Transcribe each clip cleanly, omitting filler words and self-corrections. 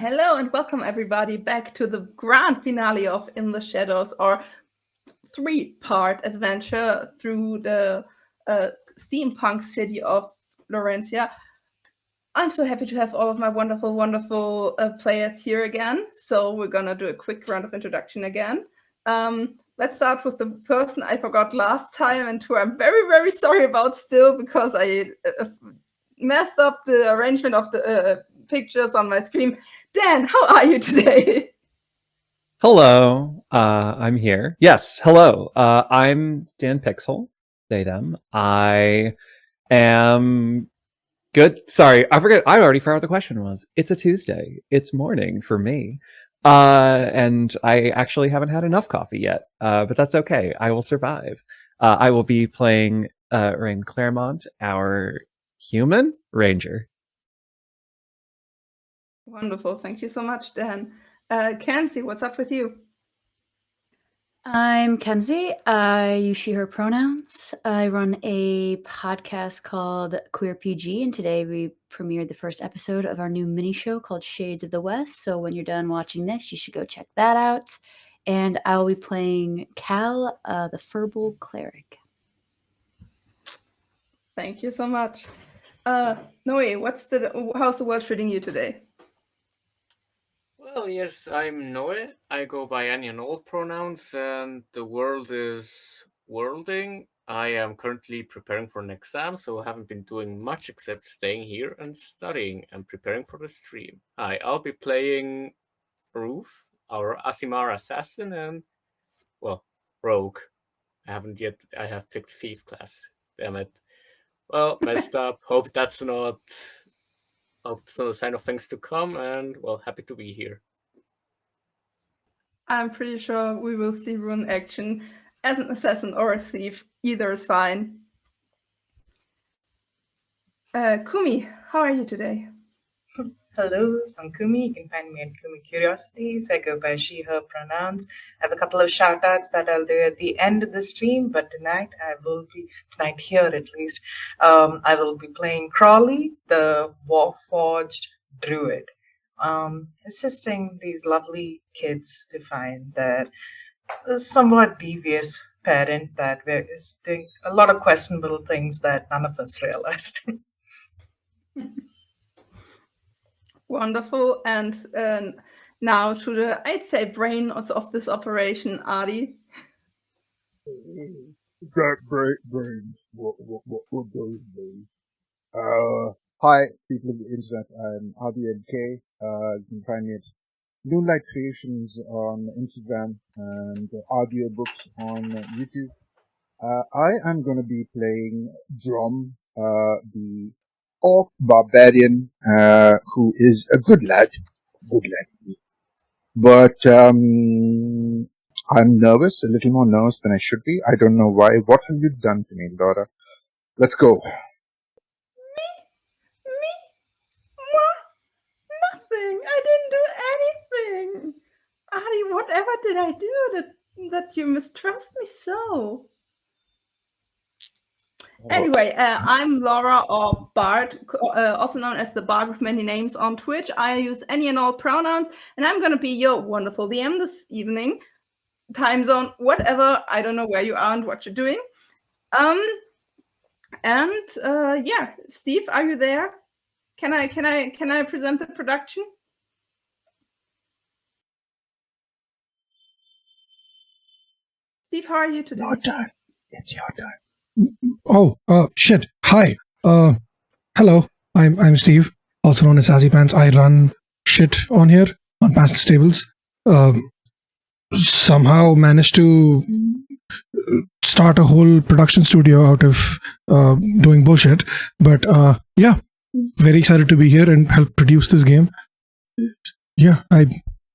Hello and welcome everybody back to the grand finale of In the Shadows, our three-part adventure through the steampunk city of Florencia. I'm so happy to have all of my wonderful players here again. So we're gonna do a quick round of introduction again. Let's start with the person I forgot last time and who I'm very sorry about still because I messed up the arrangement of the pictures on my screen. Dan, how are you today? Hello, I'm here. Yes, hello. I'm Dan Pixel, they them. I am good. Sorry, I forget. I already forgot what the question was. It's a Tuesday. It's morning for me. And I actually haven't had enough coffee yet. But that's okay. I will survive. I will be playing Rain Claremont, our human ranger. Wonderful. Thank you so much, Dan. Kenzie, what's up with you? I'm Kenzie. I use she, her pronouns. I run a podcast called Queer PG, and today we premiered the first episode of our new mini show called Shades of the West. So when you're done watching this, you should go check that out. And I'll be playing Cal, the Furball Cleric. Thank you so much. Noe, how's the world treating you today? Well, yes, I'm Noe. I go by any and all pronouns, and the world is worlding. I am currently preparing for an exam, so I haven't been doing much except staying here and studying and preparing for the stream. I'll be playing Roof, our Asimar assassin, and, well, Rogue. I have picked Thief class. Damn it. Well, messed up. Hope that's not a sign of things to come, and, well, happy to be here. I'm pretty sure we will see rune action as an assassin or a thief. Either is fine. Kumi, how are you today? Hello, I'm Kumi. You can find me at Kumi Curiosities. I go by she, her pronouns. I have a couple of shout outs that I'll do at the end of the stream, but tonight here at least, I will be playing Crawley, the Warforged Druid, assisting these lovely kids to find their somewhat devious parent that is doing a lot of questionable things that none of us realized. Wonderful. And now to the, I'd say, brain of this operation, Adi. Brains. What goes there? Hi, people of the internet. I'm Adi MK. You can find me at Moonlight Creations on Instagram and audiobooks on YouTube. I am going to be playing Drum, the orc barbarian, who is a good lad. But I'm nervous, a little more nervous than I should be. I don't know why. What have you done to me, Laura? Let's go. Me? What? Nothing. I didn't do anything. Adi, whatever did I do that you mistrust me so? Anyway, I'm Laura, or Bard, also known as the Bard with many names on Twitch. I use any and all pronouns, and I'm going to be your wonderful DM this evening. Time zone, whatever. I don't know where you are and what you're doing. Yeah, Steve, are you there? Can I present the production? Steve, how are you today? Your turn. It's your turn. Oh, shit. Hi. Hello. I'm Steve, also known as Sassy Pants. I run shit on here on Pantsless tables. Somehow managed to start a whole production studio out of doing bullshit. But yeah, very excited to be here and help produce this game. Yeah,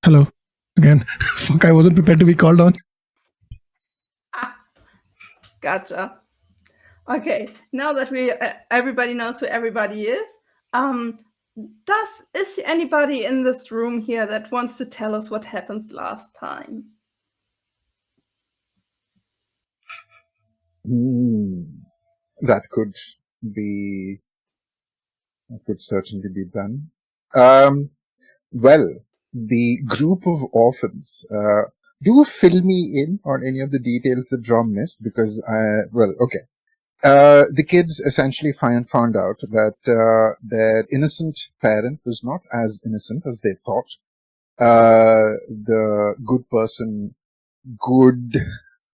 hello again. Fuck, I wasn't prepared to be called on. Gotcha. Okay, now that everybody knows who everybody is, is anybody in this room here that wants to tell us what happened last time? That could certainly be done. well, the group of orphans, do fill me in on any of the details that Drom missed, because okay. The kids essentially found out that their innocent parent was not as innocent as they thought. The good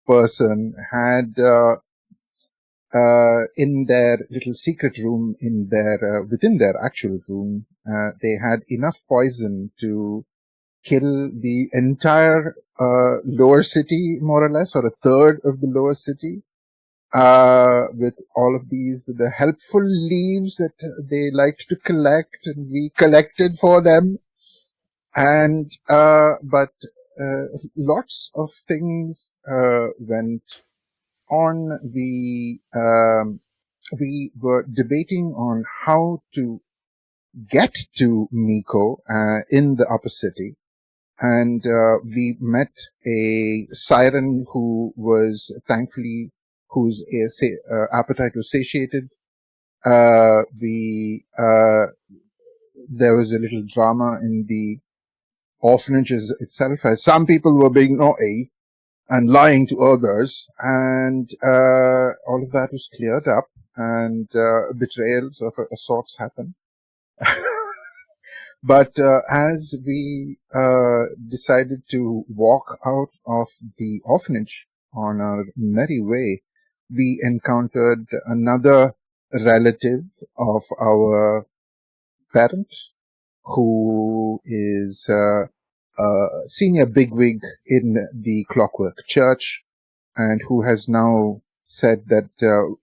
person had in their little secret room within their actual room, they had enough poison to kill the entire lower city, more or less, or a third of the lower city, with all of the helpful leaves that they liked to collect, and we collected for them. And but lots of things went on. We were debating on how to get to Miko in the upper city, and we met a siren whose appetite was satiated. There was a little drama in the orphanages itself, as some people were being naughty and lying to others, and all of that was cleared up, and betrayals of sorts happened. But as we decided to walk out of the orphanage on our merry way, we encountered another relative of our parent, who is a senior bigwig in the Clockwork Church, and who has now said that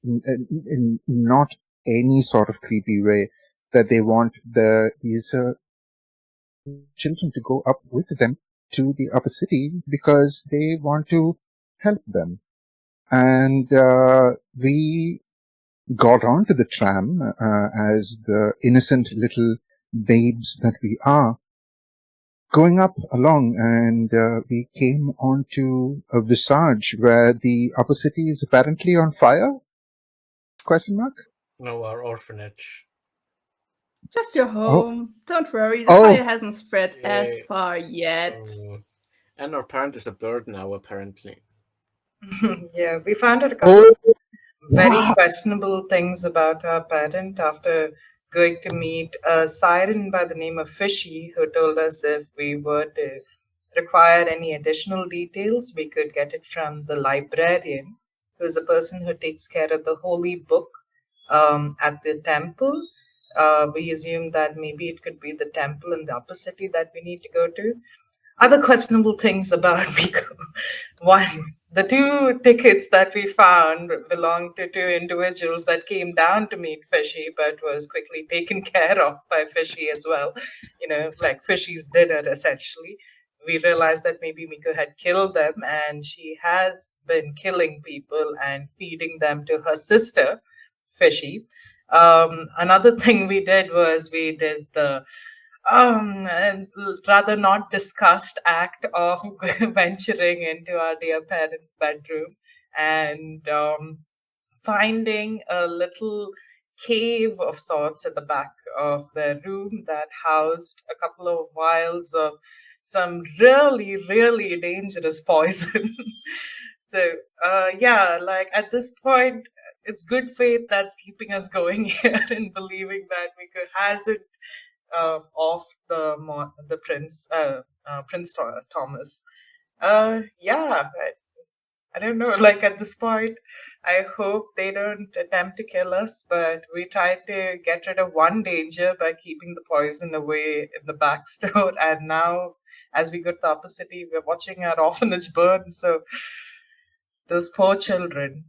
in not any sort of creepy way, that they want these children to go up with them to the upper city because they want to help them. And we got onto the tram as the innocent little babes that we are, going up along, and we came onto a visage where the upper city is apparently on fire? Question mark? No, our orphanage. Just your home. Don't worry, the Oh. fire hasn't spread as Yay. far yet. And our parent is a bird now, apparently. Yeah, we found out a couple of very wow. questionable things about our parent after going to meet a siren by the name of Fishy, who told us if we were to require any additional details, we could get it from the librarian, who is a person who takes care of the holy book at the temple. We assumed that maybe it could be the temple in the upper city that we need to go to. Other questionable things about Miko. One, the 2 tickets that we found belonged to 2 individuals that came down to meet Fishy, but was quickly taken care of by Fishy as well. Like Fishy's dinner, essentially. We realized that maybe Miko had killed them, and she has been killing people and feeding them to her sister, Fishy. Another thing we did was we did the and rather not discussed act of venturing into our dear parents' bedroom and finding a little cave of sorts at the back of their room that housed a couple of vials of some really, really dangerous poison. So, like at this point, it's good faith that's keeping us going here and believing that Miko hasn't of the Prince Thomas. I don't know. Like at this point, I hope they don't attempt to kill us. But we tried to get rid of one danger by keeping the poison away in the back store, and now, as we go to the upper city, we're watching our orphanage burn. So those poor children.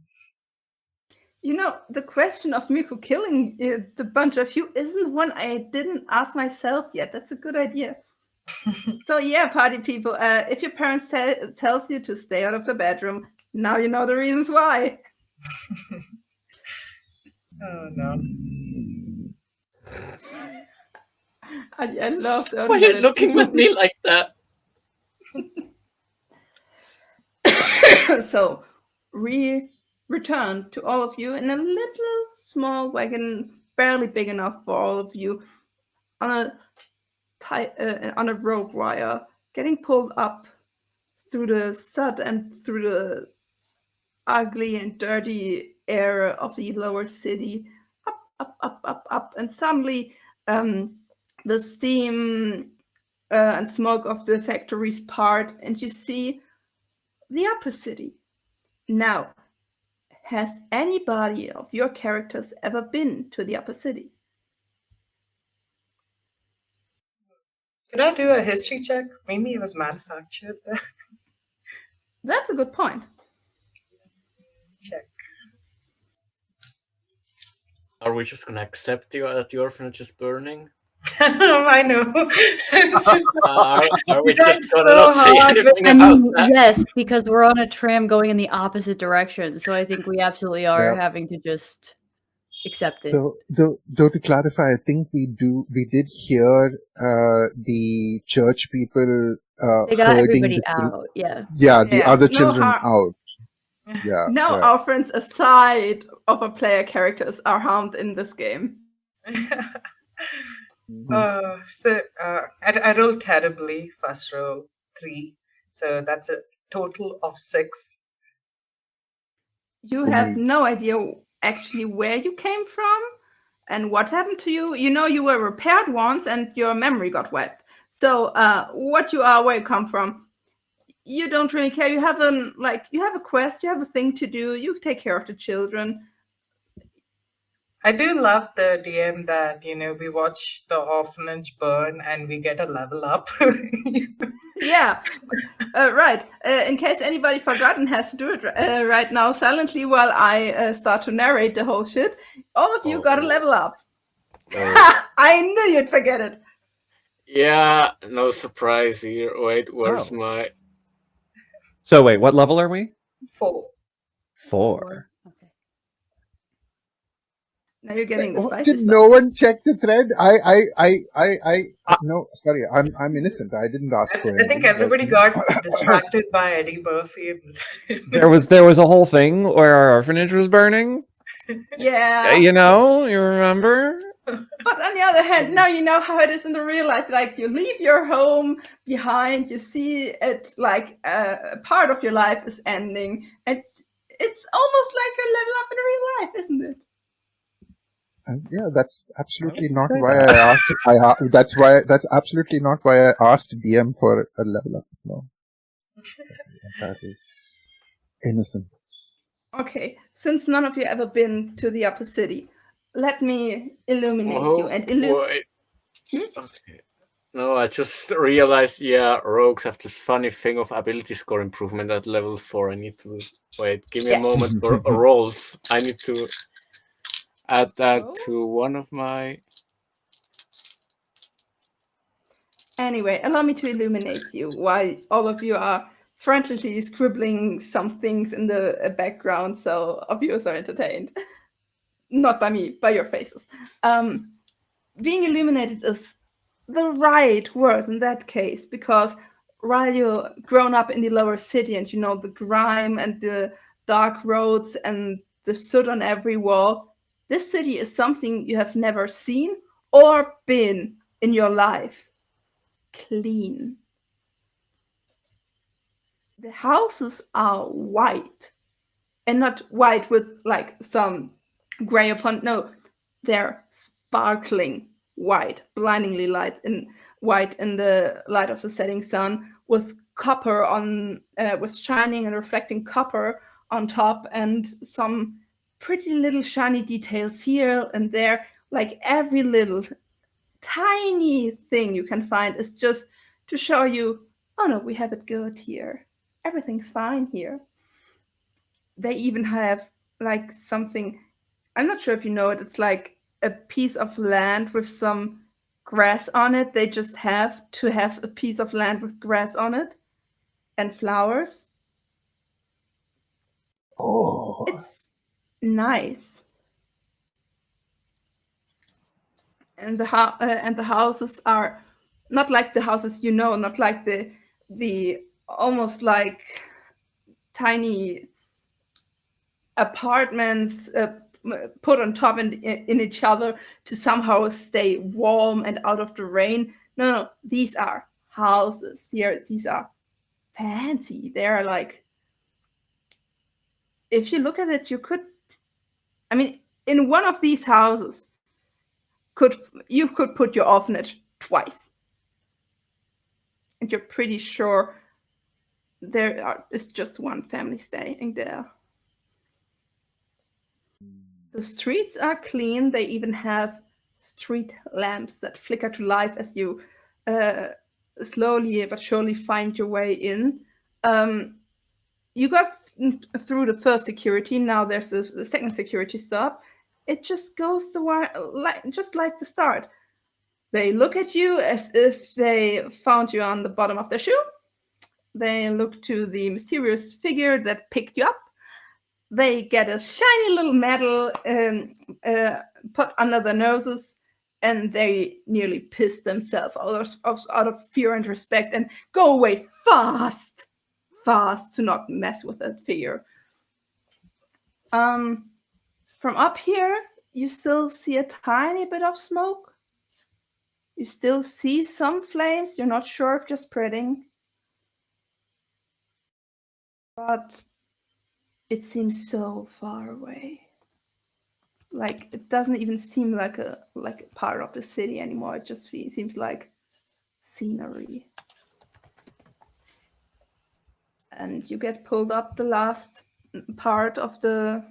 The question of Miko killing the bunch of you isn't one I didn't ask myself yet. That's a good idea. So yeah, party people, if your parents tells you to stay out of the bedroom, now you know the reasons why. Oh no. I love that. Why are you looking at me like that? So we return to all of you in a little small wagon, barely big enough for all of you, on a on a rope wire, getting pulled up through the sud and through the ugly and dirty air of the lower city, up, and suddenly the steam and smoke of the factories part, and you see the upper city. Now, has anybody of your characters ever been to the upper city? Could I do a history check? Maybe it was manufactured there. That's a good point. Check. Are we just gonna accept that the orphanage is burning? I know. It's just Are we That's just gonna so not say hard, anything I about mean, that? yes, because we're on a tram going in the opposite direction, so I think we absolutely are Yeah. having to just accept it. So, though to clarify, I think we did hear the church people They got herding everybody the out. Yeah. Yeah, the Yeah, other no children harm. out. Yeah. No yeah. orphans aside of our player characters are harmed in this game. I rolled terribly. First row 3, so that's a total of 6. You Oh have my. no idea actually where you came from and what happened to you. You know you were repaired once and your memory got wiped. So what you are, where you come from, you don't really care. You have a quest, you have a thing to do, you take care of the children. I do love the DM that we watch the orphanage burn and we get a level up. Yeah, right. In case anybody forgotten has to do it right now silently while I start to narrate the whole shit. All of you got a level up. I knew you'd forget it. Yeah, no surprise here. Wait, where's my... So wait, what level are we? 4. 4. Okay. Now you're getting the What, spicy did stuff. no one check the thread? No, sorry, I'm innocent. I didn't ask for I anything. think everybody got distracted by Eddie Murphy. There was a whole thing where our orphanage was burning. Yeah. You know, you remember? But on the other hand, now you know how it is in the real life. Like, you leave your home behind, you see it like a part of your life is ending, and it's almost like a level up in real life, isn't it? Yeah, that's absolutely I not say why that. I asked. That's absolutely not why I asked DM for a level up. No, entirely innocent. Okay, since none of you ever been to the upper city, let me illuminate you and wait. Okay. No, I just realized, yeah, rogues have this funny thing of ability score improvement at level 4. I need to... Wait, give me a moment for rolls. I need to add that to one of my... Anyway, allow me to illuminate you while all of you are frantically scribbling some things in the background, so our viewers are entertained. Not by me, by your faces. Being illuminated is the right word in that case, because while you're grown up in the lower city and you know the grime and the dark roads and the soot on every wall, this city is something you have never seen or been in your life. Clean. The houses are white, and not white with like some gray upon. No, they're sparkling white, blindingly white in the light of the setting sun, with copper on, with shining and reflecting copper on top, and some pretty little shiny details here and there. Like every little tiny thing you can find is just to show you, oh no, we have it good here. Everything's fine here. They even have like something, I'm not sure if you know it, it's like a piece of land with some grass on it. They just have to have a piece of land with grass on it and flowers. Oh, It's nice. And the houses are not like the houses you know, not like the almost like tiny apartments put on top in each other to somehow stay warm and out of the rain. No, these are houses. These are fancy. They're like, if you look at it, you could, I mean, in one of these houses, you could put your orphanage twice. And you're pretty sure is just one family staying there. The streets are clean. They even have street lamps that flicker to life as you slowly but surely find your way in. You got through the first security. Now there's the second security stop. It just goes just like the start. They look at you as if they found you on the bottom of their shoe. They look to the mysterious figure that picked you up. They get a shiny little medal put under their noses, and they nearly piss themselves out of fear and respect and go away fast to not mess with that figure. From up here, you still see a tiny bit of smoke. You still see some flames. You're not sure if you're spreading. But it seems so far away. Like, it doesn't even seem like a part of the city anymore. It just seems like scenery. And you get pulled up the last part of the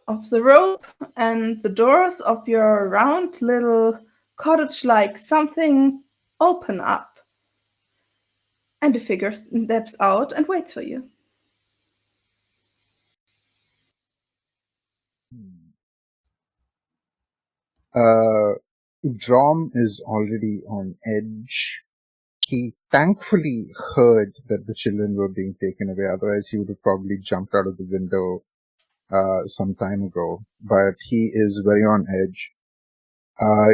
rope, and the doors of your round little cottage-like something open up. And the figure steps out and waits for you. Drom is already on edge. He thankfully heard that the children were being taken away. Otherwise, he would have probably jumped out of the window some time ago. But he is very on edge.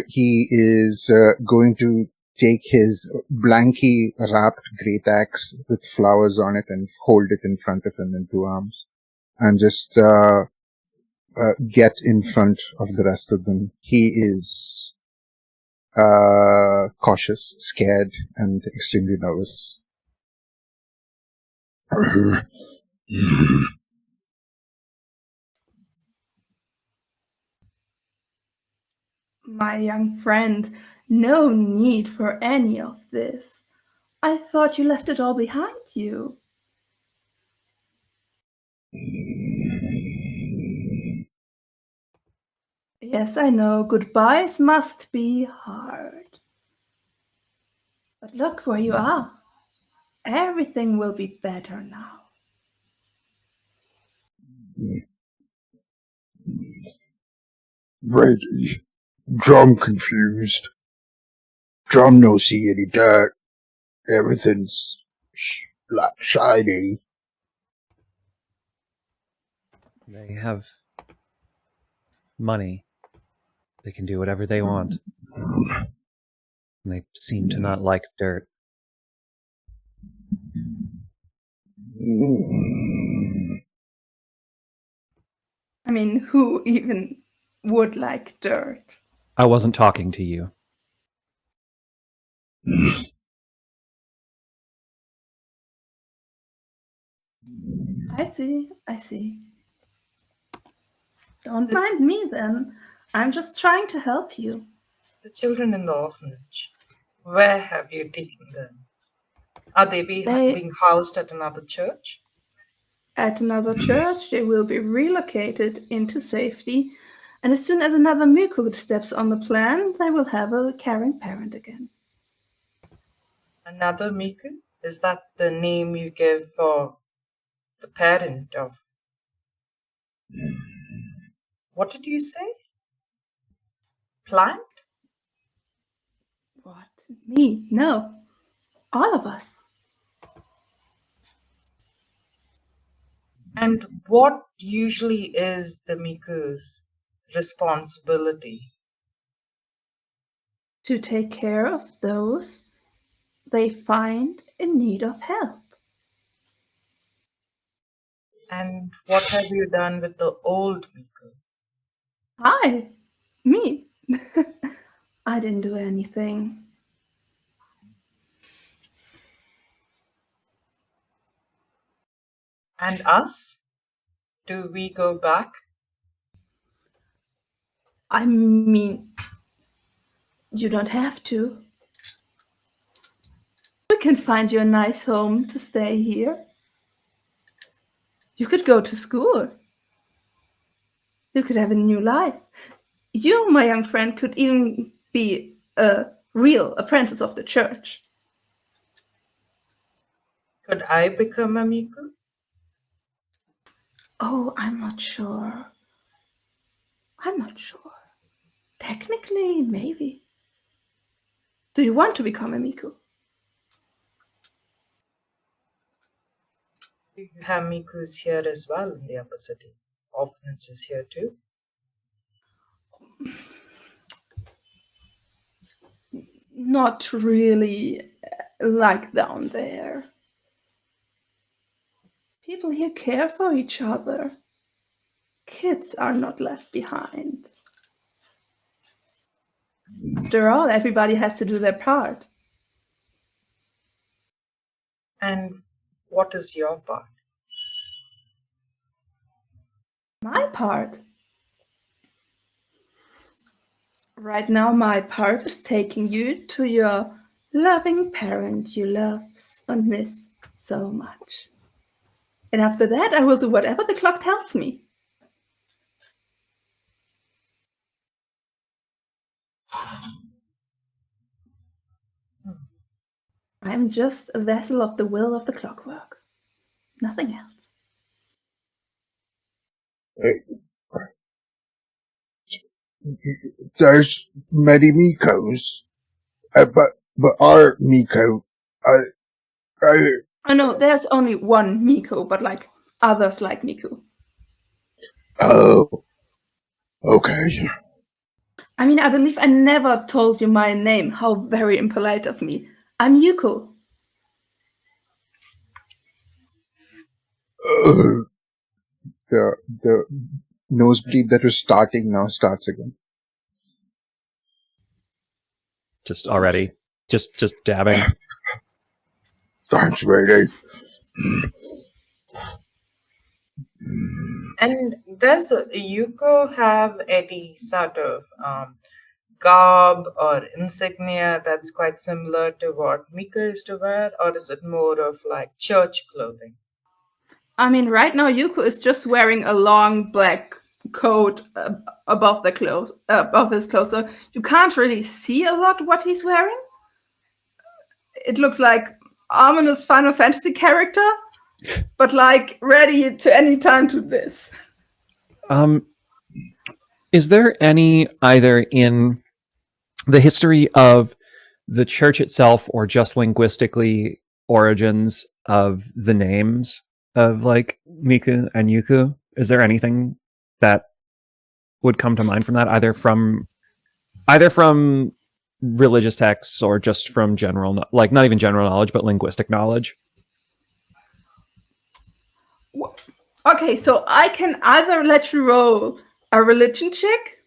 He is going to take his blanky wrapped great axe with flowers on it and hold it in front of him in two arms and just get in front of the rest of them. He is cautious, scared, and extremely nervous. My young friend, no need for any of this. I thought you left it all behind you. Yes, I know, goodbyes must be hard. But look where you are. Everything will be better now. Ready. Drum confused. Drum no see any dirt. Everything's shiny. They have money. They can do whatever they want. And they seem to not like dirt. I mean, who even would like dirt? I wasn't talking to you. I see. Don't mind me then. I'm just trying to help you. The children in the orphanage, where have you taken them? Are they being housed at another church? At another church, they will be relocated into safety, and as soon as another Miku steps on the plan, they will have a caring parent again. Another Miku? Is that the name you give for the parent of... What did you say? Plant? What? Me? No. All of us. And what usually is the Miku's responsibility? To take care of those they find in need of help. And what have you done with the old Miku? Me. I didn't do anything. And us? Do we go back? I mean, you don't have to. We can find you a nice home to stay here. You could go to school. You could have a new life. You, my young friend, could even be a real apprentice of the church. Could I become a Miku? Oh, I'm not sure. Technically, maybe. Do you want to become a Miku? Do you have Mikus here as well in the upper city? Orphanages here too? Not really like down there. People here care for each other. Kids are not left behind. After all, everybody has to do their part. And what is your part? My part? Right now, my part is taking you to your loving parent you love and miss so much. And after that, I will do whatever the clock tells me. I'm just a vessel of the will of the clockwork. Nothing else. There's many Mikos, but our Miko, Oh no, there's only one Miko, but like others like Miku. oh, okay. I mean, I believe I never told you my name. How very impolite of me. I'm Yuko. The nosebleed that was starting now starts again. Just already. Just dabbing. Thanks, lady. And does Yuko have any sort of garb or insignia that's quite similar to what Mika used to wear, or is it more of like church clothing? I mean, right now Yuko is just wearing a long black coat above the clothes, above his clothes, so you can't really see a lot what he's wearing. It looks like ominous Final Fantasy character, but like ready to any time to this. Is there any, either in the history of the church itself or just linguistically, origins of the names of like Miku and Yuku? Is there anything that would come to mind from that, either from religious texts or just from general, like not even general knowledge, but linguistic knowledge? Okay, so I can either let you roll a religion check,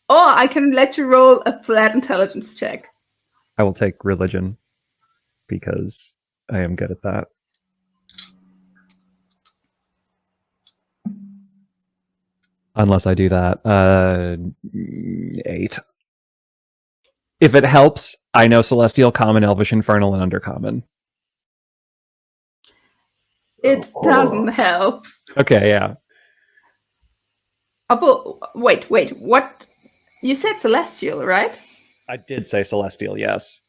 or I can let you roll a flat intelligence check. I will take religion because I am good at that. Unless I do that. 8. If it helps, I know Celestial, Common, Elvish, Infernal, and Undercommon. It doesn't help. Okay, yeah. Wait, what? You said Celestial, right? I did say Celestial, yes.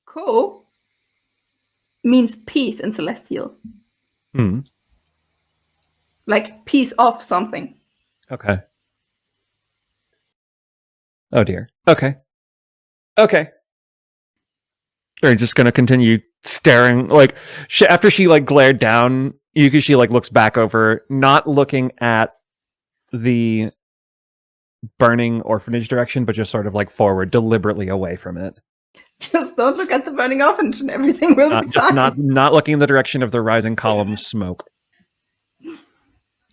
Cool means peace in Celestial. Like peace of something. Okay. Oh dear. Okay. They're just gonna continue staring. Like after she like glared down, she like looks back over, not looking at the burning orphanage direction, but just sort of like forward, deliberately away from it. Just don't look at the burning orphanage and everything will be fine. Not looking in the direction of the rising column of smoke.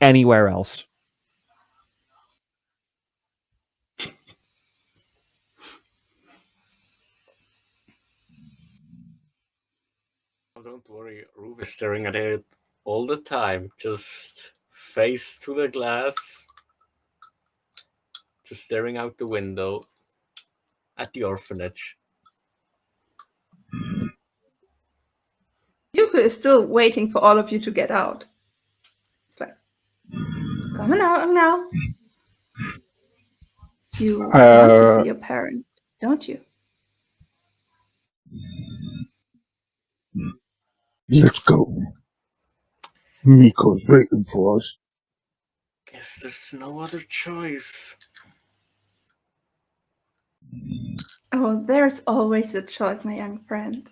Anywhere else. don't worry. Roof is staring at it all the time. Just face to the glass. Just staring out the window at the orphanage. Yuko is still waiting for all of you to get out. It's like, coming out now. You want to see your parent, don't you? Let's go. Miko's waiting for us. Guess there's no other choice. Oh, there's always a choice, my young friend.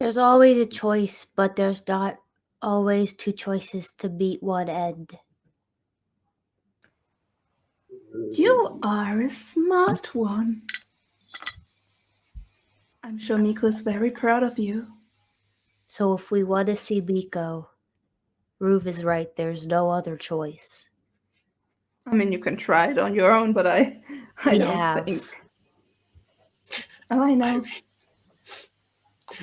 There's always a choice, but there's not always two choices to beat one end. You are a smart one. I'm sure Miko's very proud of you. So if we want to see Miko, Roof is right, there's no other choice. I mean, you can try it on your own, but I We don't have. think. Oh, I know.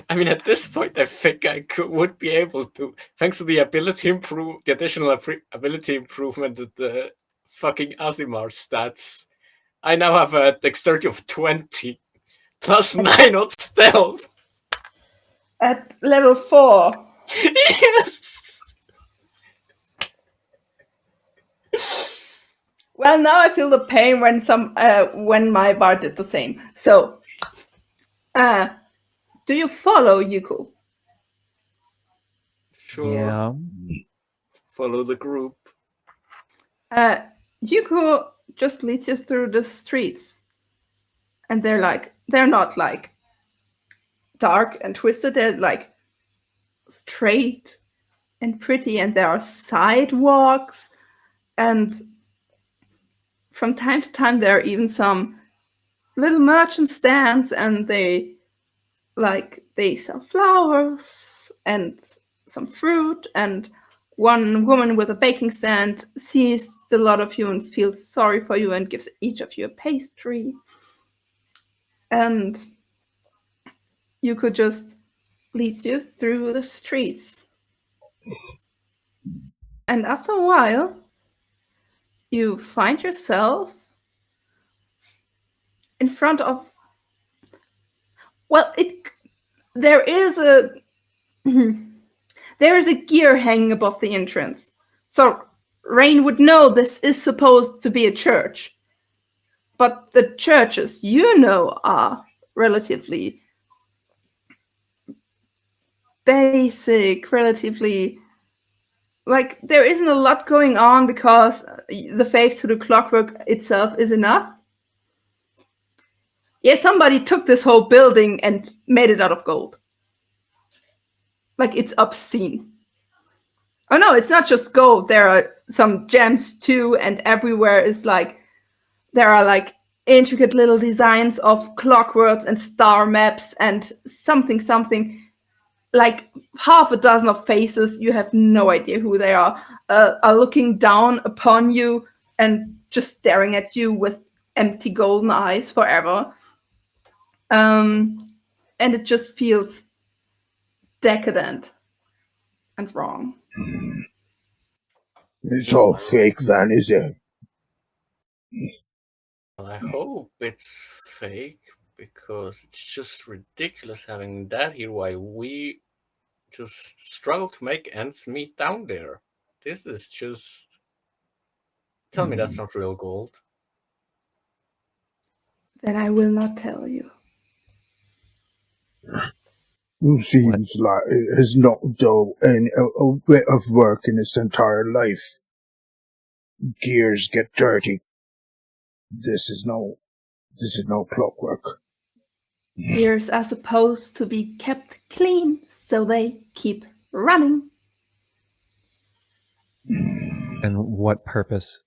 I mean, at this point, I think I would be able to, thanks to the additional ability improvement at the fucking Azimar stats. I now have a dexterity of 20 plus 9 on stealth. At level 4. Yes. Well, now I feel the pain when my bar did the same. So, do you follow Yuko? Sure. Yeah. Follow the group. Yuko just leads you through the streets, and they're not like dark and twisted. They're like straight and pretty, and there are sidewalks, and from time to time there are even some little merchant stands, and they sell flowers and some fruit, and one woman with a baking stand sees the lot of you and feels sorry for you and gives each of you a pastry. And you could just lead you through the streets. And after a while, you find yourself in front of, well, there is a gear hanging above the entrance. So Rain would know this is supposed to be a church. But the churches you know are relatively basic, relatively, like, there isn't a lot going on because the faith to the clockwork itself is enough. Yeah, somebody took this whole building and made it out of gold. Like, it's obscene. Oh no, it's not just gold. There are some gems too, and everywhere is like, there are like intricate little designs of clockworks and star maps and something. Like half a dozen of faces, you have no idea who they are looking down upon you and just staring at you with empty golden eyes forever. And it just feels decadent and wrong. It's all fake then, is it? Well, I hope it's fake, because it's just ridiculous having that here while we just struggle to make ends meet down there. This is just... Tell me that's not real gold. Then I will not tell you. Who seems like it has not done a bit of work in its entire life. Gears get dirty. This is no clockwork. Gears are supposed to be kept clean, so they keep running. And what purpose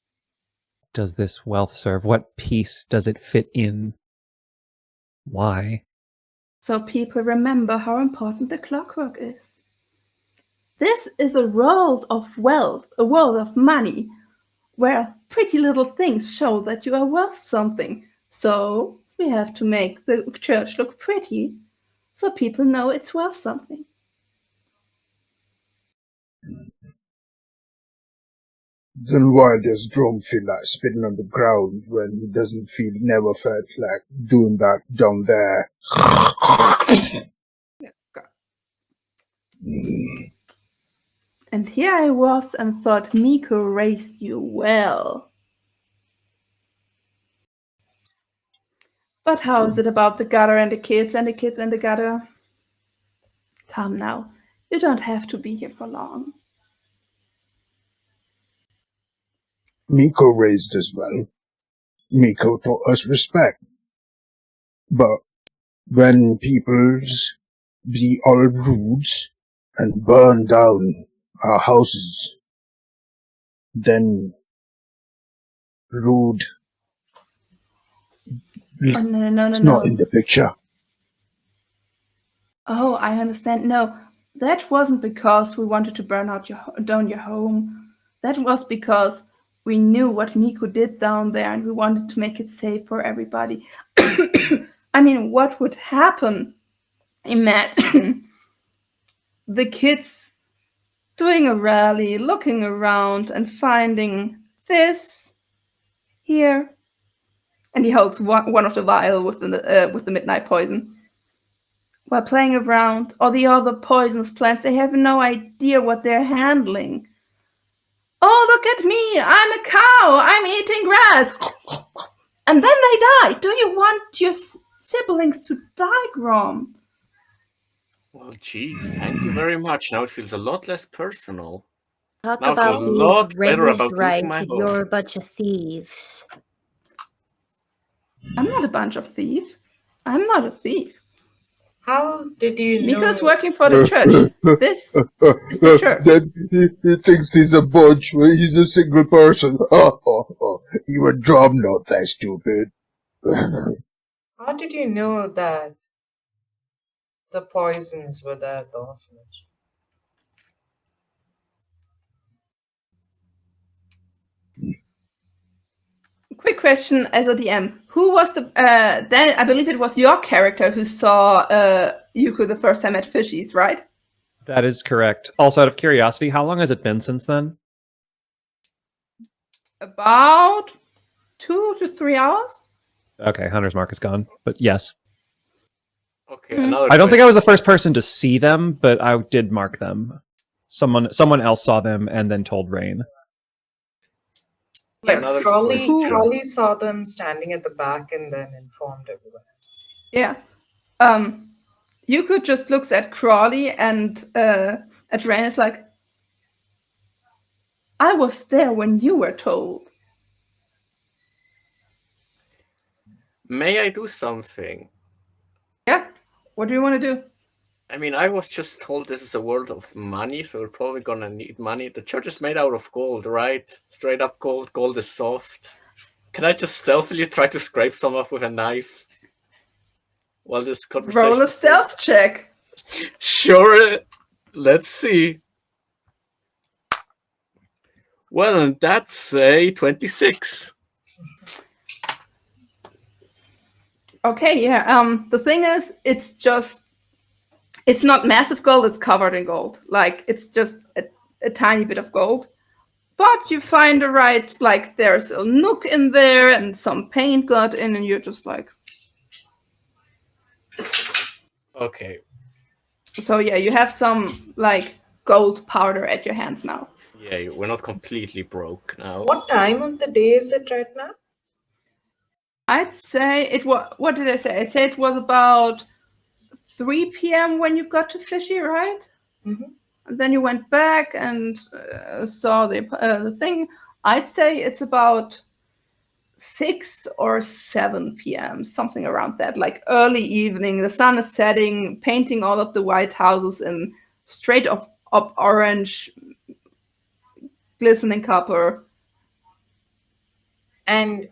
does this wealth serve? What piece does it fit in? Why? So people remember how important the clockwork is. This is a world of wealth, a world of money, where pretty little things show that you are worth something. So We have to make the church look pretty, so people know it's worth something. Then why does Drum feel like spitting on the ground when he never felt like doing that down there? And here I was and thought Miko raised you well. But how is it about the gutter and the kids and the kids and the gutter? Come now, you don't have to be here for long. Miko raised us well. Miko taught us respect. But when peoples be all rude and burn down our houses, then rude Oh, no. not in the picture. Oh, I understand. No, that wasn't because we wanted to burn down your home. That was because we knew what Miko did down there and we wanted to make it safe for everybody. I mean, what would happen? Imagine the kids doing a rally, looking around and finding this here. And he holds one of the vial with the midnight poison. While playing around, all the other poisonous plants, they have no idea what they're handling. Oh, look at me! I'm a cow! I'm eating grass! And then they die! Do you want your siblings to die, Grom? Well, gee, thank you very much. Now it feels a lot less personal. Talk Now I feel about a being lot better raised about right, losing my and you're a home. bunch of thieves. I'm not a bunch of thieves. I'm not a thief. How did you know? Miko's working for the church. This is the church. He thinks he's a bunch when he's a single person. You were drum not that stupid. How did you know that the poisons were there at the orphanage? Quick question as a DM. Who was the then I believe it was your character who saw Yuko the first time at Fishies, right? That is correct. Also, out of curiosity, how long has it been since then? About 2 to 3 hours. Okay, Hunter's Mark is gone. But yes. Okay, another I don't think I was the question. first person to see them, but I did mark them. Someone else saw them and then told Rain. Like, Another Crowley question. saw them standing at the back and then informed everyone else. yeah. Yuko just looks at Crawley and at Rain is like, I was there when you were told. May I do something? Yeah. What do you want to do? I mean, I was just told this is a world of money, so we're probably gonna need money. The church is made out of gold, right? Straight up gold. Gold is soft. Can I just stealthily try to scrape some off with a knife? While this conversation Roll a stealth check. Sure. Let's see. Well, that's a 26. Okay, yeah. The thing is, it's not massive gold, it's covered in gold. Like, it's just a tiny bit of gold. But you find the right, like, there's a nook in there and some paint got in, and you're just like... Okay. So yeah, you have some, like, gold powder at your hands now. Yeah, we're not completely broke now. What time of the day is it right now? I'd say it was... What did I say? I'd say it was about 3 p.m. when you got to Fishy, right? Mm-hmm. And then you went back and saw the thing. I'd say it's about 6 or 7 p.m., something around that, like early evening. The sun is setting, painting all of the white houses in straight up orange, glistening copper. And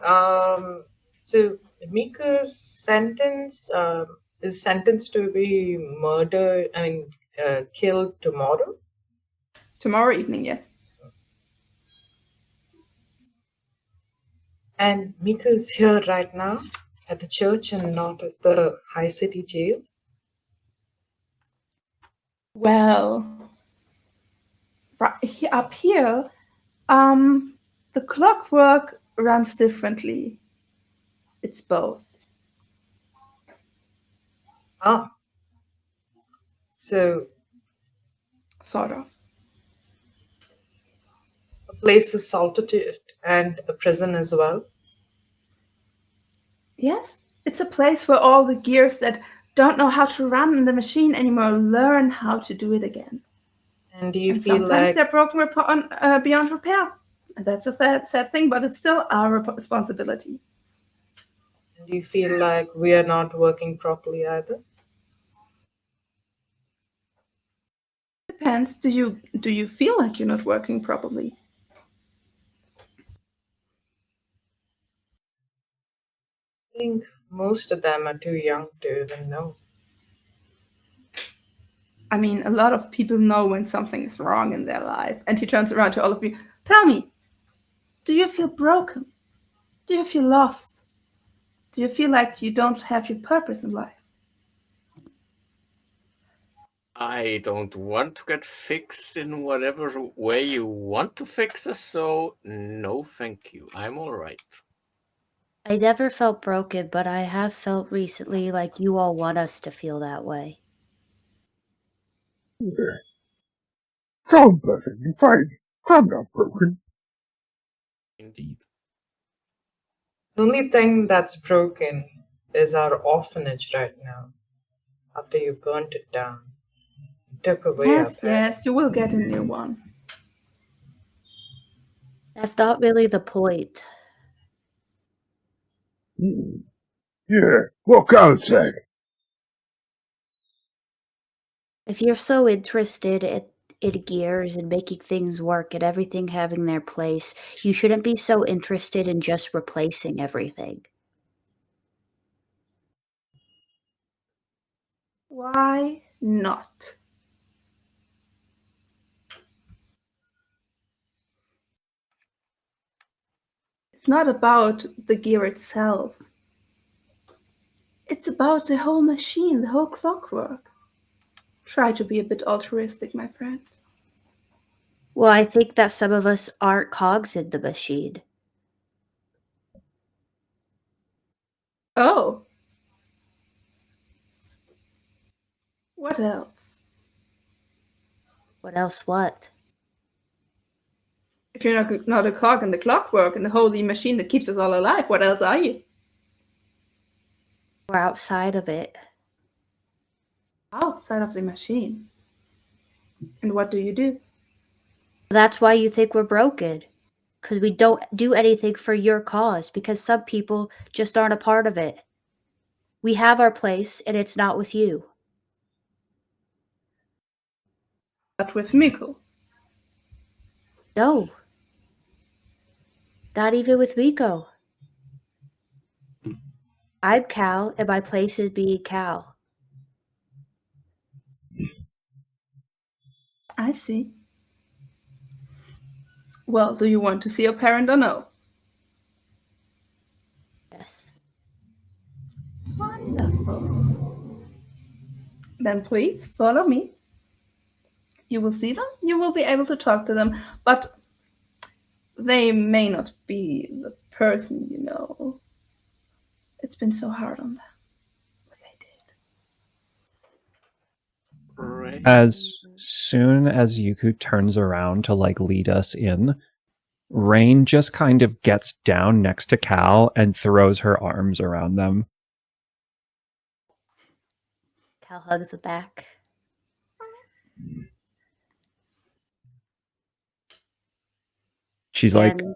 so Mika's sentence is sentenced to be murdered. Killed tomorrow. Tomorrow evening, yes. And Mika is here right now. At the church and not at the high city jail? Well, up here, the clockwork runs differently. It's both. Ah. So Sort of. a place is solitude and a prison as well. Yes, it's a place where all the gears that don't know how to run the machine anymore learn how to do it again. And do you And feel sometimes like they're broken beyond repair. And that's a sad thing, but it's still our responsibility. do you feel like we are not working properly either? Depends. Do you feel like you're not working properly? I think most of them are too young to even know. I mean, a lot of people know when something is wrong in their life. And he turns around to all of you. Tell me, do you feel broken? Do you feel lost? Do you feel like you don't have your purpose in life? I don't want to get fixed in whatever way you want to fix us, so no thank you. I'm alright. I never felt broken, but I have felt recently like you all want us to feel that way. Yeah. Sound perfectly fine. I'm not broken. Indeed. The only thing that's broken is our orphanage right now. After you burnt it down, you took away our Yes, you will get a new one. That's not really the point. Yeah, walk outside. If you're so interested in gears and making things work and everything having their place, you shouldn't be so interested in just replacing everything. Why not? It's not about the gear itself. It's about the whole machine, the whole clockwork. Try to be a bit altruistic, my friend. Well, I think that some of us aren't cogs in the machine. Oh. What else? What else what? If you're not a cog in the clockwork and the holy machine that keeps us all alive, what else are you? We're outside of it. Outside of the machine. And what do you do? That's why you think we're broken. Because we don't do anything for your cause, because some people just aren't a part of it. We have our place, and it's not with you. But with Miko. No. Not even with Miko. I'm Cal, and my place is being Cal. I see. Well, do you want to see your parent or no? Yes. Wonderful. Then please follow me. You will see them, you will be able to talk to them, but they may not be the person you know. It's been so hard on them. What they did. Right. As soon as Yuku turns around to lead us in, Rain just kind of gets down next to Cal and throws her arms around them. Cal hugs the back. She's And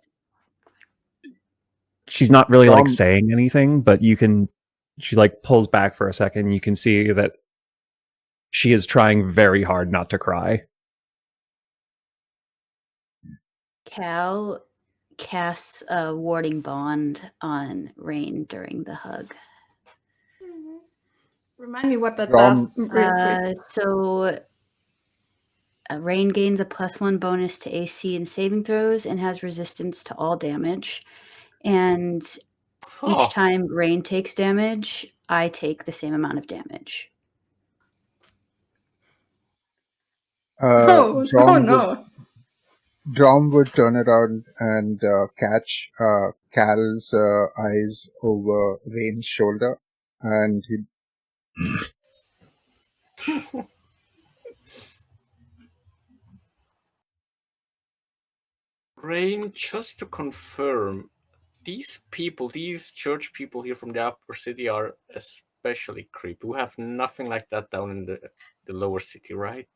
she's not really Um, saying anything, but she pulls back for a second. You can see that she is trying very hard not to cry. Cal casts a warding bond on Rain during the hug. Remind me what that does Um, real quick. So Rain gains a +1 bonus to AC and saving throws and has resistance to all damage. And Huh. Each time Rain takes damage, I take the same amount of damage. Oh, no. Dom would turn around and catch Carol's eyes over Rain's shoulder, and he'd Rain, just to confirm, these people, these church people here from the upper city are especially creepy. We have nothing like that down in the lower city, right?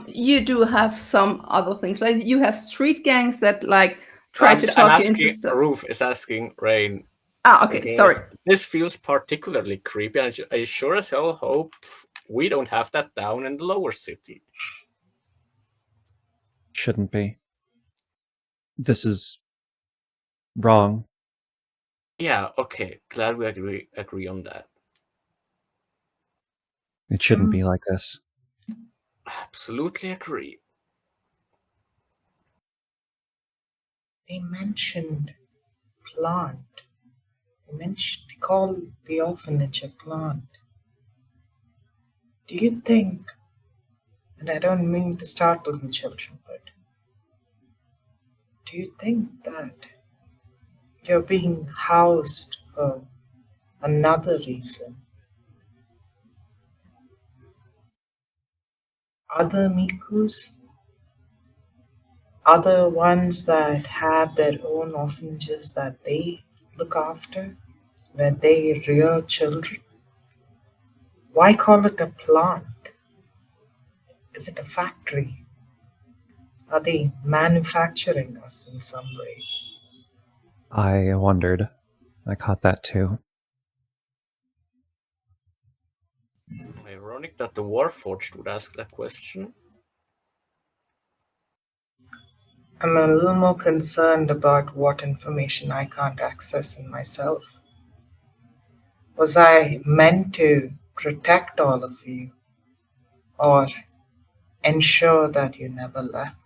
You do have some other things. Like you have street gangs that like try to talk you into stuff. Roof is asking Rain. Okay, sorry. This feels particularly creepy, and I sure as hell hope we don't have that down in the lower city. Shouldn't be. This is wrong. Yeah, okay. Glad we agree on that. It shouldn't be like this. Absolutely agree. They mentioned plant. They call the orphanage a plant. Do you think, and I don't mean to startle the children, but do you think that you're being housed for another reason? Other Mikus? Other ones that have their own orphanages that they look after, where they rear children? Why call it a plant? Is it a factory? Are they manufacturing us in some way? I wondered. I caught that too. Ironic that the Warforged would ask that question. I'm a little more concerned about what information I can't access in myself. Was I meant to protect all of you or ensure that you never left?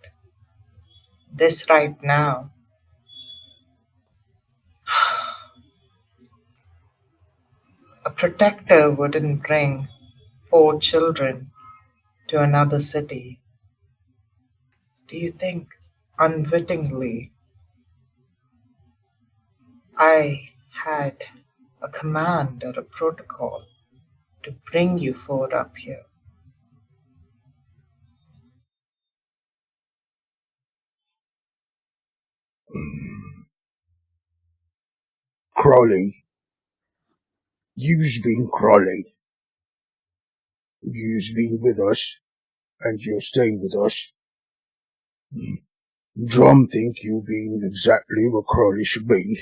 This right now, a protector wouldn't bring 4 children to another city. Do you think unwittingly I had a command or a protocol to bring you 4 up here? Crowley. You've been Crowley. You've been with us, and you're staying with us. Drum think you've been exactly what Crowley should be.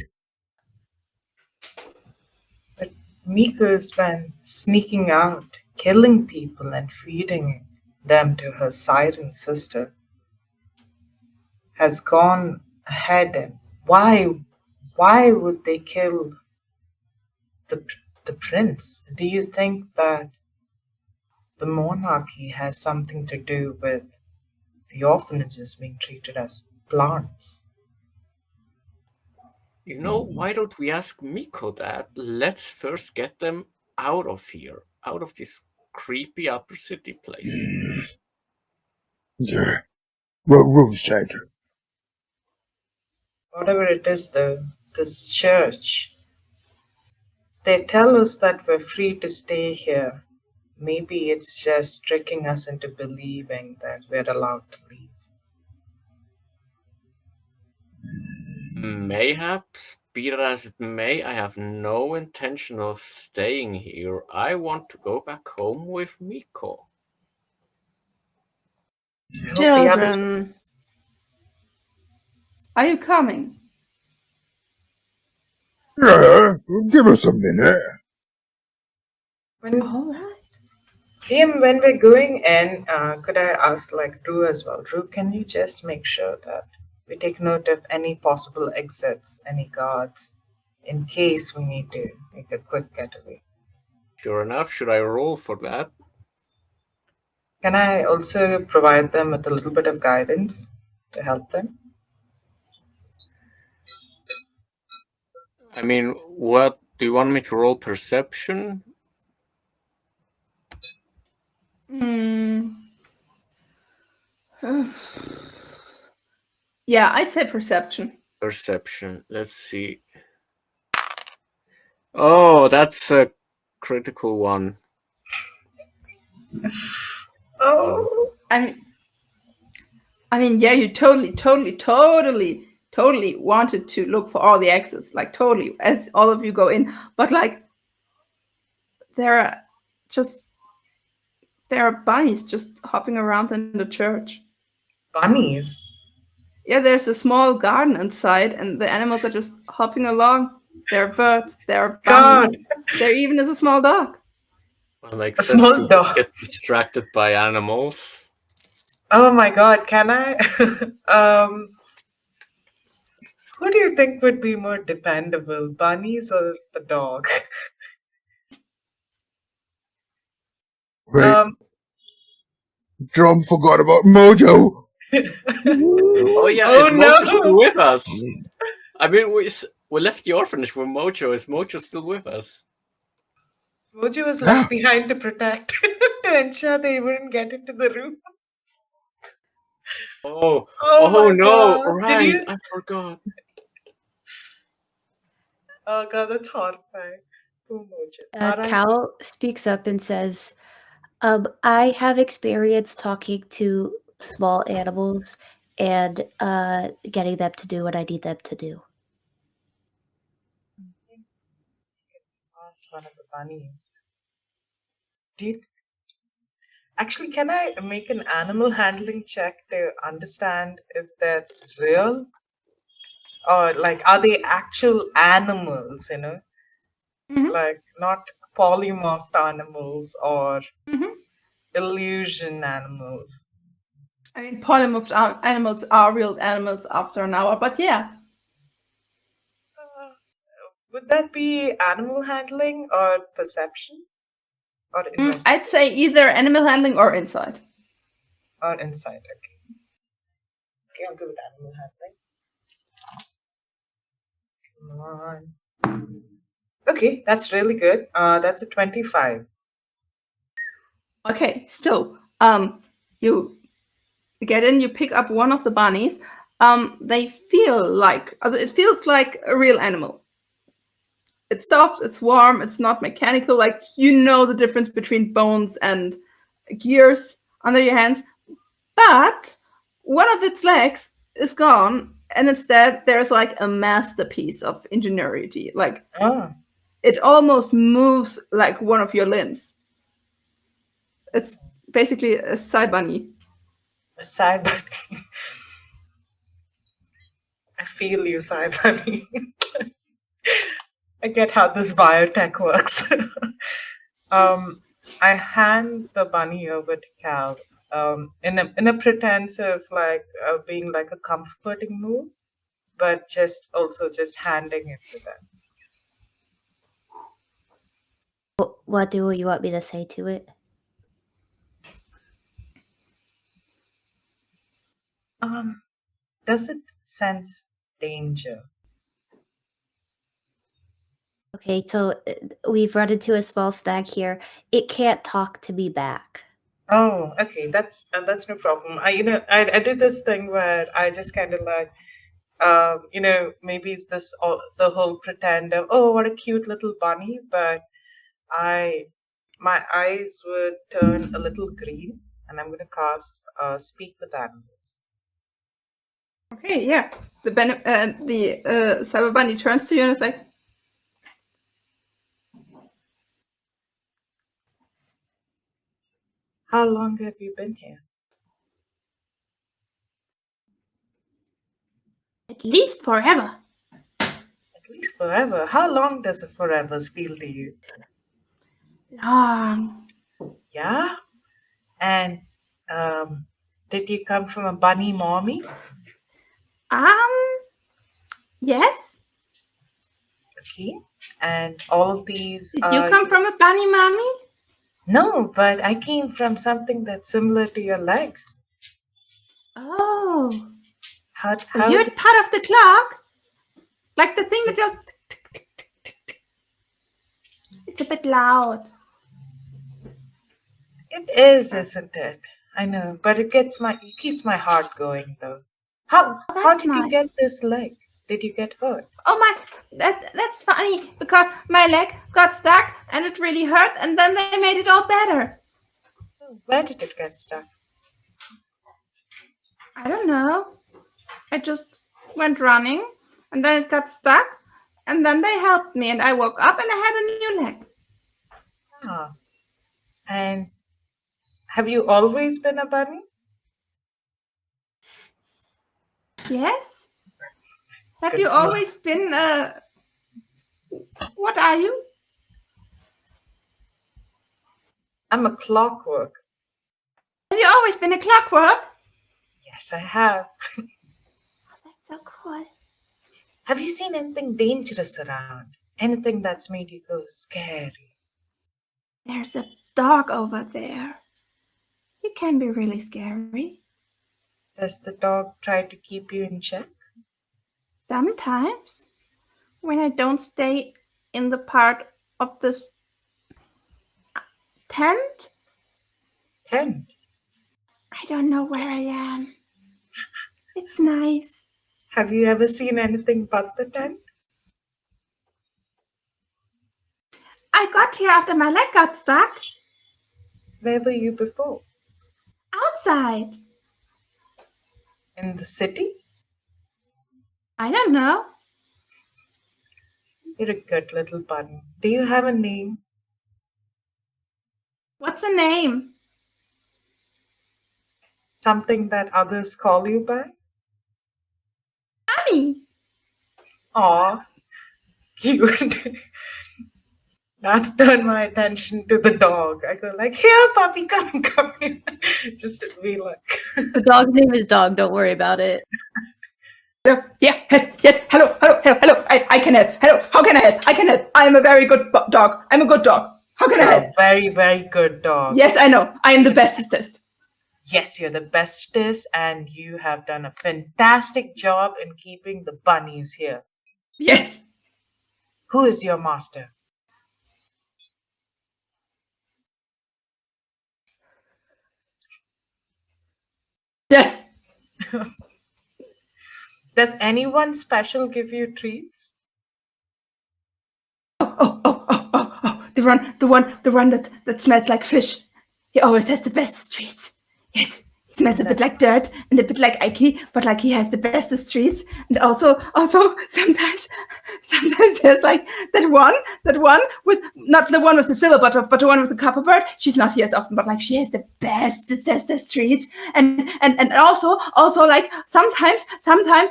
But Mika's been sneaking out, killing people and feeding them to her siren sister. Has gone ahead and why would they kill the prince? Do you think that the monarchy has something to do with the orphanages being treated as plants? You know, why don't we ask Miko that? Let's first get them out of here, out of this creepy upper city place. Yeah. What Rose said. Whatever it is though, this church, they tell us that we're free to stay here. Maybe it's just tricking us into believing that we're allowed to leave. Mayhaps, be that as it may, I have no intention of staying here. I want to go back home with Miko. I hope the others- Children, are you coming? Yeah, give us a minute. All right. DM, when we're going in, could I ask Drew as well? Drew, can you just make sure that we take note of any possible exits, any guards, in case we need to make a quick getaway? Sure enough, should I roll for that? Can I also provide them with a little bit of guidance to help them? I mean, what do you want me to roll? Perception? Yeah, I'd say perception. Perception. Let's see. Oh, that's a critical one. Oh, I mean, yeah, you totally wanted to look for all the exits, like totally, as all of you go in. But like, there are bunnies just hopping around in the church. bunnies. Yeah, there's a small garden inside, and the animals are just hopping along. There are birds, there are bunnies, there even is a small dog. Well, makes A sense. small You dog. get distracted by animals. Oh my god, can I? Who do you think would be more dependable, bunnies or the dog? Wait, Drum forgot about Mojo. Oh yeah, Oh, is Mojo still no. with us? I mean, we left the orphanage with Mojo. Is Mojo still with us? Mojo was left behind to protect, to ensure they wouldn't get into the room. Oh my no! God. Right, Did you? I forgot. Oh god, that's horrifying. Poor Mojo. R.I.P. Cal speaks up and says, I have experience talking to small animals and getting them to do what I need them to do. Ask one of the bunnies. Actually, can I make an animal handling check to understand if they're real? Or like, are they actual animals, Like, not polymorphed animals or illusion animals. I mean, polymorphed animals are real animals after an hour, but yeah. Would that be animal handling or perception? Or investigation? I'd say either animal handling or insight. Or insight, okay. Okay, I'll go with animal handling. Come on. Okay, that's really good. That's a 25. Okay, so you get in, you pick up one of the bunnies. They feel like, it feels like a real animal. It's soft, it's warm, it's not mechanical. Like, you know the difference between bones and gears under your hands. But one of its legs is gone, and instead there's like a masterpiece of ingenuity. Like, it almost moves like one of your limbs. It's basically a side bunny. A side bunny. I feel you, side bunny. I get how this biotech works. I hand the bunny over to Cal in a pretense of like being like a comforting move, but just handing it to them. What do you want me to say to it? Does it sense danger? Okay, so we've run into a small snag here. It can't talk to me back. Oh, okay, that's no problem. I did this thing where I just kind of like, maybe it's this the whole pretend of, oh, what a cute little bunny, but my eyes would turn a little green, and I'm gonna cast speak with animals. Okay, yeah. The cyber bunny turns to you and is like, How long have you been here? at least forever. At least forever. How long does a forever feel to you? Long. Yeah? And did you come from a bunny mommy? Yes. Okay. And all of these Did you come from a bunny mommy? No, but I came from something that's similar to your leg. Oh. How You're part of the clock? Like the thing that goes... It's a bit loud. It is, isn't it? I know, but it keeps my heart going though. How That's did you nice. get this leg? Did you get hurt? Oh my, that's funny because my leg got stuck and it really hurt, and then they made it all better. Where did it get stuck? I don't know. I just went running and then it got stuck, and then they helped me and I woke up and I had a new leg. Ah. And have you always been a bunny? Yes? Have Good you to know. always been what are you? I'm a clockwork. Have you always been a clockwork? Yes, I have. That's so cool. Have you seen anything dangerous around? Anything that's made you go scary? There's a dog over there. He can be really scary. Does the dog try to keep you in check? Sometimes, when I don't stay in the part of this tent, Tent. I don't know where I am. It's nice. Have you ever seen anything but the tent? I got here after my leg got stuck. Where were you before? Outside. In the city? I don't know. You're a good little bunny. Do you have a name? What's the name? Something that others call you by? Bunny. Aw, cute. That turned my attention to the dog. I go like, here, puppy, come here. Just to be like, The dog's name is Dog. Don't worry about it. Hello. Yeah, yes. Hello. I can help. Hello. How can I help? I can help. I am a very good dog. I'm a good dog. How can I you're help? a very, very good dog. Yes, I know. I am the bestest. Yes, you're the bestest, and you have done a fantastic job in keeping the bunnies here. Yes. Who is your master? Yes. Does anyone special give you treats? Oh. The one that smells like fish. He always has the best treats. Yes. He smells a bit like dirt and a bit like icky, but like he has the bestest treats. And also sometimes there's like that one with not the one with the silver butter, but the one with the copper bird. She's not here as often, but like she has the bestest treats. And also like sometimes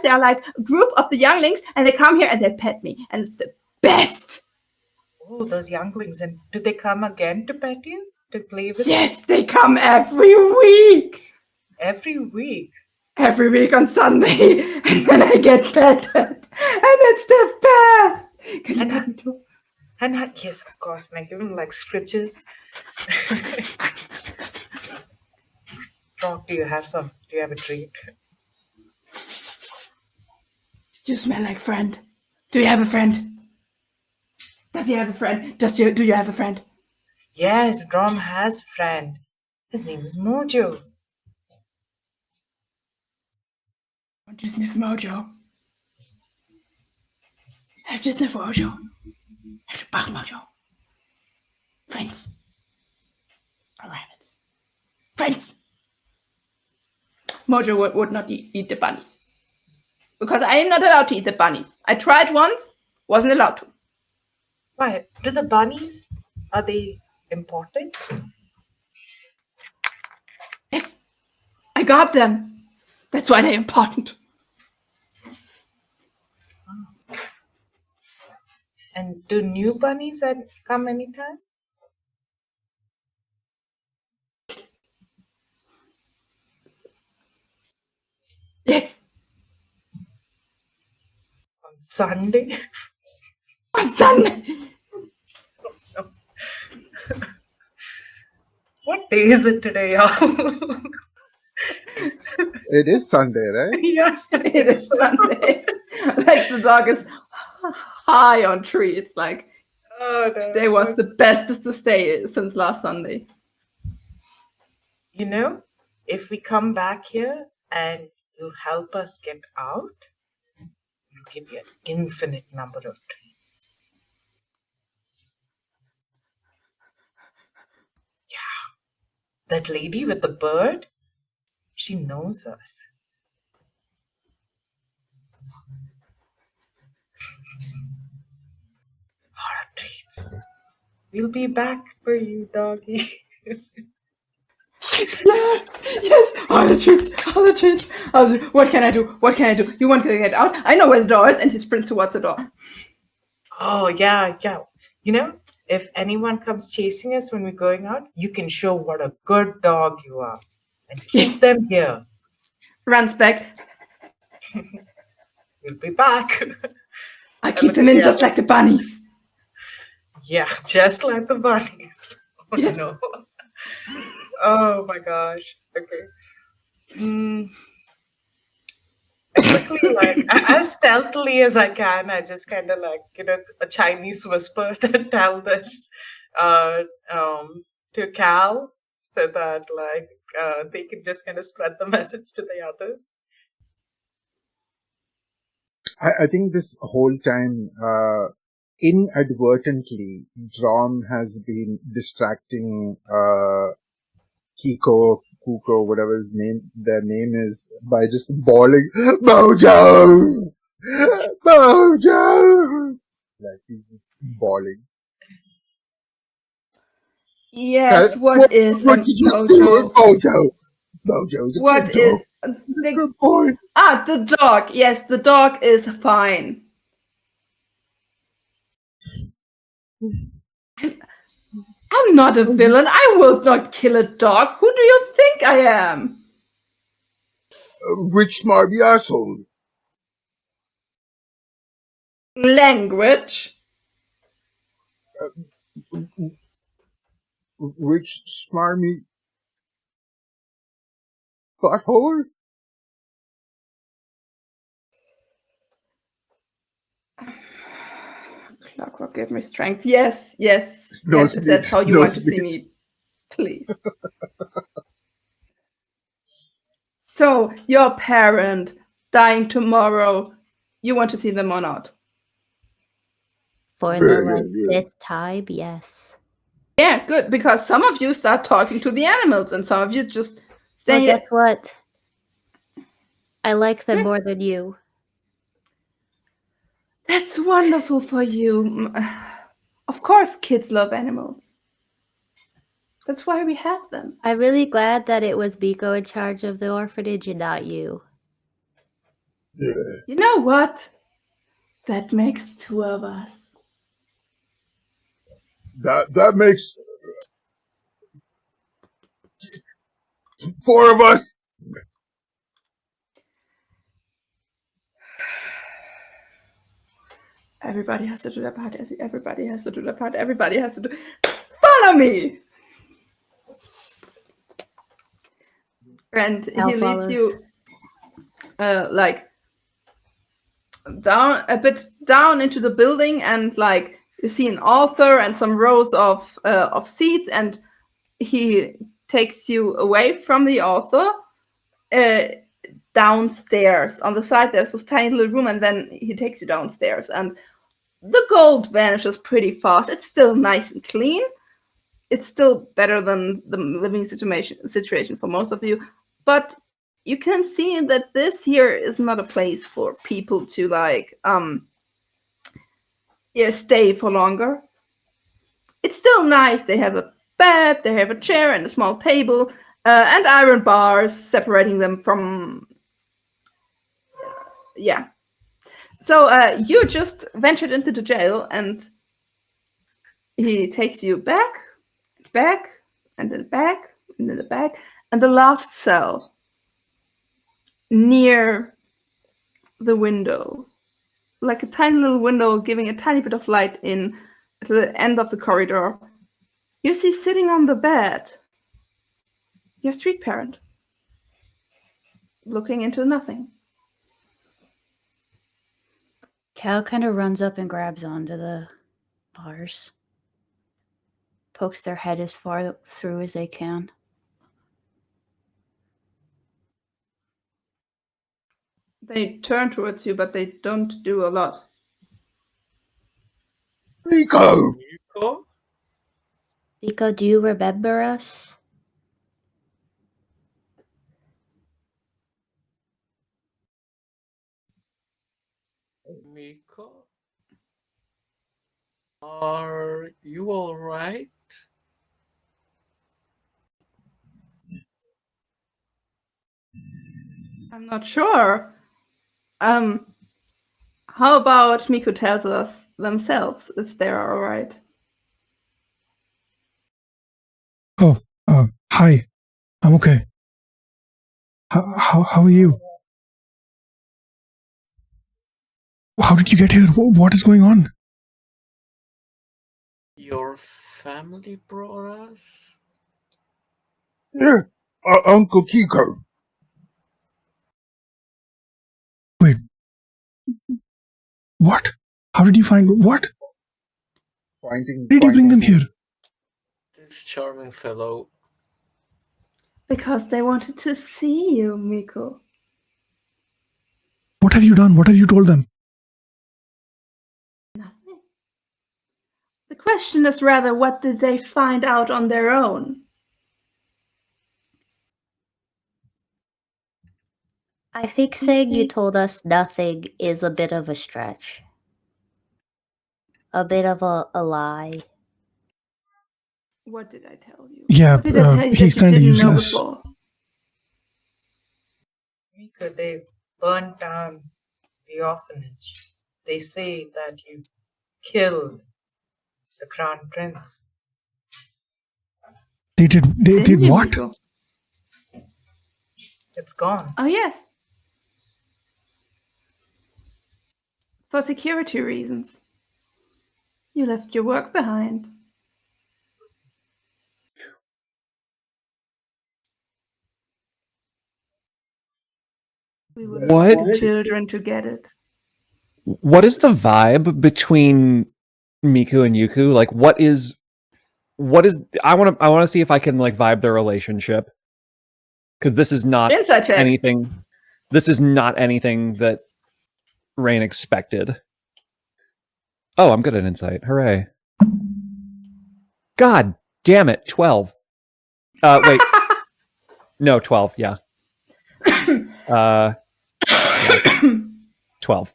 they are like a group of the younglings and they come here and they pet me and it's the best. Oh, those younglings. And do they come again to pet you? To play with you? Yes, they come every week. Every week? Every week on Sunday, and then I get petted, and it's the best. Can you pet me too? And yes, of course, and I give him like scritches. Dog, do you have a treat? You smell like friend. Do you have a friend? Does he have a friend? Do you have a friend? Yes, Drom has a friend. His name is Mojo. Want to sniff Mojo? Have to sniff Mojo. Have to bark Mojo. Friends. Or rabbits. Friends. Mojo would not eat the bunnies. Because I am not allowed to eat the bunnies. I tried once, wasn't allowed to. Why? Do the bunnies, are they important? Yes, I got them. That's why they're important. And do new bunnies come anytime? Yes, On Sunday? on Sunday. What day is it today, y'all? It is Sunday, right? Yeah, It is Sunday. Like the dog is high on treats. Like, Oh, no. Today was the bestest day since last Sunday. You know, if we come back here and you help us get out, we'll give you an infinite number of treats. Yeah. That lady with the bird, she knows us. Lot of treats. We'll be back for you, doggy. Yes, all the treats. What can I do? You want to get out? I know where the door is, and he sprints towards the door. Oh, yeah. You know, if anyone comes chasing us when we're going out, you can show what a good dog you are and keep Yes. them here. Runs back. We'll be back. I keep them in Yeah. just like the bunnies. Yeah, just like the bunnies. Oh, Yes. no. Oh, my gosh. Okay. I quickly, like, as stealthily as I can, I just kind of like, a Chinese whisper to tell this to Cal so that, like, they can just kind of spread the message to the others. I think this whole time, inadvertently, Drom has been distracting Kuko, whatever their name is, by just bawling, Mojo! Mojo! Like, he's just bawling. Yes, what is what a did you mojo? do? Mojo! Mojo's a What good is dog. the Good boy. the dog? Yes, the dog is fine. I'm not a villain. I will not kill a dog. Who do you think I am? Rich smarmy asshole. Language. Rich smarmy butthole? Clockwork give me strength. Yes. No If that's how you no want to see me, please. So, your parent dying tomorrow, you want to see them or not? For Yeah, the yeah. fifth time, yes. Yeah, good, because some of you start talking to the animals and some of you just Well, saying guess what? I like them more than you. That's wonderful for you. Of course, kids love animals. That's why we have them. I'm really glad that it was Biko in charge of the orphanage and not you. Yeah. You know what? That makes two of us. That makes 4 of us. Everybody has to do their part. Everybody has to do their part. Everybody has to do. Follow me. And Al he follows. leads you, like down a bit down into the building, and like you see an author and some rows of seats, and he takes you away from the author. Downstairs on the side there's this tiny little room, and then he takes you downstairs, and the gold vanishes pretty fast. It's still nice and clean. It's still better than the living situation for most of you, but you can see that this here is not a place for people to like stay for longer. It's still nice. They have a bed, they have a chair and a small table, and iron bars separating them from So you just ventured into the jail, and he takes you back, and then back, and then the back, and the last cell near the window, like a tiny little window giving a tiny bit of light in at the end of the corridor. You see sitting on the bed your street parent, looking into nothing. Cal kind of runs up and grabs onto the bars. pokes their head as far through as they can. They turn towards you, but they don't do a lot. Rico! Miko? Rico, do you remember us? Miko? Are you alright? I'm not sure. How about Miku tells us themselves if they're all right? Oh, hi. I'm okay. How are you? How did you get here? What is going on? Your family brought us? Yeah, Uncle Kiko. Wait. What? How did you find what? Finding, Did you bring them here? This charming fellow. Because they wanted to see you, Miku. What have you done? What have you told them? Nothing. The question is rather, what did they find out on their own? I think saying you told us nothing is a bit of a stretch. A bit of a lie. What did I tell you? Yeah, What did I tell you he's that you kind of didn't know useless. before? Mika, they burnt down the orphanage. They say that you killed the crown prince. They did Didn't you, what? Miku? It's gone. Oh, yes. For security reasons. You left your work behind. We would What? like the children to get it. What is the vibe between Miku and Yuku? Like, what is? I want to see if I can like vibe their relationship, because this is not Insight check. anything. This is not anything that Rain expected. Oh, I'm good at insight. Hooray! God damn it! 12. Wait. No, 12. Yeah. Yeah. 12.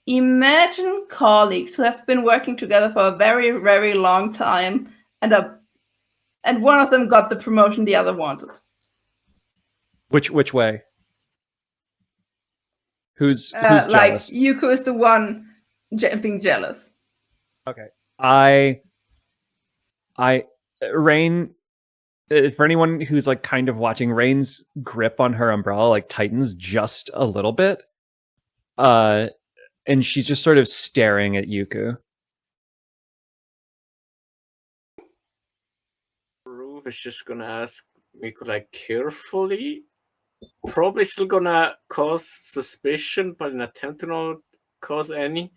Imagine colleagues who have been working together for a very, very long time, and one of them got the promotion the other wanted. Which way? Who's Like jealous? Yuko is the one being jealous. Okay. Rain, for anyone who's like kind of watching, Rain's grip on her umbrella like tightens just a little bit. And she's just sort of staring at Yuku. Roof is just gonna ask Miko like carefully. Probably still gonna cause suspicion, but an attempt to not cause any.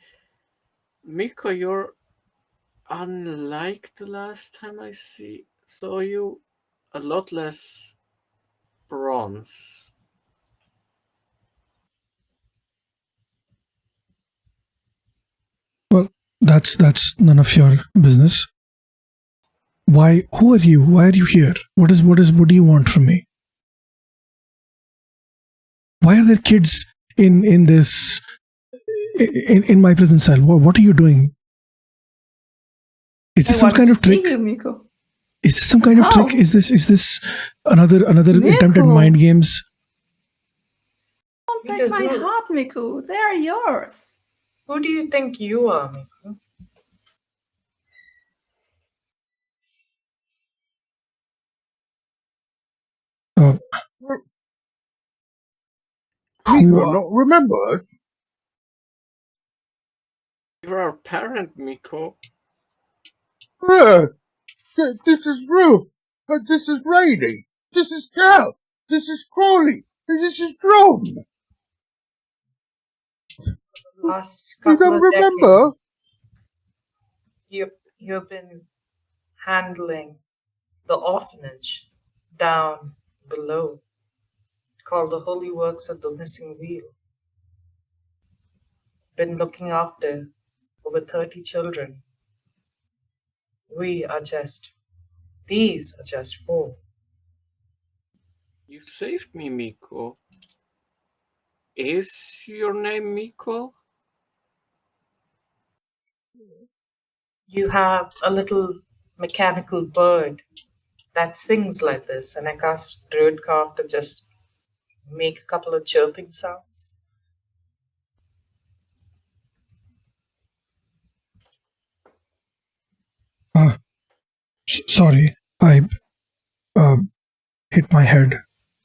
Miko, you're unlike the last time I saw you. A lot less bronze. Well, that's none of your business. Why? Who are you? Why are you here? What do you want from me? Why are there kids in this in my prison cell? What are you doing? Is this some kind of trick? You, Miku. Is this some kind of trick? Is this another attempt at mind games? Don't break my heart, Miku. They are yours. Who do you think you are, Miku? Miko, not remember us? You're our parent, Miko. This is Ruth. This is Rainy. This is Cal. This is Crowley. This is Drone. Last You couple don't of remember? decades, you've been handling the orphanage down below, called the Holy Works of the Missing Wheel. Been looking after over 30 children. These are just 4. You saved me, Miko. Is your name Miko? You have a little mechanical bird that sings like this, and I cast Druidcraft to just make a couple of chirping sounds. Sorry, I hit my head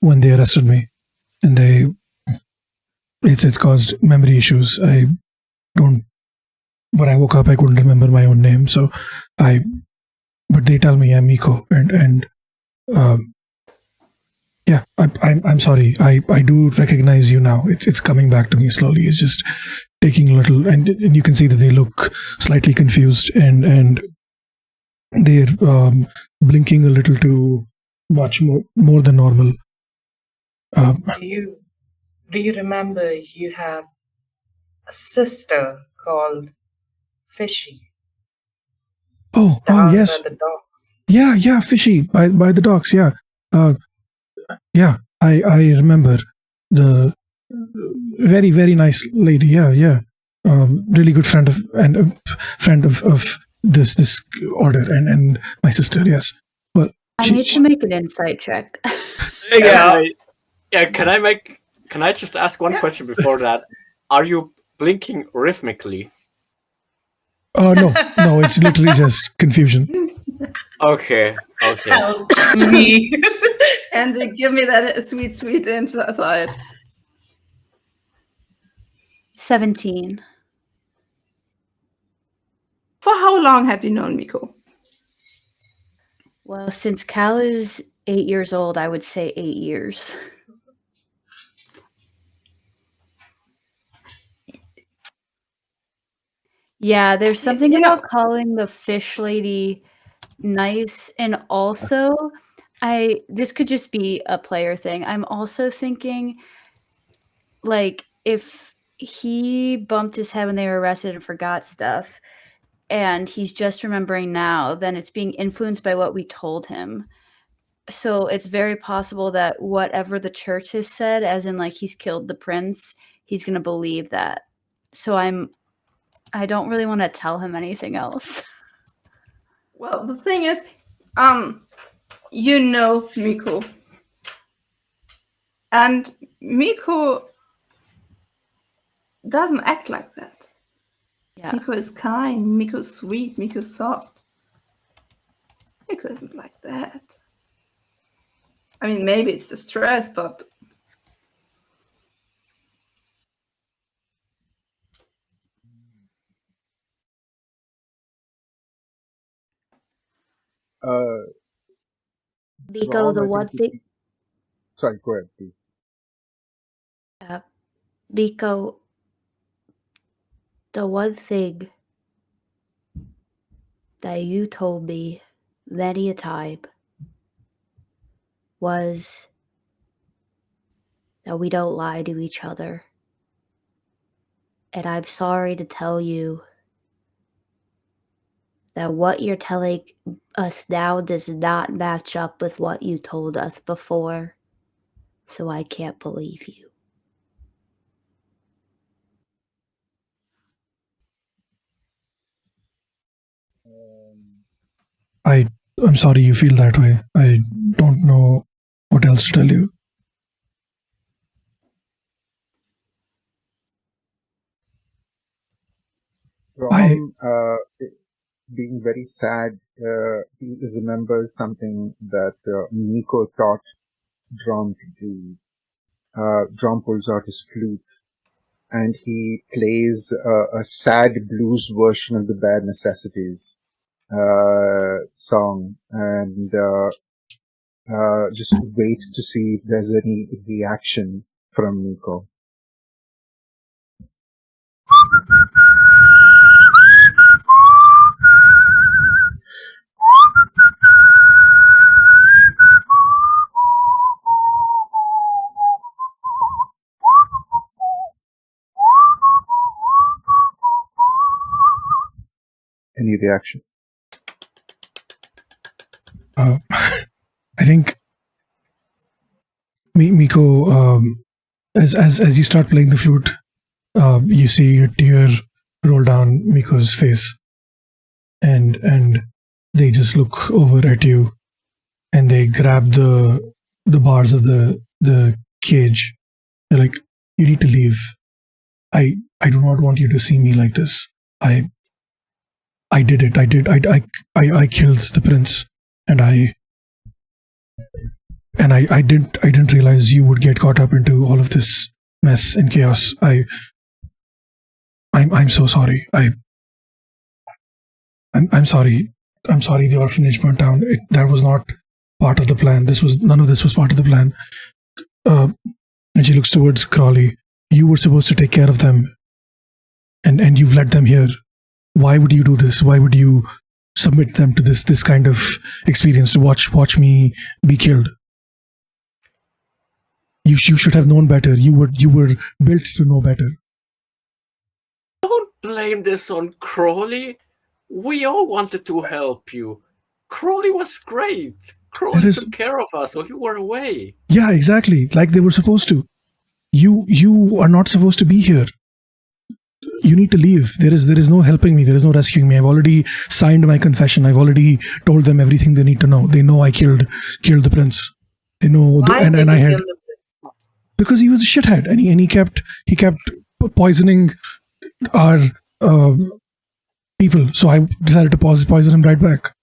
when they arrested me, and it's caused memory issues. I don't. When I woke up, I couldn't remember my own name, so but they tell me I'm Miko, and yeah, I'm sorry. I do recognize you now. It's coming back to me slowly. It's just taking a little, and you can see that they look slightly confused, and they're blinking a little too much, more than normal. Do you remember you have a sister called Fishy Oh, down yes. by the docks? Yeah, Fishy by the docks. Yeah, yeah. I remember the very, very nice lady. Yeah. Really good friend of this order and my sister. Yes. Well, I need to make an insight check. Yeah. Can I just ask one question before that? Are you blinking rhythmically? no, it's literally just confusion. Okay. Help me. And they give me that sweet insight. 17. For how long have you known Miko? Well, since Cal is 8 years old, I would say 8 years. Yeah, there's something about calling the fish lady nice, and also this could just be a player thing. I'm also thinking, like, if he bumped his head when they were arrested and forgot stuff, and he's just remembering now, then it's being influenced by what we told him. So it's very possible that whatever the church has said, as in like he's killed the prince, he's gonna believe that. So I don't really want to tell him anything else. Well, the thing is, you know Miko. And Miko doesn't act like that. Yeah. Miko is kind, Miko's sweet, Miko's soft. Miko isn't like that. I mean, maybe it's the stress, but... Biko, the I one think thing. Sorry, go ahead, please. Biko, the one thing that you told me many a time was that we don't lie to each other. And I'm sorry to tell you that what you're telling us now does not match up with what you told us before. So I can't believe you. I'm sorry you feel that way. I don't know what else to tell you. Rom, being very sad, he remembers something that Nico taught Drom to do. Drom pulls out his flute and he plays a sad blues version of the Bare Necessities song, and just wait to see if there's any reaction from Nico. Any reaction? I think Miko, as you start playing the flute, you see a tear roll down Miko's face, and they just look over at you, and they grab the bars of the cage. They're like, "You need to leave. I do not want you to see me like this. I did it. I killed the prince, and I didn't realize you would get caught up into all of this mess and chaos. I'm so sorry. I'm sorry. I'm sorry the orphanage burnt down. That was not part of the plan. None of this was part of the plan." And she looks towards Crawley. "You were supposed to take care of them, and you've let them here. Why would you do this? Why would you submit them to this kind of experience to watch me be killed? You should have known better. You were built to know better." Don't blame this on Crawley. We all wanted to help you. Crawley was great. Crawley took care of us while you were away. Yeah, exactly. Like they were supposed to. You are not supposed to be here. You need to leave. There is no helping me. There is no rescuing me. I've already signed my confession. I've already told them everything they need to know. They know I killed the prince. They know, and I had, because he was a shithead, and he kept poisoning our people. So I decided to poison him right back.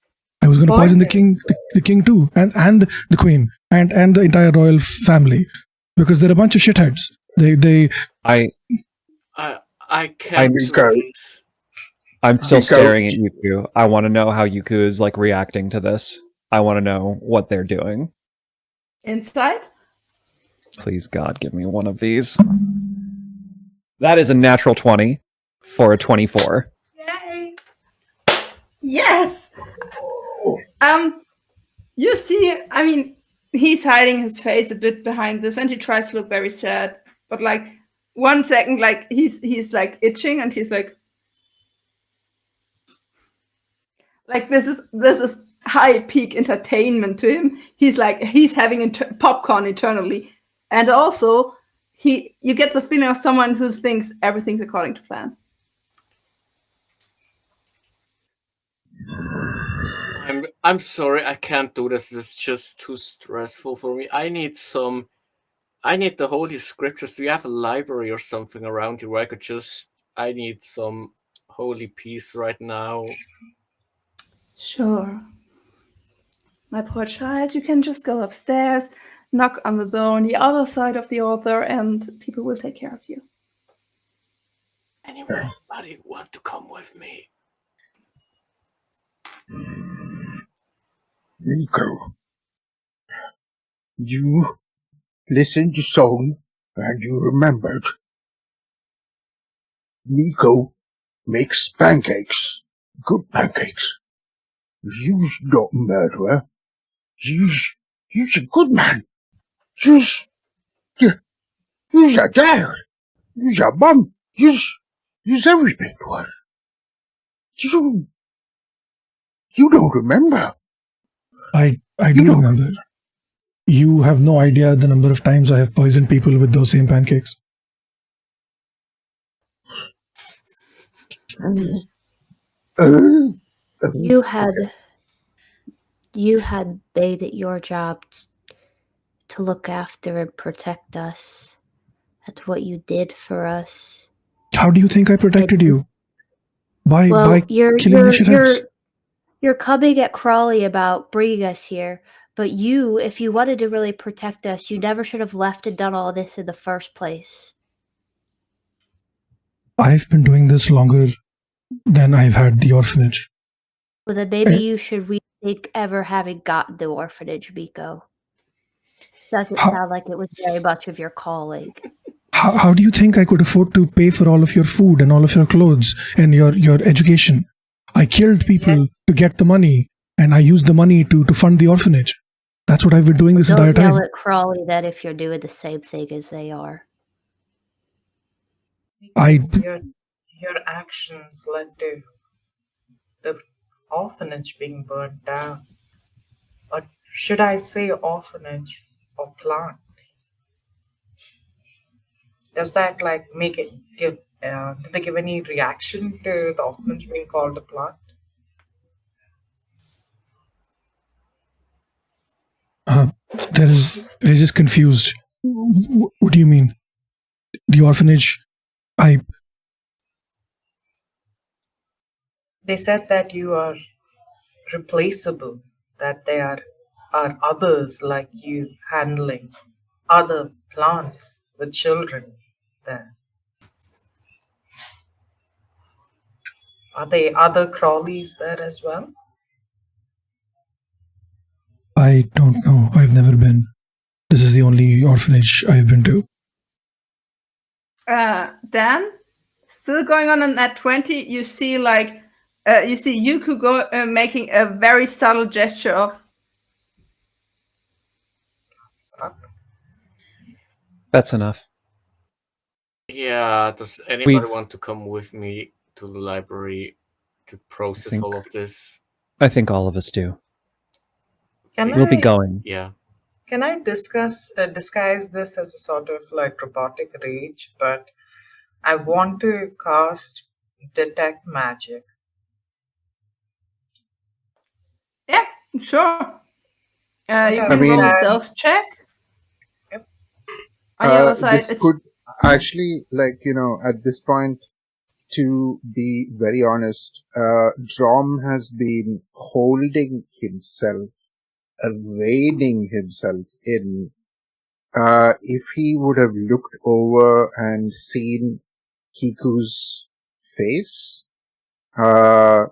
I was going to poison the king too, and the queen, and the entire royal family, because they're a bunch of shitheads. I can't. I'm still staring at Yuku. I want to know how Yuku is like reacting to this. I want to know what they're doing. Inside? Please, God, give me one of these. That is a natural 20 for a 24. Yay! Yes! You see, I mean, he's hiding his face a bit behind this, and he tries to look very sad. But like 1 second, like he's like itching, and he's like this is high peak entertainment to him. He's having popcorn eternally, and also you get the feeling of someone who thinks everything's according to plan. I'm sorry, I can't do this. It's just too stressful for me. I need the Holy Scriptures. Do you have a library or something around you where I need some holy peace right now? Sure. My poor child, you can just go upstairs, knock on the door on the other side of the altar, and people will take care of you. Anybody want to come with me? Miko, you listened to song and you remembered. Miko makes pancakes, good pancakes. You's not a murderer. You's a good man. You's a dad. You's a mum. You's everything to us. You don't remember. I do remember. You have no idea the number of times I have poisoned people with those same pancakes. You had made it your job to look after and protect us. That's what you did for us. How do you think I protected you? By killing the shitheads. You're coming at Crawley about bringing us here, but if you wanted to really protect us, you never should have left and done all this in the first place. I've been doing this longer than I've had the orphanage. Well, then maybe you should rethink ever having gotten the orphanage, Miko. Doesn't sound like it was very much of your calling. How do you think I could afford to pay for all of your food and all of your clothes and your education? I killed people to get the money, and I used the money to fund the orphanage. That's what I've been doing this entire Don't time. yell at Crawley that if you're doing the same thing as they are. Your actions led to the orphanage being burned down. Or should I say orphanage or plant? Does that like make it give? Did they give any reaction to the orphanage being called a plant? They're just confused. What do you mean? The orphanage? They said that you are replaceable, that there are others like you handling other plants with children there. Are there other Crawleys there as well? I don't know. I've never been. This is the only orphanage I've been to. Dan, still going on that 20. You see Yuku making a very subtle gesture of. That's enough. Yeah, does anybody want to come with me to the library to process all of this? I think all of us do. We'll be going. Yeah. Can I disguise this as a sort of like robotic rage, but I want to cast detect magic. Yeah, sure. You can roll a stealth check. Yep. On the other side, this could actually, like, at this point, to be very honest, Drom has been holding himself, reining himself in. If he would have looked over and seen Kiku's face, I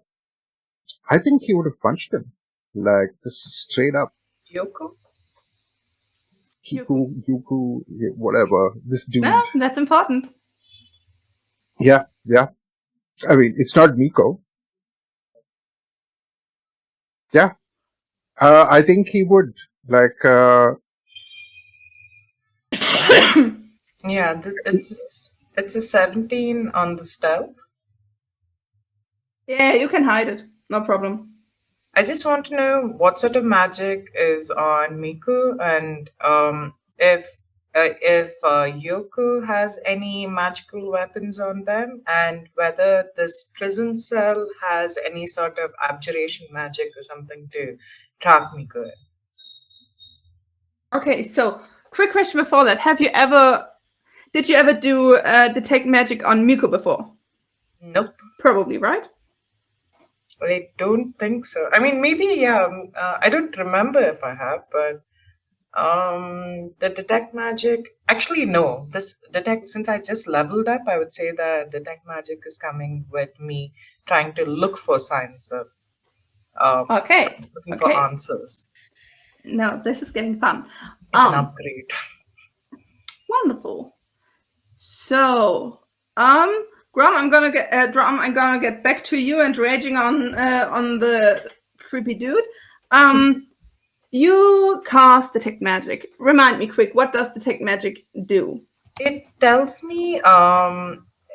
think he would have punched him. Like, just straight up. Yoko? Yuku, whatever. This dude. No, that's important. Yeah. I mean, it's not Miko. Yeah. I think he would. Like, yeah, it's a 17 on the stealth. Yeah, you can hide it. No problem. I just want to know what sort of magic is on Miku, and if Yoko has any magical weapons on them, and whether this prison cell has any sort of abjuration magic or something to trap Miku in. Okay, so quick question before that: did you ever do detect magic on Miku before? Nope. Probably, right? I don't think so. I mean, maybe, yeah. I don't remember if I have, but the detect magic. Actually, no. Since I just leveled up, I would say that detect magic is coming with me trying to look for signs of. Looking for answers. No, this is getting fun. It's an upgrade. Wonderful. So, Grom, I'm gonna get back to you and raging on the creepy dude. You cast detect magic. Remind me quick, what does detect magic do? It tells me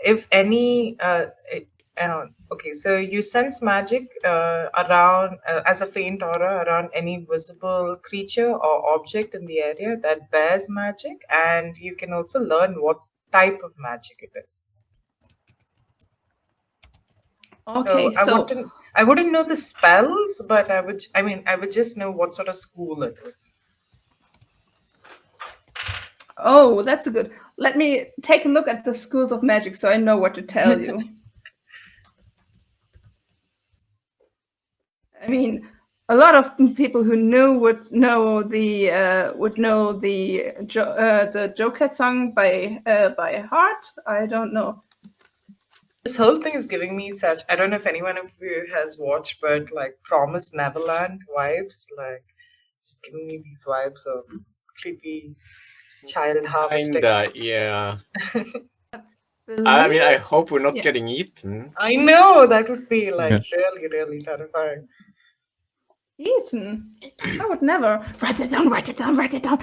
if any. Okay, so you sense magic around as a faint aura around any visible creature or object in the area that bears magic, and you can also learn what type of magic it is. Okay, so I wouldn't know the spells, but I would just know what sort of school it is. Oh, that's a good. Let me take a look at the schools of magic so I know what to tell you. I mean, a lot of people who knew would know the Joket song by heart. I don't know. This whole thing is giving me such, I don't know if anyone of you has watched, but like Promised Neverland vibes, like it's giving me these vibes of creepy child harvesting. Kinda, yeah. I mean, I hope we're not Yeah. getting eaten. I know that would be like Yeah. really, really terrifying. Eaten. I would never. Write it down, write it down, write it down.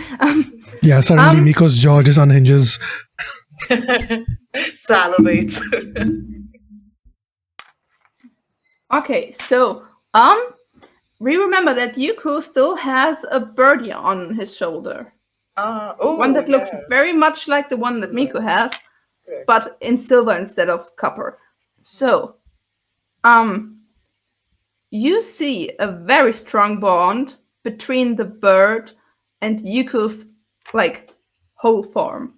Yeah, suddenly Miko's jaw just unhinges. Salivates. Okay, so we remember that Yuko still has a birdie on his shoulder. One that looks very much like the one that Miko has, Correct. but in silver instead of copper. So, you see a very strong bond between the bird and Yuko's like whole form.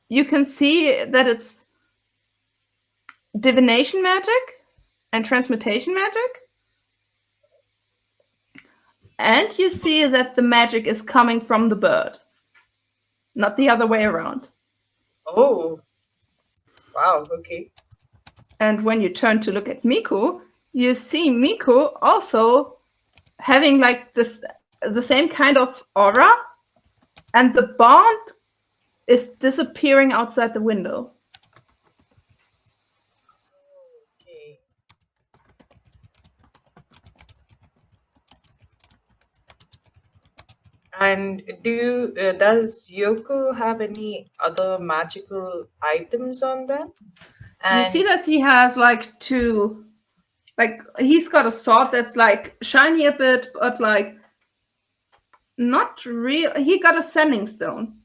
You can see that it's divination magic and transmutation magic. And you see that the magic is coming from the bird, not the other way around. Oh. Wow, okay. And when you turn to look at Miku, you see Miku also having like the same kind of aura, and the bond is disappearing outside the window. Okay. And does Yoko have any other magical items on them? You see that he has like two, like he's got a sword that's like shiny a bit, but like not real. He got a sending stone.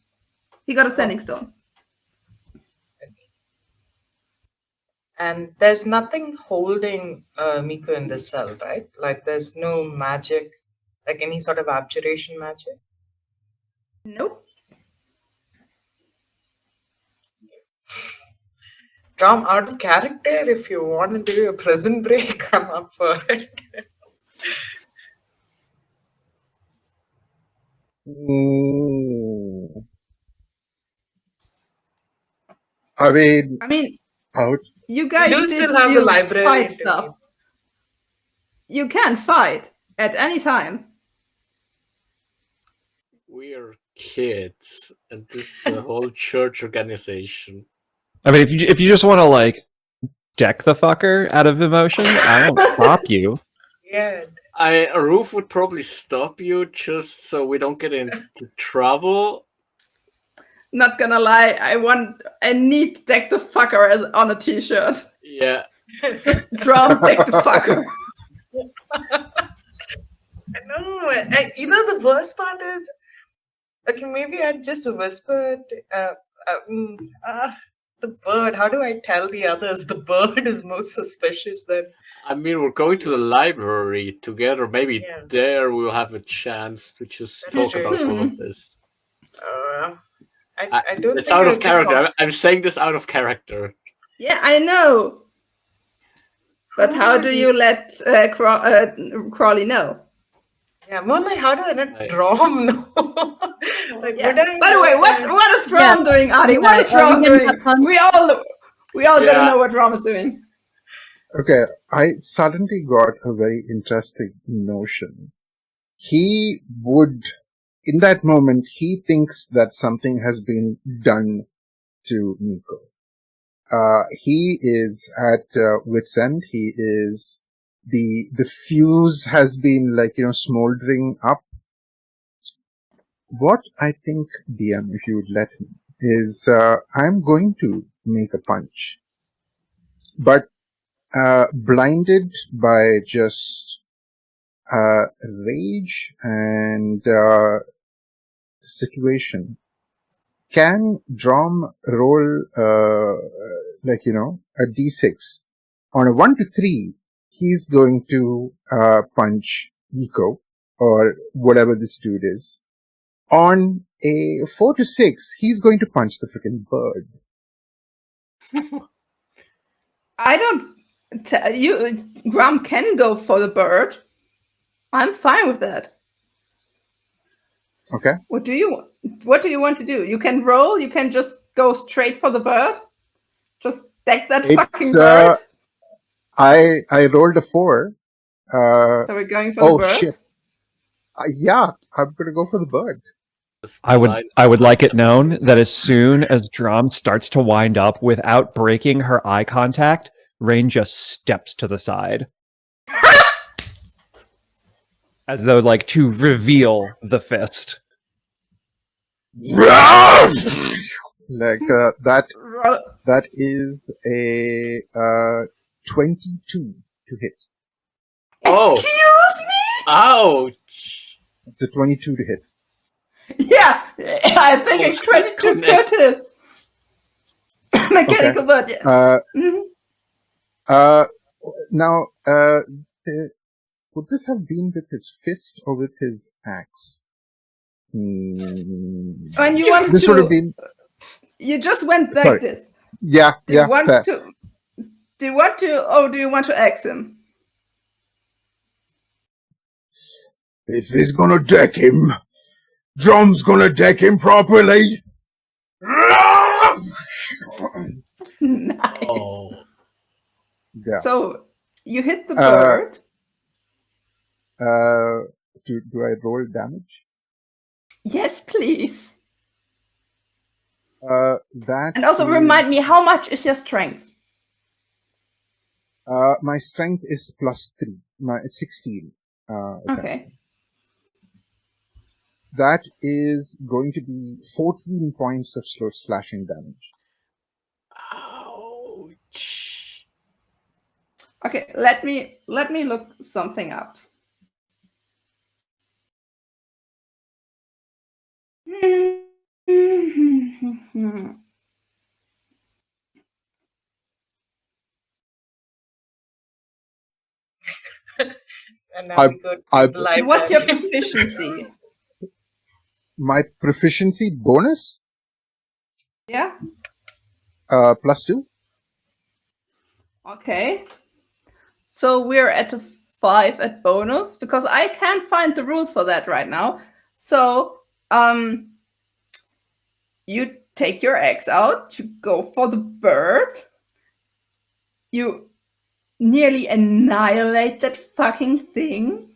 And there's nothing holding Miko in the cell, right? Like there's no magic, like any sort of abjuration magic? Nope. Drum, out of character, if you want to do a prison break, I'm up for it. I mean, out. You guys do did still have the library fight to stuff. read. You can fight at any time. We're kids, and this is a whole church organization. I mean, if you just want to like deck the fucker out of emotion, I won't stop you. Yeah. A roof would probably stop you just so we don't get into trouble. Not gonna lie, I need deck the fucker as on a t-shirt. Yeah. Drum deck the fucker. No, you know the worst part is, okay, maybe I just whispered. The bird. How do I tell the others the bird is most suspicious? Then I mean, we're going to the library together. Maybe Yeah. there we'll have a chance to just That's talk true. about all of this. I don't. It's think out I of can character. cross- I'm saying this out of character. Yeah, I know. But how do you let Crawley know? Yeah, more like how do I let Right. Drom know? Like, Yeah. would I By the know way, that- what is Drom doing, Adi? What is Drom are we doing? gonna have We all Yeah. gotta know what Drom is doing. Okay, I suddenly got a very interesting notion. He would, in that moment, he thinks that something has been done to Miko. He is at wit's end. He is the fuse has been like smoldering up. What I think, DM, if you would let me, is I'm going to make a punch, but blinded by just rage and the situation. Can Drom roll a d6 on a 1 to 3? He's going to punch Eco or whatever this dude is. On a 4 to 6, he's going to punch the freaking bird. I don't tell you. Grum can go for the bird. I'm fine with that. Okay. What do you want to do? You can roll. You can just go straight for the bird. Just deck that fucking bird. I rolled a 4. So we're going for the bird. Shit. Yeah, I'm gonna go for the bird. I would like it known that as soon as Drum starts to wind up without breaking her eye contact, Rain just steps to the side. As though like to reveal the fist. Like that is a 22 to hit. Oh, Excuse me? ouch! It's a 22 to hit. Yeah, I think a 22 goodness. could hit. Mechanical, but yeah. Now, would this have been with his fist or with his axe? When you want This to, would have been. you just went like Sorry. this. Yeah, Do you yeah, want fair. to? Do you want to, or do you want to axe him? If he's gonna deck him, Drum's gonna deck him properly. Nice. Oh, Yeah. So you hit the bird. Do I roll damage? Yes, please. That And also is- remind me, how much is your strength? my strength is +3. It's 16. Essentially. Okay. That is going to be 14 points of slow slashing damage. ouch! Okay, let me look something up. And now I- we go to I- the library. What's your proficiency? My proficiency bonus, Yeah. +2. Okay. So we're at a 5 at bonus because I can't find the rules for that right now. So you take your axe out, you go for the bird, you nearly annihilate that fucking thing,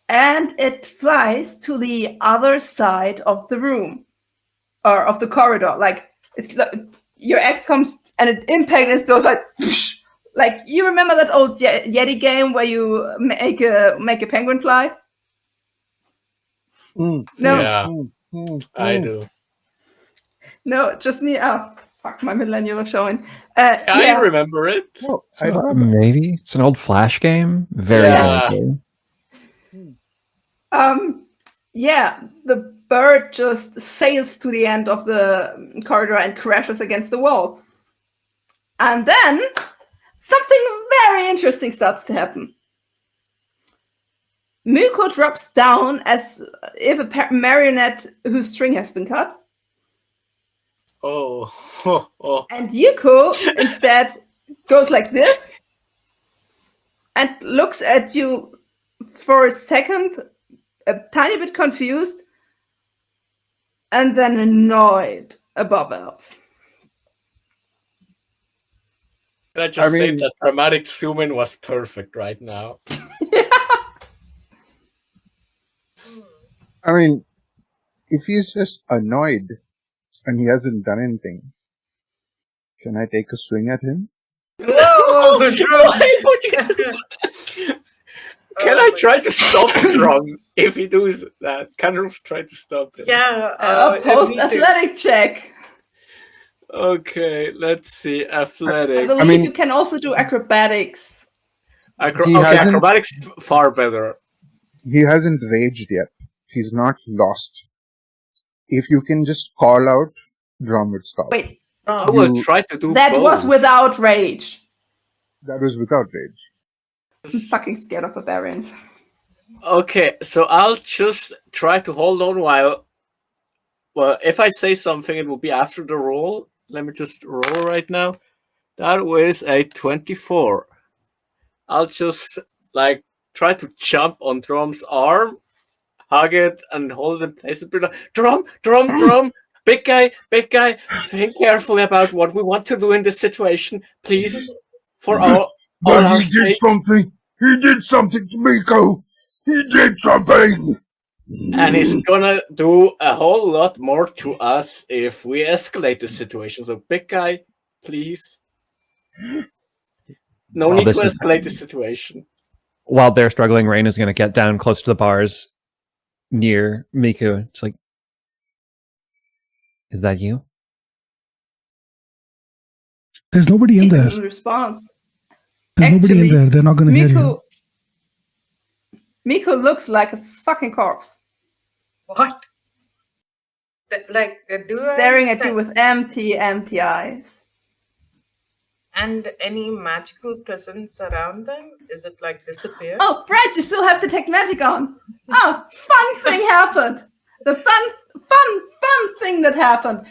and it flies to the other side of the room or of the corridor. Like it's like your axe comes and it impacts and it goes like whoosh. Like you remember that old Yeti game where you make a penguin fly? Mm, No, Yeah, I mm. do. no, just me. Oh, fuck, my millennial was showing. I Yeah, remember it. Oh, I remember. Maybe it's an old Flash game. Very Yeah. vaguely. yeah. The bird just sails to the end of the corridor and crashes against the wall, and then something very interesting starts to happen. Muko drops down as if a marionette whose string has been cut. Oh, oh, oh. And Yuko instead goes like this and looks at you for a second, a tiny bit confused, and then annoyed above else. Can I just say mean- that dramatic zoom in was perfect right now? I mean, if he's just annoyed and he hasn't done anything, can I take a swing at him? Whoa, Why would you do that? Can I try to stop him wrong if he does that? Can Roof try to stop him? Yeah. Post me too. athletic check. Okay, let's see. I Athletic. believe mean- you can also do acrobatics. He Okay, hasn't- acrobatics far better. He hasn't raged yet. He's not lost. If you can just call out, Drum would stop. Wait, I will You- try to do that both. was without rage. That was without rage. I'm fucking scared of barbarians. Okay, so I'll just try to hold on while. Well, if I say something, it will be after the roll. Let me just roll right now. That was a 24. I'll just like try to jump on Drum's arm, hug it, and hold it in place. Drum, big guy. Think carefully about what we want to do in this situation, please. For all But our he did sakes. something. He did something to Miko. He did something. And he's gonna do a whole lot more to us if we escalate the situation. So, big guy, please. No Well, need to this is- escalate the situation. While they're struggling, Rain is going to get down close to the bars near Miku. It's like, is that you? There's nobody in there. In response, There's nobody in Actually, there. They're not going to hear you. Miku looks like a fucking corpse, What? Do I staring at sense- you with empty eyes. And any magical presence around them? Is it like disappear? Oh, Brad, you still have to take magic on. Oh, fun thing happened. The fun thing that happened.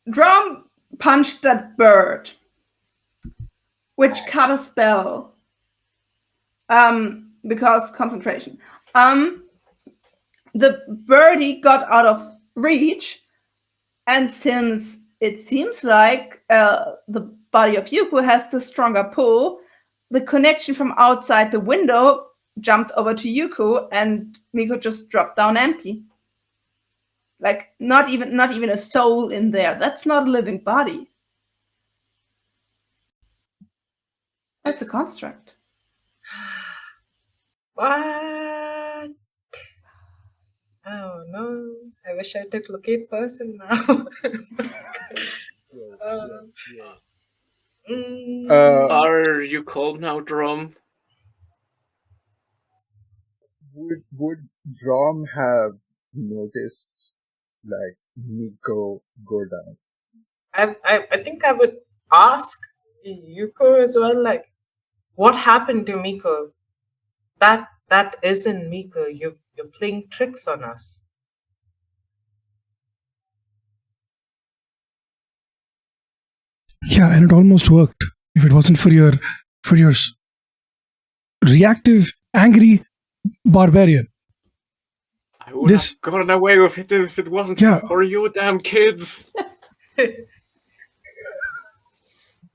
Drum punched that bird, which cut a spell. Because concentration. The birdie got out of reach, and since it seems like the body of Yuko has the stronger pull, the connection from outside the window jumped over to Yuko, and Miko just dropped down empty. Like not even a soul in there. That's not a living body. That's a construct. What? Oh no! I wish I took locate person now. Are you cold now, Drum? Would Drom have noticed like Miko go down? I think I would ask Yuko as well. Like, what happened to Miko? That isn't Miko. You're playing tricks on us. Yeah, and it almost worked. If it wasn't for your reactive, angry barbarian. I would have gotten away with it if it wasn't for you damn kids.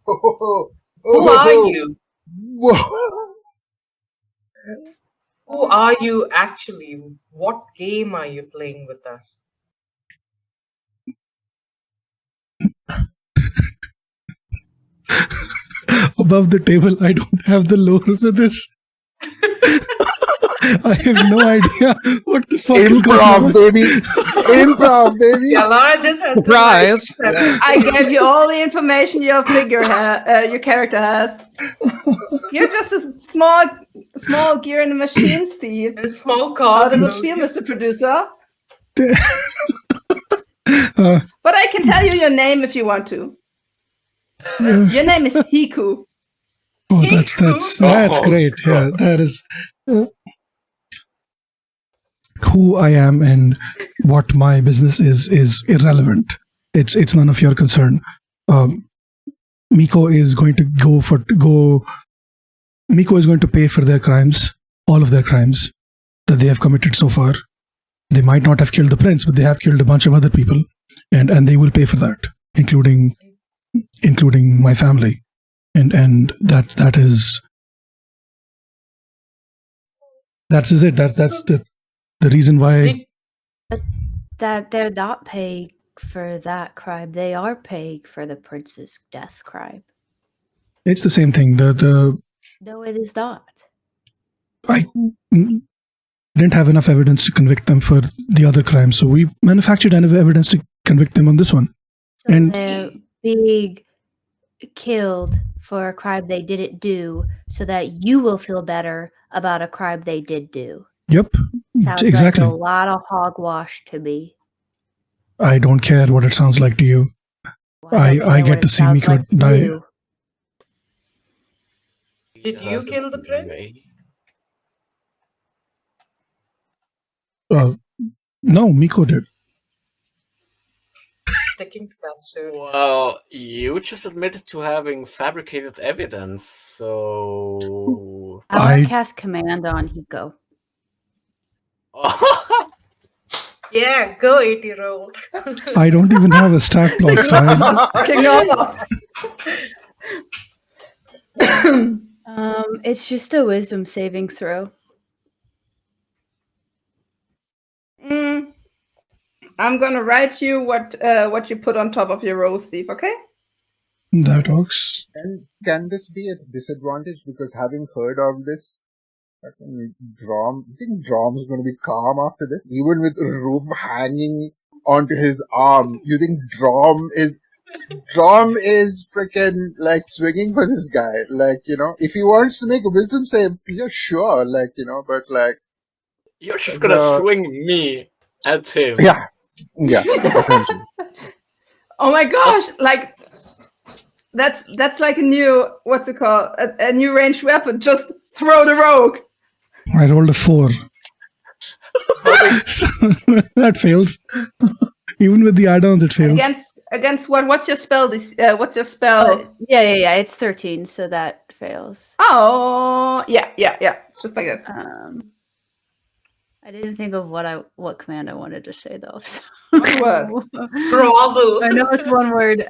Who are you? Whoa. Who are you actually? What game are you playing with us? Above the table, I don't have the lore for this. I have no idea what the fuck is going on. Improv, baby. Improv, baby. Yeah, Laura just has Surprise! I gave you all the information your character has. You're just a small gear in the machine, Steve. A small How cog. does it feel, Mr. Producer? But I can tell you your name if you want to. Your name is Hiku. Oh, that's great. Yeah, that is who I am, and what my business is irrelevant. It's none of your concern. Miko is going to Miko is going to pay for their crimes, all of their crimes that they have committed so far. They might not have killed the prince, but they have killed a bunch of other people, and they will pay for that, including my family. And that is it. That's the reason why. That they're not paying for that crime. They are paying for the prince's death crime. It's the same thing. No, it is not. I didn't have enough evidence to convict them for the other crime, so we manufactured enough evidence to convict them on this one. So And they're being killed for a crime they didn't do, so that you will feel better about a crime they did do. yep, Sounds exactly. like a lot of hogwash to me. I don't care what it sounds like to you. Well, I don't I care get what to it see sounds Miko like to die. you. Did you kill the prince? No, Miko did. Sticking to that story. Well, you just admitted to having fabricated evidence, so... I want I- to cast command on Hiko. Yeah, go 80-year-old. I don't even have a stat block, so Fucking over. It's just a wisdom saving throw. I'm gonna write you what you put on top of your roll, Steve. Okay? That works. And can this be a disadvantage? Because having heard of this, I think Drom's going to be calm after this? Even with Roof hanging onto his arm, you think Drom is freaking like swinging for this guy? Like, if he wants to make a wisdom save, yeah, sure. Like, but like. You're just gonna swing me at him. Yeah, essentially. Oh my gosh! Like that's like a new what's it called? A new ranged weapon. Just throw the rogue. I rolled a 4. So, that fails. Even with the add-ons, it fails. Against what? What's your spell? What's your spell? Yeah. It's 13, so that fails. Oh, yeah. Just like that. I didn't think of what command I wanted to say though. So. What word? Grovel. I know it's one word.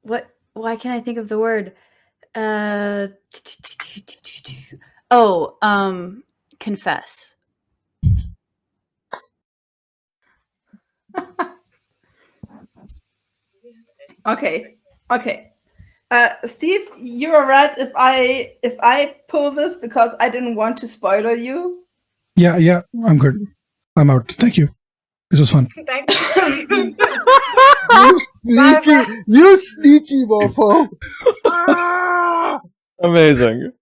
What? Why can't I think of the word? Confess. Okay. Steve, you're right if I pull this because I didn't want to spoiler you. Yeah, I'm good. I'm out. Thank you. This was fun. Thank you. You sneaky mofo. Amazing.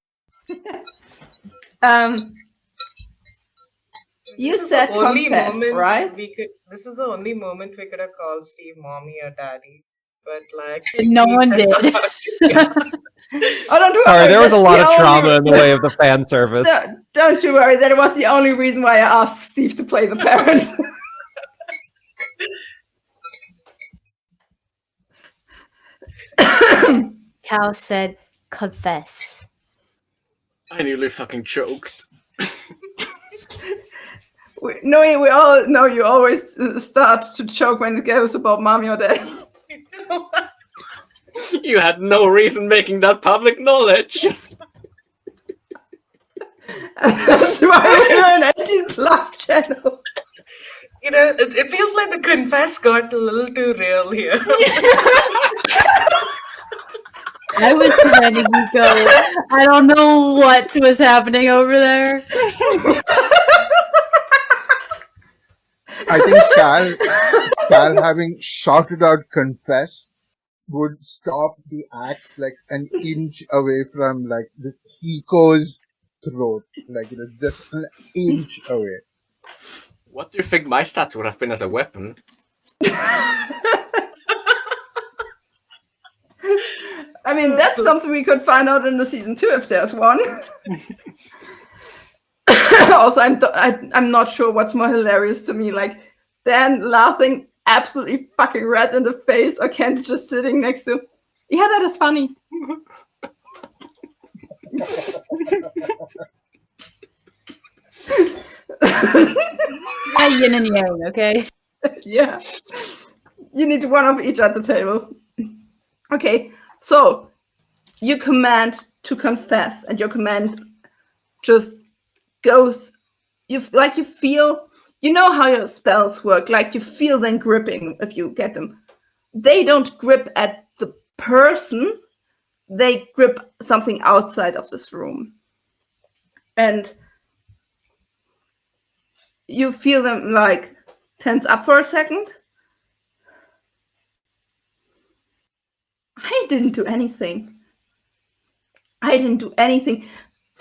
You This is said the only confess, moment right? This is the only moment we could have called Steve mommy or daddy, but like No one did. Oh, don't worry. Sorry, there was a that's lot the of trauma only- in the way of the fan service. Don't you worry. That was the only reason why I asked Steve to play the parent. Cal said, confess. I nearly fucking choked. We all know you always start to choke when it goes about mommy or daddy. You had no reason making that public knowledge. That's why we're an 18 plus channel. It feels like the confess got a little too real here. I was commanding you go. I don't know what was happening over there. I think Cal having shouted out confess would stop the axe like an inch away from like this Hiko's throat. Like, just an inch away. What do you think my stats would have been as a weapon? I mean, that's something we could find out in the season 2 if there's one. Also, I'm not sure what's more hilarious to me, like Dan laughing absolutely fucking red in the face, or Kent just sitting next to. Yeah, that is funny. Yin and yang, okay? Yeah, you need one of each at the table. Okay, so you command to confess, and your command just goes. You feel. You know how your spells work. Like you feel them gripping if you get them. They don't grip at the person. They grip something outside of this room, and you feel them like tense up for a second. I didn't do anything.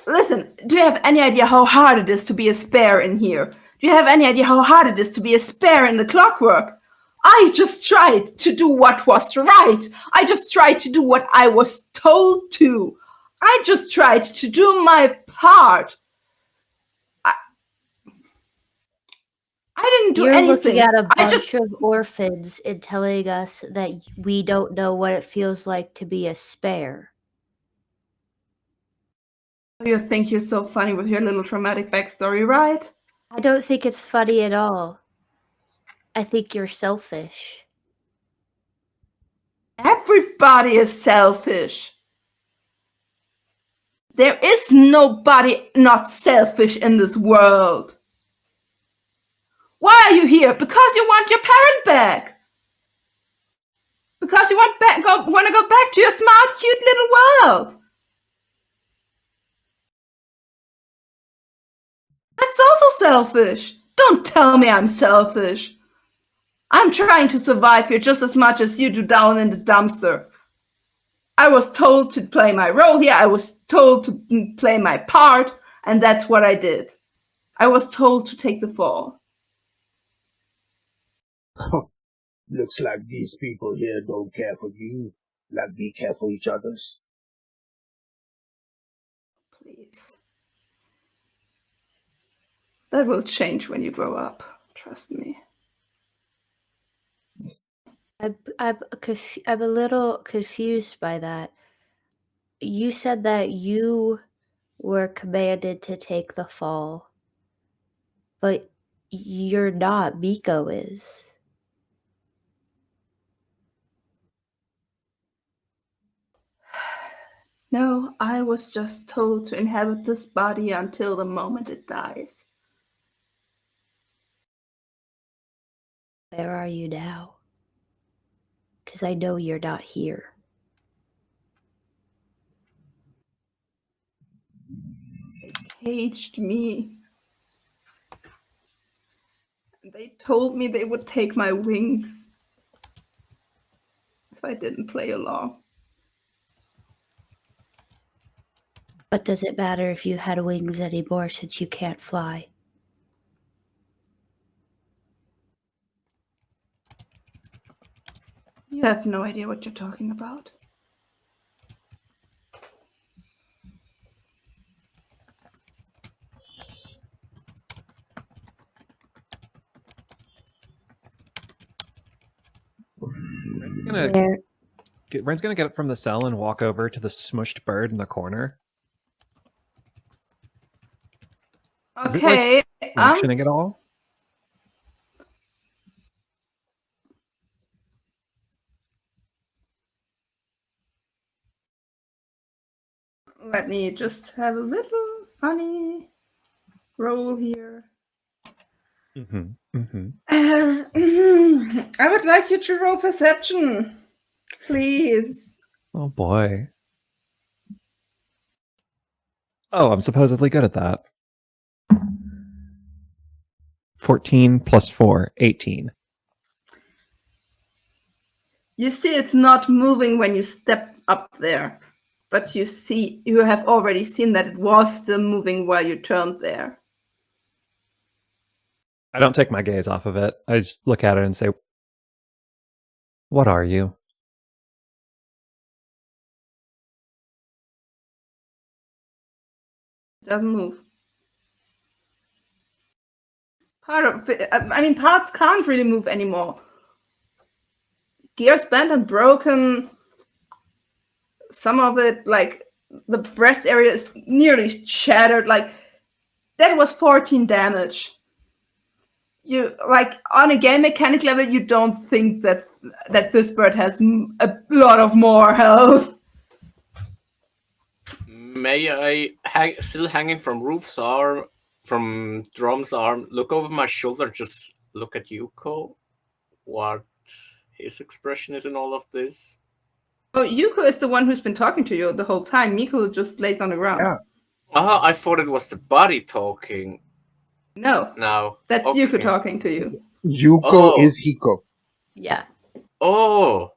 Listen, do you have any idea how hard it is to be a spare in here? Do you have any idea how hard it is to be a spare in the clockwork? I just tried to do what was right. I just tried to do what I was told to. I just tried to do my part. I didn't do You're anything. looking at a I bunch just of orphans and telling us that we don't know what it feels like to be a spare. You think you're so funny with your little traumatic backstory, right? I don't think it's funny at all. I think you're selfish. Everybody is selfish. There is nobody not selfish in this world. Why are you here? Because you want your parent back. Because you want to go back to your smart, cute little world. That's also selfish. Don't tell me I'm selfish. I'm trying to survive here just as much as you do down in the dumpster. I was told to play my role here. I was told to play my part, and that's what I did. I was told to take the fall. Looks like these people here don't care for you, like we care for each other's. Please. That will change when you grow up. Trust me. I'm a little confused by that. You said that you were commanded to take the fall, but you're not. Miko is. No, I was just told to inhabit this body until the moment it dies. Where are you now? Because I know you're not here. They caged me. They told me they would take my wings if I didn't play along. But does it matter if you had wings anymore since you can't fly? You have no idea what you're talking about. Ren's gonna get up from the cell and walk over to the smushed bird in the corner. Is it, Okay. functioning at all? Let me just have a little funny roll here. I would like you to roll perception, please. Oh boy. Oh, I'm supposedly good at that. 14 plus 4, 18. You see it's not moving when you step up there, but you have already seen that it was still moving while you turned there. I don't take my gaze off of it. I just look at it and say, "What are you?" It doesn't move. Parts can't really move anymore. Gears bent and broken. Some of it, like the breast area, is nearly shattered. Like that was 14 damage. You like on a game mechanic level, you don't think that this bird has a lot of more health. May I, still hanging from Roof's arm, from Drum's arm, look over my shoulder, just look at Yuko? What his expression is in all of this? Oh, Yuko is the one who's been talking to you the whole time. Miko just lays on the ground. Yeah. I thought it was the body talking. No, that's okay. Yuko talking to you. Yuko is Hiko. Yeah. Oh.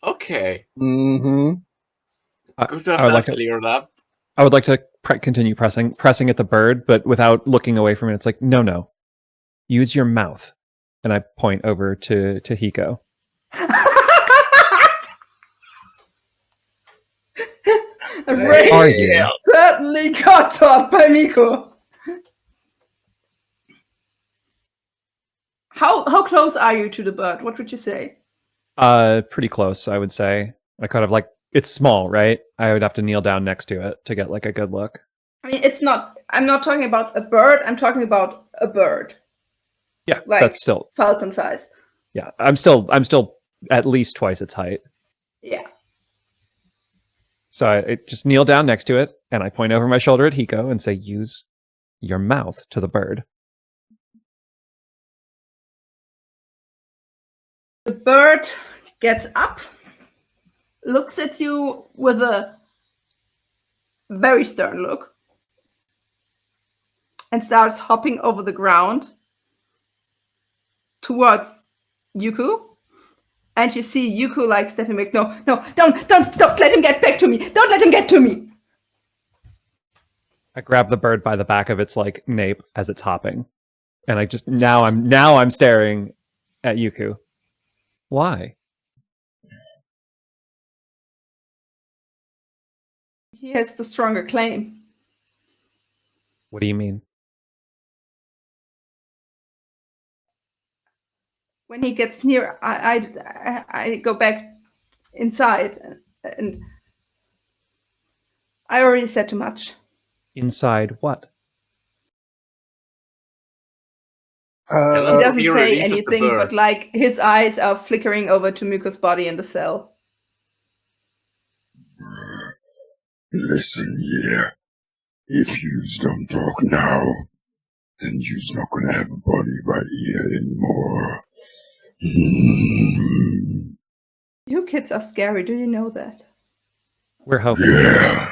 Okay. Mm-hmm. Good to have that cleared up. I would like to continue pressing at the bird, but without looking away from it. It's like, no. Use your mouth. And I point over to Hiko. Ray Are you? certainly got taught by Miko. How close are you to the bird? What would you say? Pretty close, I would say. I kind of like, it's small, right? I would have to kneel down next to it to get like a good look. I mean, I'm not talking about a bird, I'm talking about a bird. Yeah, Like that's still. falcon sized. Yeah, I'm still at least twice its height. Yeah. So I just kneel down next to it, and I point over my shoulder at Hiko and say, "Use your mouth to the bird." The bird gets up, looks at you with a very stern look, and starts hopping over the ground towards Yuku. And you see Yuku like stepping back. No, don't stop. Let him get back to me. Don't let him get to me. I grab the bird by the back of its like nape as it's hopping, and I just now I'm staring at Yuku. Why? He has the stronger claim. What do you mean? When he gets near, I go back inside, and I already said too much. Inside what? He Hello? doesn't He say releases the anything, bird. but like his eyes are flickering over to Muko's body in the cell. Listen here. If yous don't talk now, then yous not gonna have a body right here anymore. You kids are scary. Do you know that? We're hoping. Yeah.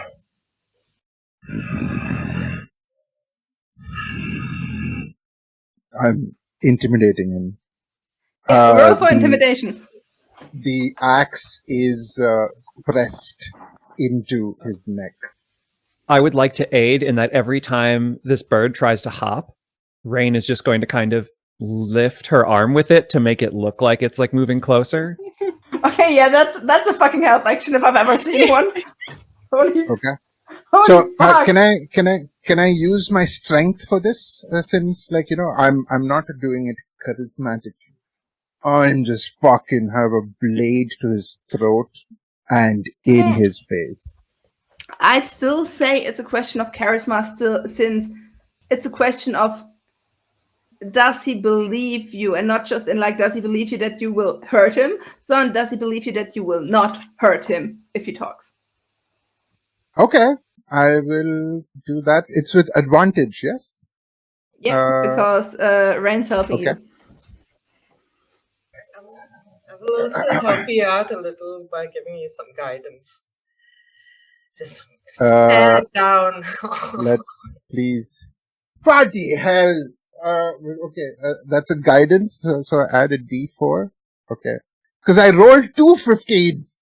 I'm intimidating him. Roll for intimidation. The axe is pressed into his neck. I would like to aid in that every time this bird tries to hop, Rain is just going to kind of lift her arm with it to make it look like it's like moving closer. Okay, yeah, that's a fucking help action if I've ever seen one. Holy, Okay. holy So fuck. can I use my strength for this? Since I'm not doing it charismatic. I'm just fucking have a blade to his throat and in his face. I'd still say it's a question of charisma still, since it's a question of does he believe you, and not just in like does he believe you that you will hurt him, so does he believe you that you will not hurt him if he talks. Okay, I will do that. It's with advantage, yes? Yeah, because Rain's helping okay. you. I will also help you out a little by giving you some guidance. Just stare down. Let's please. What the hell? Okay, that's a guidance. So I add a D4. Okay, because I rolled 2 15s.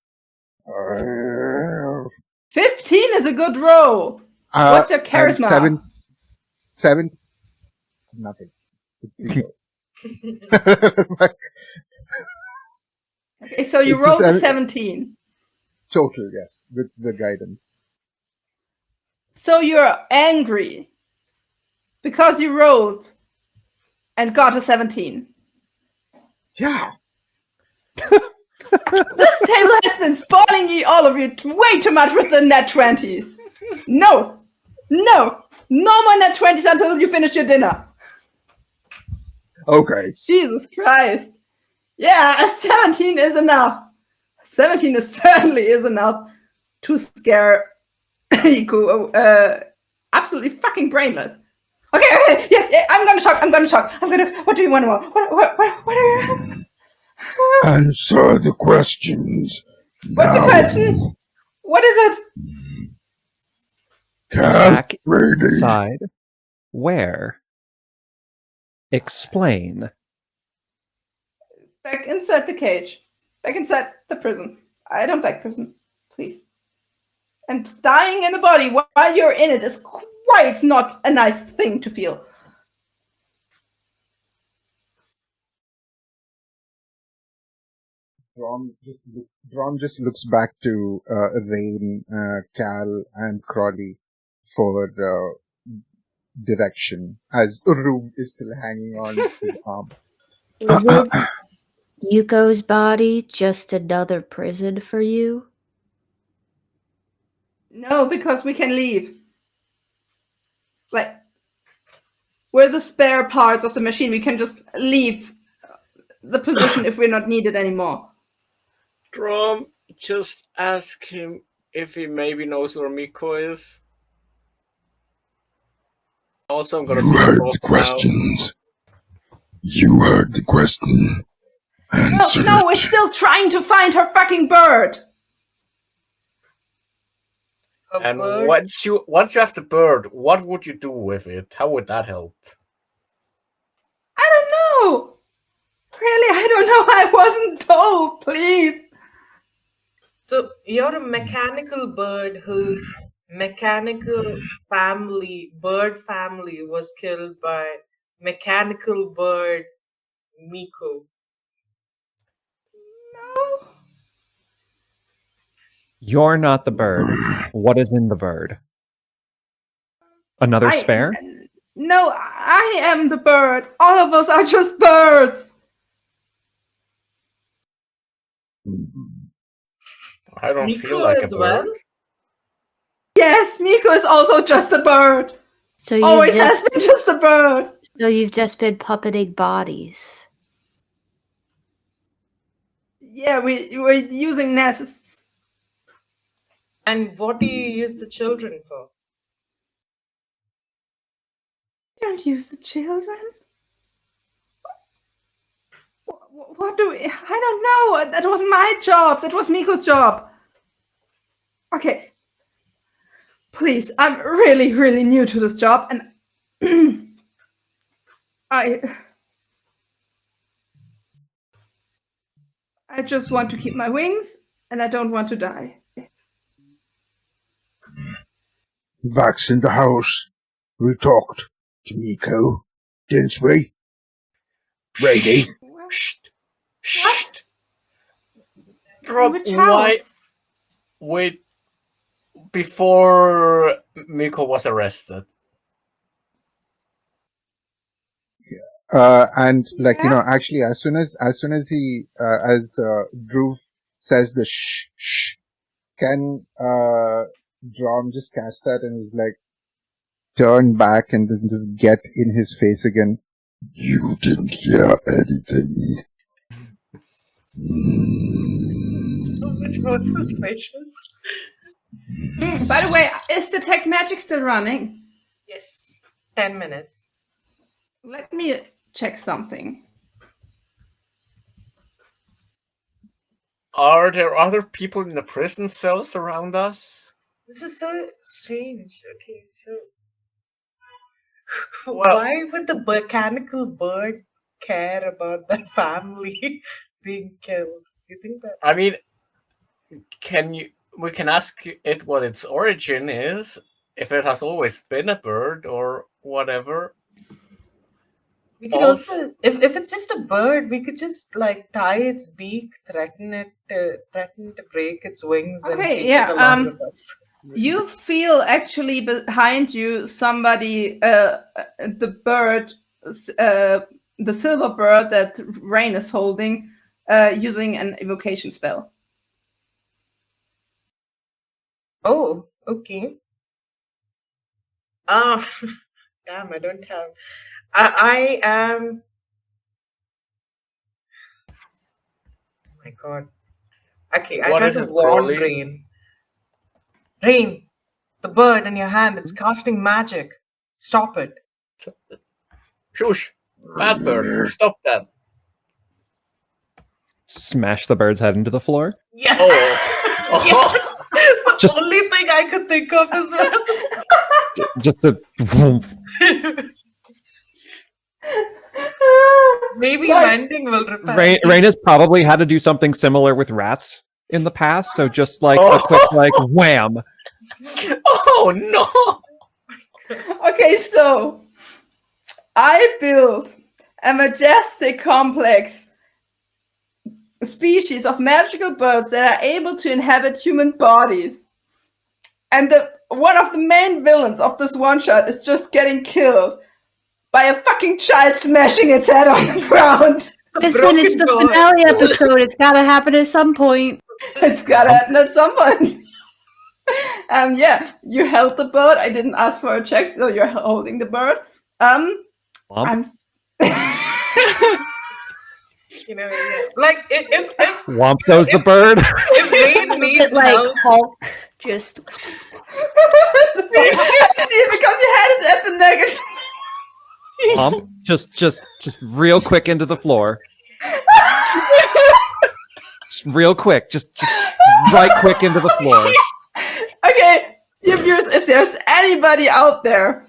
15 is a good roll. What's your charisma? Seven. Nothing. It's 0. Okay, so you It's a rolled a 7. 17. Total, yes, with the guidance. So you're angry because you rolled and got a 17. Yeah. This table has been spoiling you, all of you, way too much with the net 20s. No more net 20s until you finish your dinner. Okay. Jesus Christ. Yeah, a 17 is enough. 17 is certainly is enough to scare Iku absolutely fucking brainless. Okay, yes, I'm gonna talk. What do you want to know? What are you? Answer the questions. What's the question? What is it? Back ready. inside. Where? Explain. Back inside the cage. Back inside the prison. I don't like prison. Please. And dying in the body while you're in it is quite not a nice thing to feel. Drom just looks back to Rain, Cal, and Crawley for direction as Uruv is still hanging on his arm. Is it Yuko's body just another prison for you? No, because we can leave. Like, we're the spare parts of the machine. We can just leave the position if we're not needed anymore. Drum, just ask him if he maybe knows where Miko is. Also, I'm gonna You see heard Frog the now. questions. You heard the question. Answer No, we're it. still trying to find her fucking bird. A And bird? once you have the bird, what would you do with it? How would that help? I don't know. Really, I don't know. I wasn't told. Please. So you're a mechanical bird whose mechanical bird family was killed by mechanical bird Miko. No. You're not the bird. What is in the bird? Another spare? No, I am the bird. All of us are just birds. I don't Miko feel like a as bird. well? Yes, Miko is also just a bird. So you've Always just, has been just a bird. so you've just been puppeting bodies. Yeah, we're using nests. And what do you use the children for? We don't use the children. What do we? I don't know. That was my job. That was Miko's job. Okay. Please, I'm really, really new to this job, and I just want to keep my wings, and I don't want to die. Back in the house, we talked to Miko, didn't we? Brady? Shh. Shh. Drop. Which Why? house? Wait. Before Miko was arrested. And like, you Yeah? know, actually, as soon as he, Dhruv says the shh, can, Drom just catch that and is like, turn back and then just get in his face again. You didn't hear anything. Which was suspicious. By the way, is detect magic still running? Yes. 10 minutes. Let me check something. Are there other people in the prison cells around us? This is so strange. Okay, so Well- why would the mechanical bird care about their family being killed? You think that? I mean, we can ask it what its origin is, if it has always been a bird or whatever. We could also, if it's just a bird, we could just like tie its beak, threaten to break its wings, and Okay, take yeah, it along with us. You feel actually behind you somebody, the bird, the silver bird that Rain is holding, using an evocation spell. Oh, okay. Ah, damn! I don't have. I am. Oh my god. Okay, I What try is to it, warn Crowley? Rain. Rain, the bird in your hand, it's casting magic. Stop it. Shush! Bad bird, stop that. Smash the bird's head into the floor. Yes. Oh. Yes. It's the Just- only thing I could think of as well. Just a Maybe But- vending will repel. Rain has probably had to do something similar with rats in the past, so just like a quick like wham. Oh no! Okay, so I built a majestic, complex species of magical birds that are able to inhabit human bodies. And one of the main villains of this one shot is just getting killed by a fucking child smashing its head on the ground. Listen, it's the broken finale episode. It's got to happen at some point. It's gotta happen at some point. Yeah, you held the bird. I didn't ask for a check, so you're holding the bird. Womp. I'm. You know, yeah. Like if Womp goes the bird. if Rain It's needs like help, Hulk, just See, because you had it at the negative. Womp. Just real quick into the floor. Just real quick. Just right quick into the floor. Okay, dear viewers, if there's anybody out there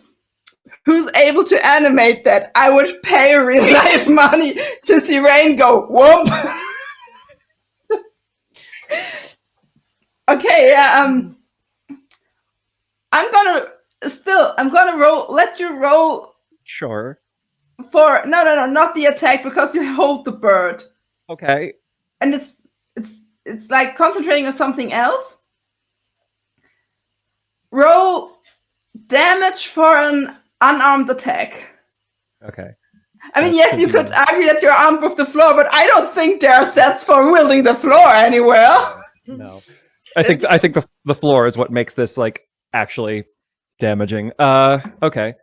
who's able to animate that, I would pay real life money to see Rain go whoop. Okay, yeah, I'm gonna roll. Let you roll Sure. for no, not the attack because you hold the bird, Okay. and it's like concentrating on something else. Roll damage for an unarmed attack. Okay. I mean, That yes, should you be- could argue that you're armed with the floor, but I don't think there are stats for wielding the floor anywhere. No. I think the floor is what makes this like actually damaging. Okay.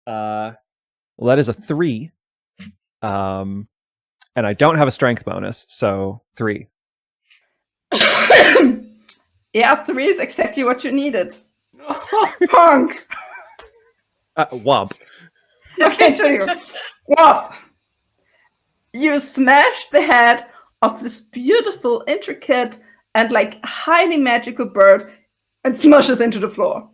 Well, that is a 3. And I don't have a strength bonus, so 3. Yeah, 3 is exactly what you needed. Honk. Womp. Okay, Junior. Whoop. You smash the head of this beautiful, intricate, and like highly magical bird and smushes into the floor.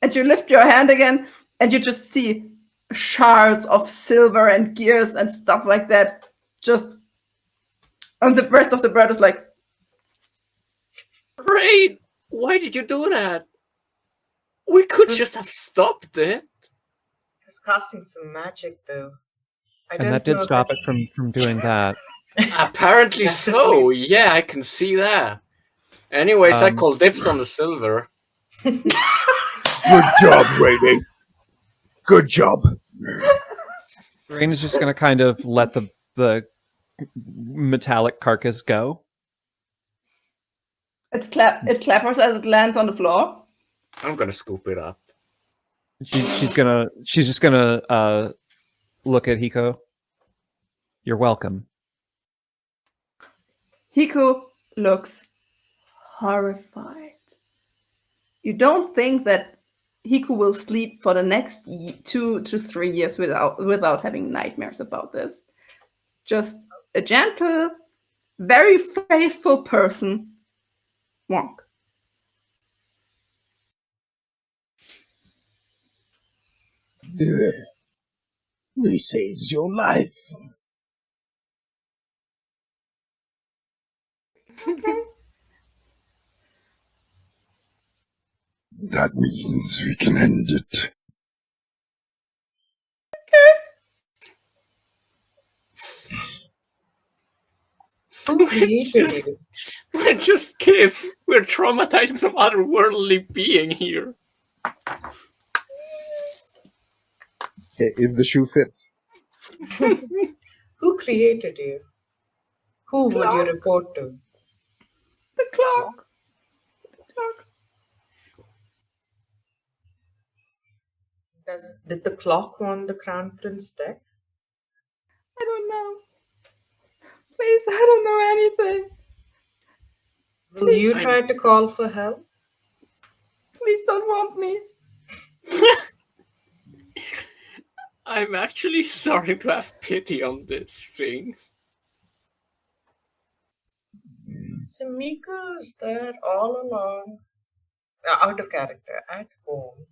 And you lift your hand again, and you just see shards of silver and gears and stuff like that. Just, and the rest of the bird is like, Rain, why did you do that? We could just have stopped it. I was casting some magic though. I And that did stop it from doing that. Apparently so. Yeah, I can see that. Anyways, I call dibs on the silver. Good job, Rainy. Good job. Rain is just gonna kind of let the metallic carcass go. it clappers as it lands on the floor. I'm gonna scoop it up. She's just gonna look at Hiko. You're welcome. Hiko looks horrified. You don't think that Hiko will sleep for the next 2 to 3 years without having nightmares about this. Just a gentle, very faithful person. Wonk. We saved your life. That means we can end it. Who created you? We're just kids. We're traumatizing some otherworldly being here. Okay, if the shoe fits. Who created you? Who would you report to? The clock. Did the clock want the crown prince dead? I don't know. Please, I don't know anything. Will you try to call for help? Please don't want me. I'm actually starting to have pity on this thing. So Miko is there all along, out of character, at home.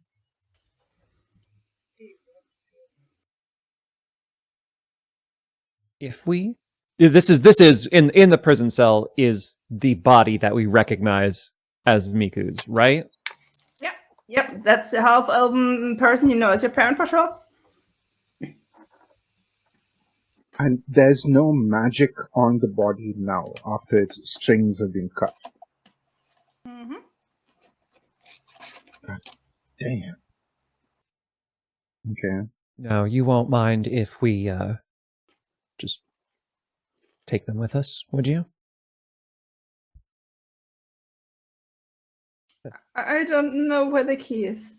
If we this is in the prison cell is the body that we recognize as Miku's, right? Yep, that's the half-elven person you know as your parent for sure. And there's no magic on the body now after its strings have been cut. Mm-hmm. Damn. Okay. No, you won't mind if we just take them with us, would you? I don't know where the key is.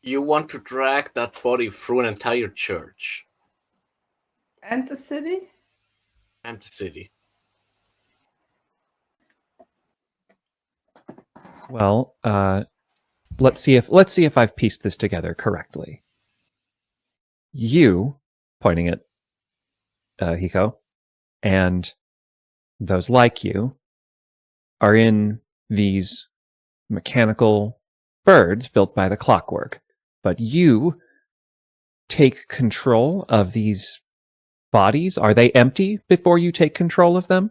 You want to drag that body through an entire church And the city? and the city. Well, let's see if I've pieced this together correctly. You, pointing at Hiko, and those like you are in these mechanical birds built by the clockwork, but you take control of these bodies. Are they empty before you take control of them?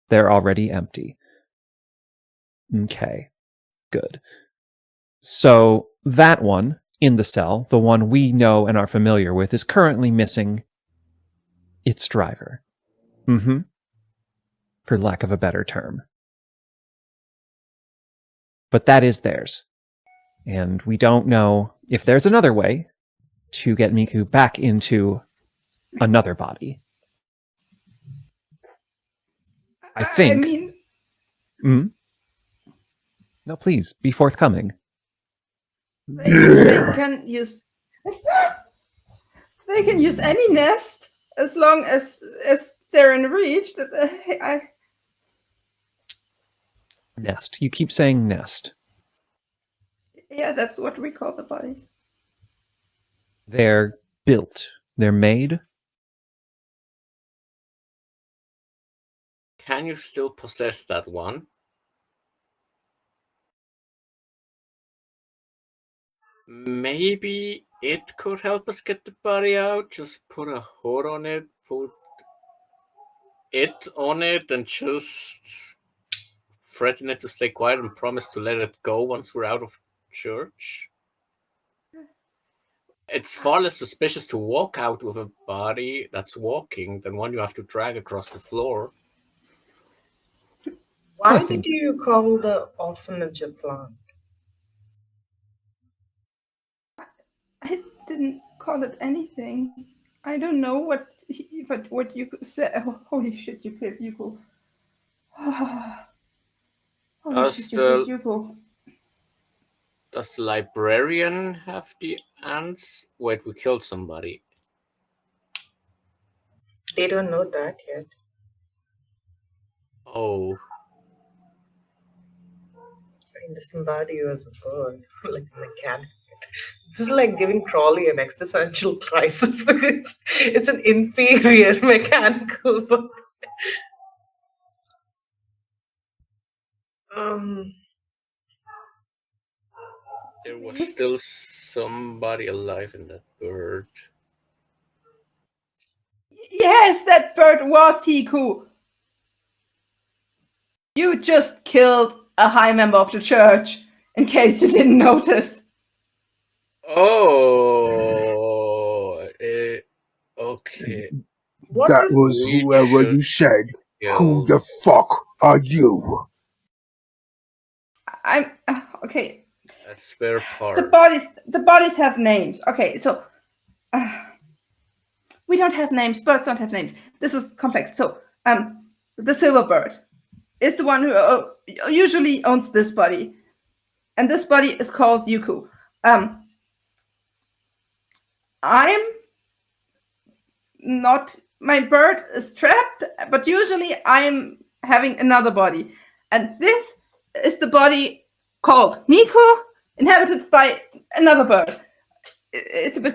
They're already empty. Okay, good. So that one in the cell, the one we know and are familiar with, is currently missing its driver. For lack of a better term. But that is theirs. And we don't know if there's another way to get Miku back into another body. I think. I mean, No, please, be forthcoming. they can use they can use any nest as long as they're in reach. Nest. You keep saying nest. Yeah, that's what we call the bodies. They're built. They're made. Can you still possess that one? Maybe it could help us get the body out. Just put a hood on it, put it on it, and just threaten it to stay quiet and promise to let it go once we're out of church. It's far less suspicious to walk out with a body that's walking than one you have to drag across the floor. Why I think- did you call the orphanage a plant? I didn't call it anything. I don't know what you could say. Oh, holy shit! You killed Yuko. Holy shit! You killed Yuko. Does the librarian have the ants? Wait, we killed somebody. They don't know that yet. Oh. I mean, this body was a bird, like a mechanic. This is like giving Crawley an existential crisis because it's an inferior mechanical bird. There was Please? still somebody alive in that bird. Yes, that bird was Hiku. You just killed a high member of the church, in case you didn't notice. Oh, okay. What That is was We whoever just you said. Who killed- the fuck are you? I'm okay. a spare part. The bodies have names. Okay, so we don't have names. Birds don't have names. This is complex. So the silver bird is the one who usually owns this body, and this body is called Yuku. I'm not. My bird is trapped, but usually I'm having another body, and this is the body called Miku, inhabited by another bird. It's a bit.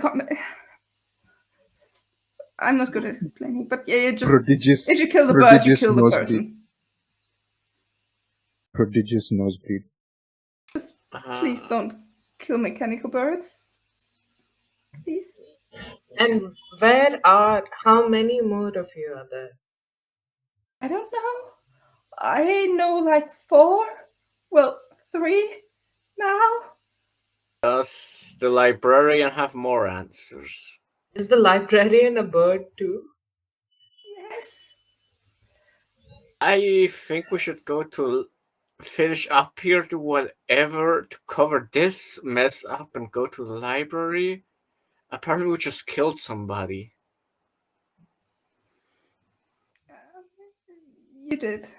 I'm not good at explaining, but yeah, you just Prodigious. if you kill the bird, you prodigious kill the nosebleed. person. Prodigious nosebleed. Please don't kill mechanical birds. Please. and how many more of you are there? I don't know. I know like 4. Well, 3 now. Does the librarian have more answers? Is the librarian a bird too? Yes. I think we should go to finish up here, do whatever to cover this mess up and go to the library. Apparently we just killed somebody. You did.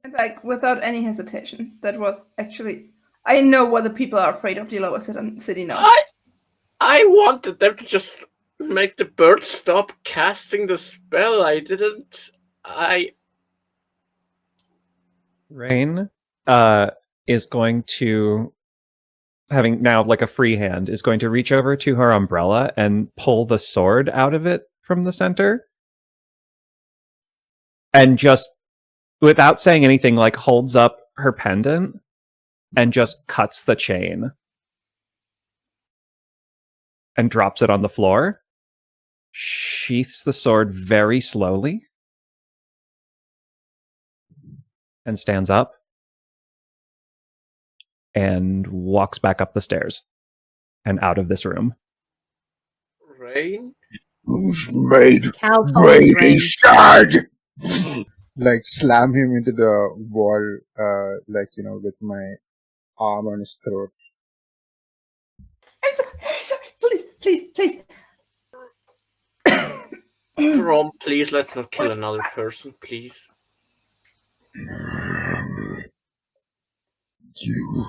And like without any hesitation, that was actually. I know what the people are afraid of the lower city now. I wanted them to just make the bird stop casting the spell. I didn't. Rain is going to, having now like a free hand, is going to reach over to her umbrella and pull the sword out of it from the center. And just, without saying anything, like holds up her pendant and just cuts the chain. And drops it on the floor. Sheaths the sword very slowly. And stands up. And walks back up the stairs. And out of this room. Rain? Who's made Cal follows Brady Rain. sad? Like slam him into the wall, with my arm on his throat. I'm sorry. Please. Rom, please, let's not kill another person, please. You.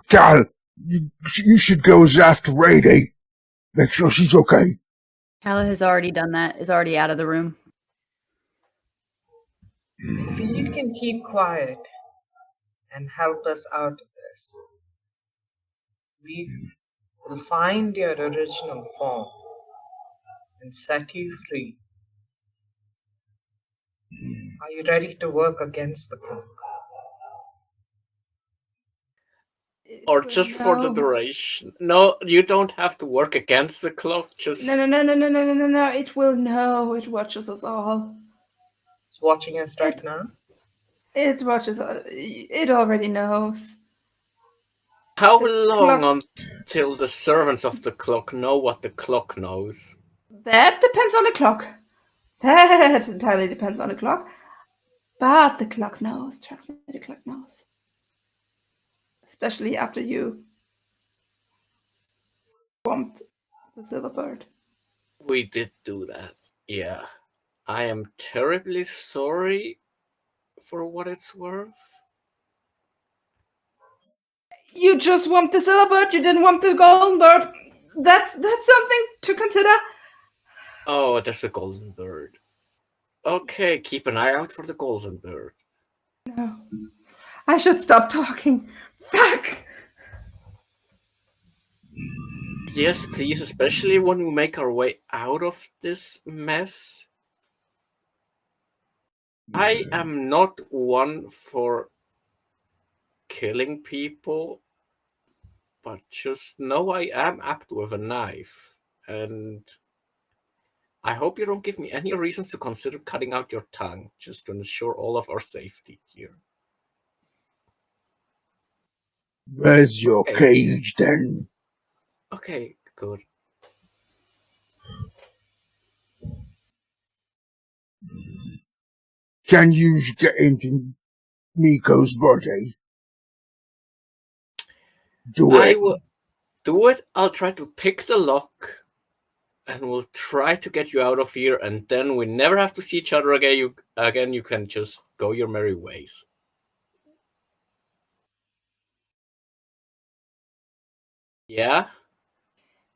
Cal, you should go after Brady. Make sure she's okay. Cal has already done that, is already out of the room. If you can keep quiet and help us out of this, we will find your original form and set you free. Are you ready to work against the clock? Or just for the duration? No, you don't have to work against the clock, just... No. It will know. It watches us all. It's watching us right now. It watches us. It already knows. How The long clock- until the servants of the clock know what the clock knows? That depends on the clock. That entirely depends on the clock. But the clock knows. Trust me, the clock knows. Especially after you bumped the silver bird. We did do that, yeah. I am terribly sorry for what it's worth. You just want the silver bird. You didn't want the golden bird. That's something to consider. Oh, that's a golden bird. Okay, keep an eye out for the golden bird. No. I should stop talking. Fuck! Yes, please, especially when we make our way out of this mess. I am not one for killing people, but just know I am apt with a knife, and I hope you don't give me any reasons to consider cutting out your tongue, just to ensure all of our safety here. Where's your Okay. cage then? Okay, good. Can you get into Miko's body? Do I it. will do it. I'll try to pick the lock, and we'll try to get you out of here, and then we never have to see each other again. You can just go your merry ways. Yeah?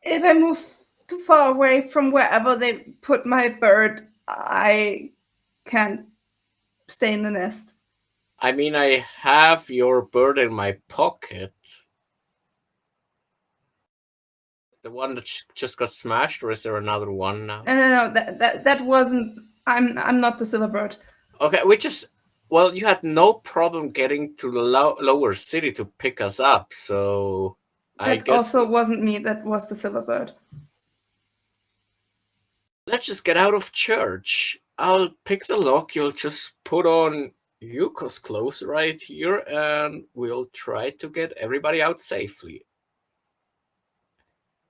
If I move too far away from wherever they put my bird, I can't stay in the nest. I mean, I have your bird in my pocket. The one that just got smashed, or is there another one now? No. That wasn't. I'm not the silver bird. Okay, well, you had no problem getting to the lower city to pick us up, so I That guess also wasn't me. That was the silver bird. let's just get out of church. I'll pick the lock. You'll just put on Yuko's clothes right here, and we'll try to get everybody out safely.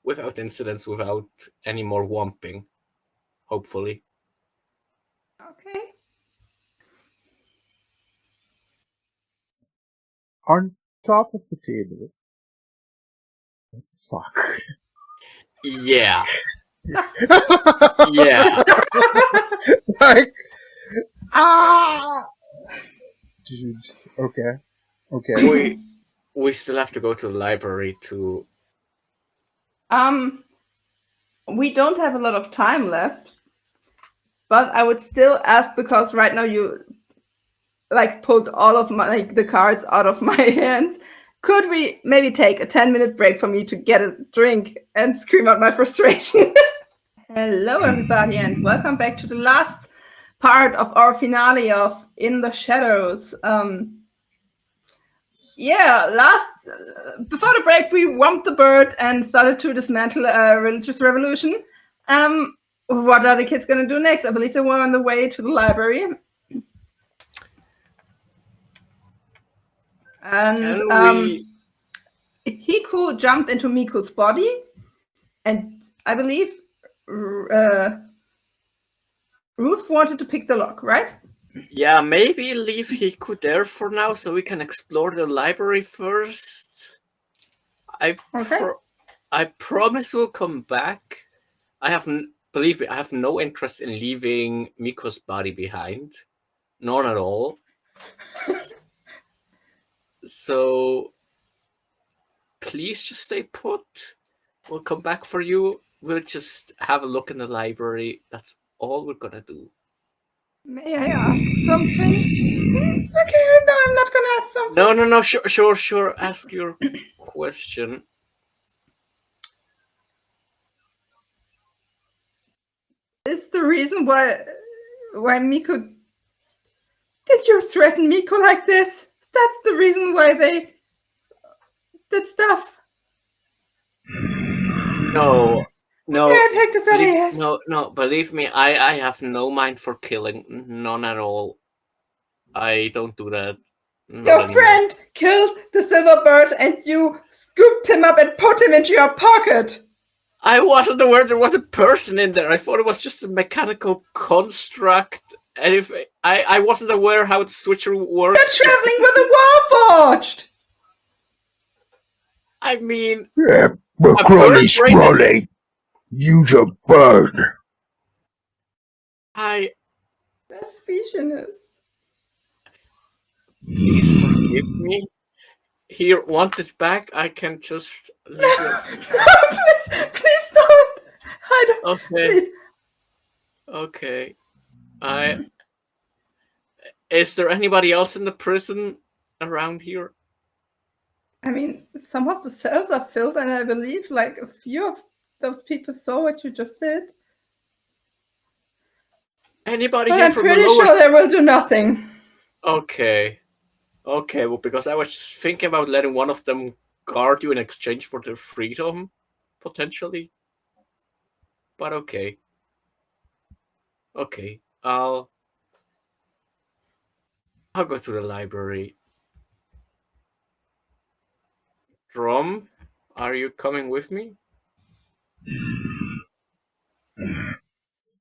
Without incidents, without any more whomping. Hopefully. Okay. On top of the table. Fuck. Yeah. Yeah. Like, ah! Dude, okay. We still have to go to the library to. We don't have a lot of time left, but I would still ask, because right now you like pulled all of my the cards out of my hands. Could we maybe take a 10-minute break for me to get a drink and scream out my frustration? Hello, everybody, and welcome back to the last part of our finale of In the Shadows. Before the break, we whumped the bird and started to dismantle a religious revolution. What are the kids going to do next? I believe they were on the way to the library. And Hiku jumped into Miku's body, and I believe Ruth wanted to pick the lock, right? Yeah, maybe leave Hiku there for now so we can explore the library first. I promise we'll come back. Believe me, I have no interest in leaving Miko's body behind. None at all. So please just stay put. We'll come back for you. We'll just have a look in the library. That's all we're gonna do. May I ask something? Okay, no, I'm not gonna ask something. No, sure. Ask your question. Is the reason why Miko... Did you threaten Miko like this? That's the reason why they did stuff. No. I take this as No, believe me, I have no mind for killing. None at all. I don't do that. Your friend killed the silver bird and you scooped him up and put him into your pocket. I wasn't aware there was a person in there. I thought it was just a mechanical construct. And if I wasn't aware how the switcher works. You're traveling with a Warforged! I mean... Yeah, but Crowley, use a bird. That's specialist. Please forgive me. Here, want it back? I can just... No, please don't! I don't... Okay. Please. Okay. Is there anybody else in the prison around here? I mean, some of the cells are filled, and I believe like a few of those people saw what you just did. Anybody but here I'm from pretty the lower... sure they will do nothing. Okay, well, because I was just thinking about letting one of them guard you in exchange for their freedom, potentially. But okay. Okay, I'll go to the library. Drum, are you coming with me?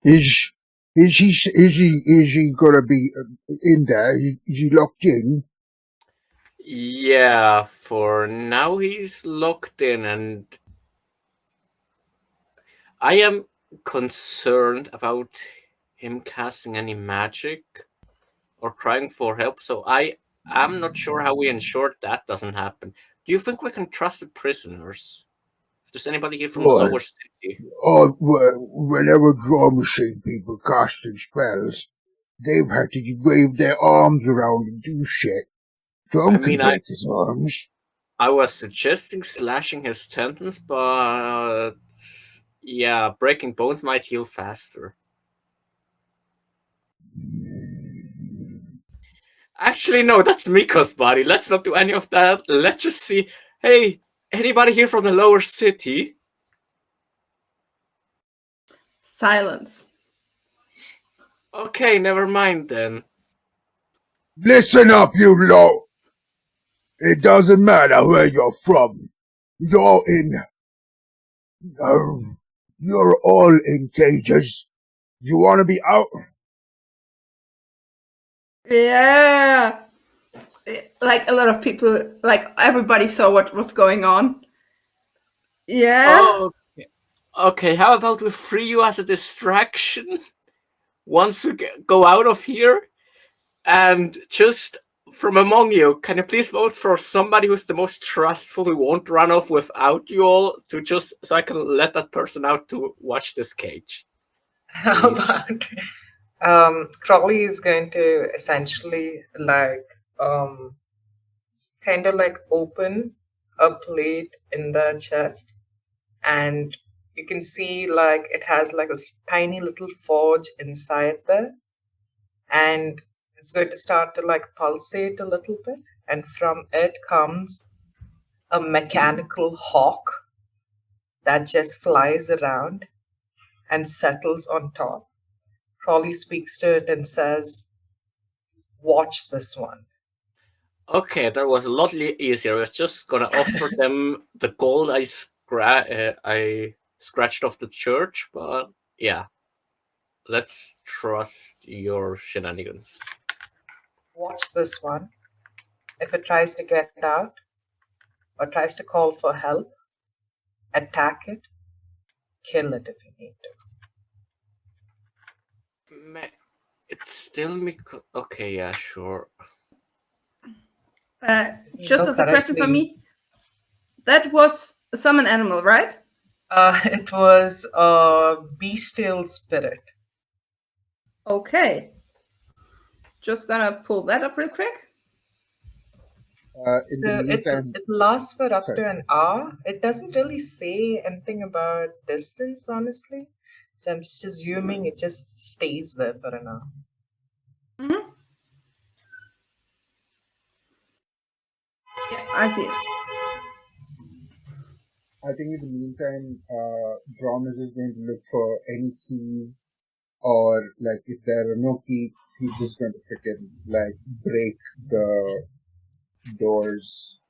Is he gonna be in there? Is he locked in? Yeah, for now he's locked in, and I am concerned about him casting any magic or crying for help, so I'm not sure how we ensure that doesn't happen. Do you think we can trust the prisoners? If there's anybody here from the lower city? Oh, whenever Draw Machine people casting spells, they've had to wave their arms around and do shit. Drum can break his arms. I was suggesting slashing his tendons, but yeah, breaking bones might heal faster. Actually, no, that's Miko's body. Let's not do any of that. Let's just see. Hey, anybody here from the lower city? Silence. Okay, never mind then. Listen up, you lot. It doesn't matter where you're from. You're all in cages. You want to be out? Yeah. Like a lot of people, like everybody saw what was going on. Yeah. Okay, how about we free you as a distraction once we go out of here? And just from among you, can you please vote for somebody who's the most trustful, who won't run off without you all, to just so I can let that person out to watch this cage? How Please. about Crowley is going to essentially kind of like open a plate in the chest, and you can see like it has like a tiny little forge inside there, and it's going to start to like pulsate a little bit, and from it comes a mechanical hawk that just flies around and settles on top. Crowley speaks to it and says, "Watch this one." Okay, that was a lot easier. I was just gonna offer them the gold I scratched off the church, but yeah, let's trust your shenanigans. Watch this one. If it tries to get out or tries to call for help, attack it, kill it if you need to. It's still me. Okay, yeah, sure. Just as a question for me, that was a summon animal, right? It was a bestial spirit. Okay. Just gonna pull that up real quick. So it lasts for up to an hour. It doesn't really say anything about distance, honestly. So I'm just assuming it just stays there for an hour. Mm-hmm. Yeah, I see it. I think in the meantime, Drom is going to look for any keys, or like if there are no keys, he's just going to freaking like break the doors.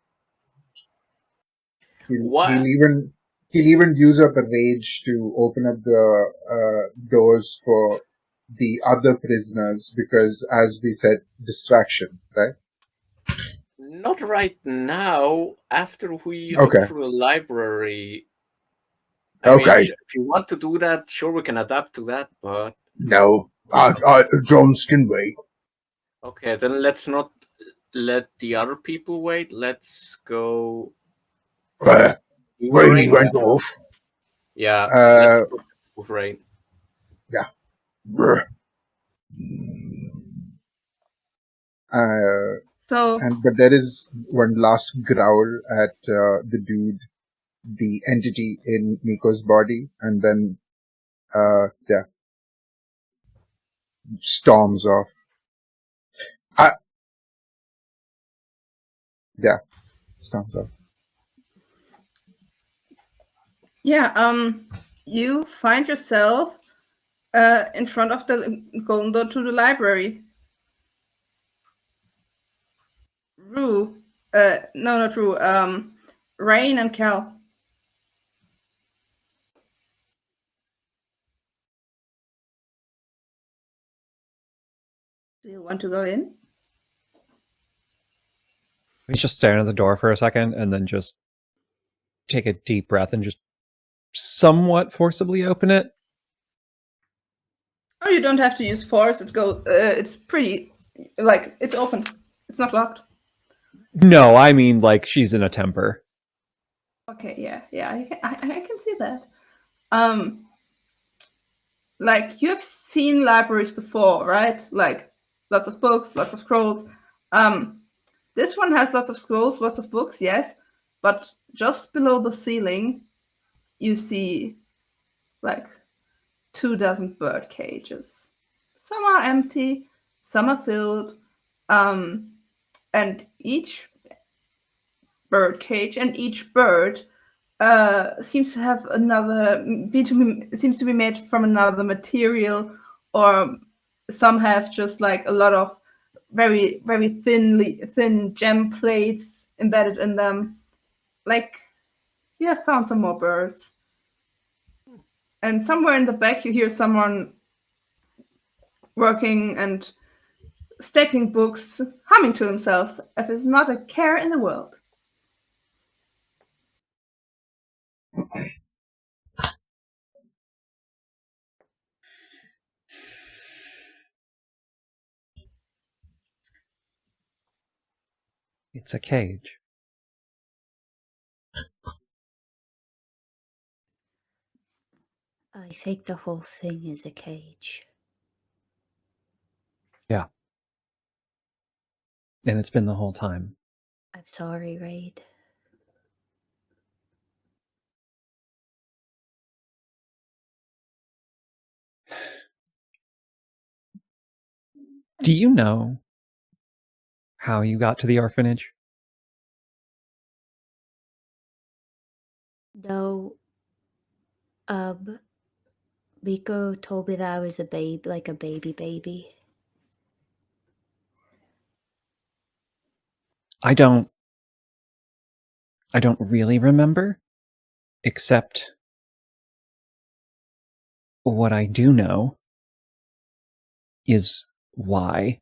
He'll even use up a rage to open up the doors for the other prisoners, because, as we said, distraction, right? Not right now. After we look through the library. I mean, if you want to do that, sure, we can adapt to that, but... No, drones can wait. Okay, then let's not let the other people wait. Let's go... Rainy went off. Yeah, let's go with Rain. Yeah. But there is one last growl at the dude, the entity in Miko's body, and then storms off. Storms off. Yeah, you find yourself in front of the golden door to the library. Rue, no, not Rue, Rain and Cal. Do you want to go in? He's just staring at the door for a second and then just take a deep breath and just somewhat forcibly open it. Oh, you don't have to use force. It's pretty, like, it's open. It's not locked. No, I mean, like, she's in a temper. Okay, yeah, I can see that. Like, you have seen libraries before, right? Like, lots of books, lots of scrolls. This one has lots of scrolls, lots of books, yes, but just below the ceiling, you see, like, 24 bird cages. Some are empty, some are filled, and each bird cage and each bird seems to have seems to be made from another material, or some have just like a lot of very, very thin gem plates embedded in them. Like, you have found some more birds. And somewhere in the back you hear someone working and stacking books, humming to themselves, if it's not a care in the world. It's a cage. I think the whole thing is a cage. Yeah. And it's been the whole time. I'm sorry, Raid. Do you know how you got to the orphanage? No, Miko told me that I was a babe, like a baby. I don't really remember, except what I do know is why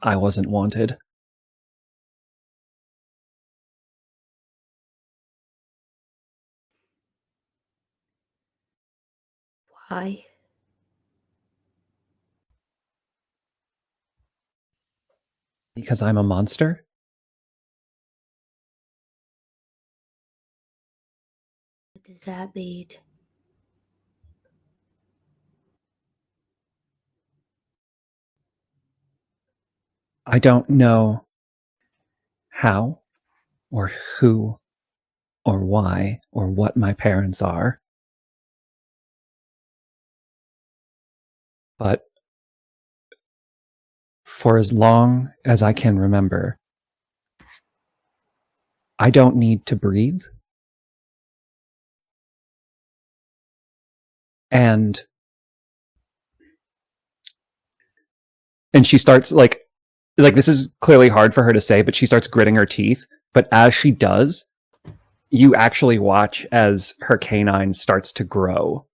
I wasn't wanted. Why? Because I'm a monster? What does that mean? I don't know how or who or why or what my parents are. But for as long as I can remember, I don't need to breathe. And she starts like this is clearly hard for her to say, but she starts gritting her teeth. But as she does, you actually watch as her canine starts to grow.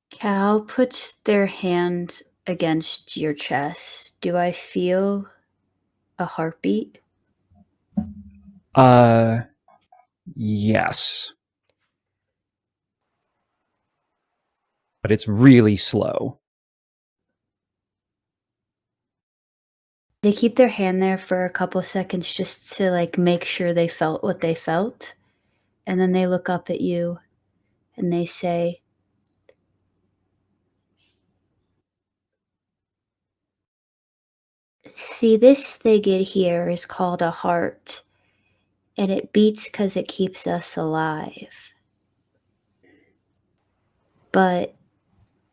Cal puts their hand against your chest. Do I feel a heartbeat? Yes. But it's really slow. They keep their hand there for a couple seconds just to like make sure they felt what they felt. And then they look up at you and they say, "See, this thing in here is called a heart, and it beats because it keeps us alive."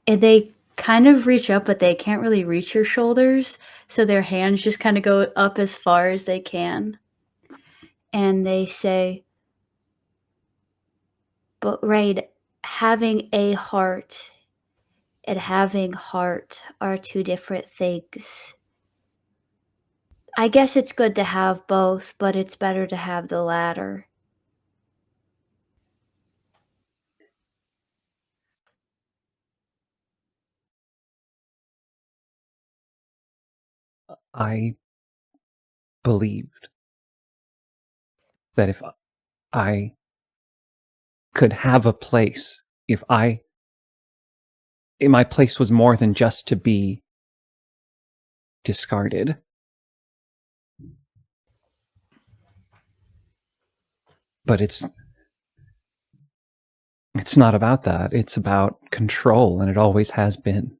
And they kind of reach up, but they can't really reach your shoulders, so their hands just kind of go up as far as they can. And they say, "But Raid, having a heart and having heart are two different things. I guess it's good to have both, but it's better to have the latter." I believed that if I could have a place, if my place was more than just to be discarded. But it's not about that. It's about control, and it always has been.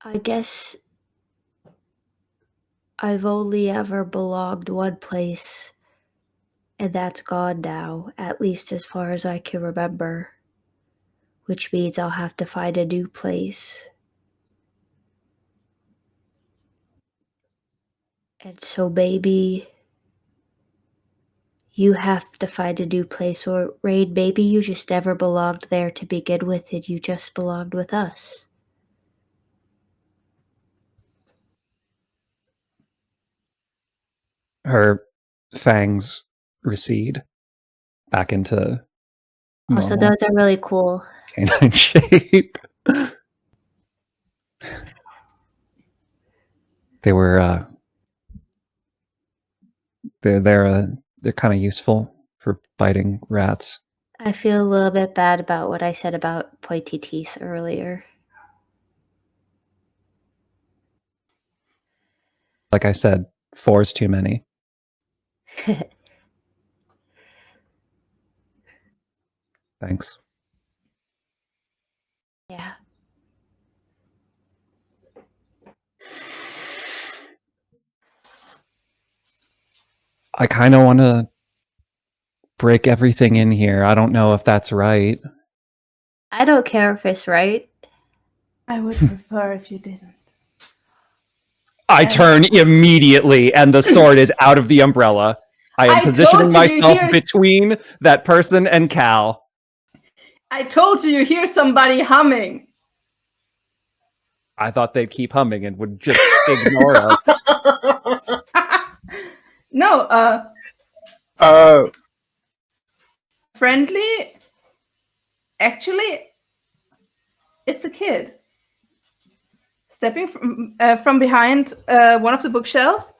I guess I've only ever belonged one place, and that's gone now, at least as far as I can remember. Which means I'll have to find a new place. And so maybe you have to find a new place, or Raid, maybe you just never belonged there to begin with and you just belonged with us. Her fangs recede back into Also, normal those are really cool. canine shape. They were they're kind of useful for biting rats. I feel a little bit bad about what I said about pointy teeth earlier. Like I said, 4's too many. Thanks. Yeah. I kind of want to break everything in here. I don't know if that's right. I don't care if it's right. I would prefer if you didn't. I turn immediately, and the sword is out of the umbrella. I am I positioning told you myself hear- between that person and Cal. I told you hear somebody humming. I thought they'd keep humming and would just ignore us. No, Uh, friendly. Actually, it's a kid stepping from behind one of the bookshelves.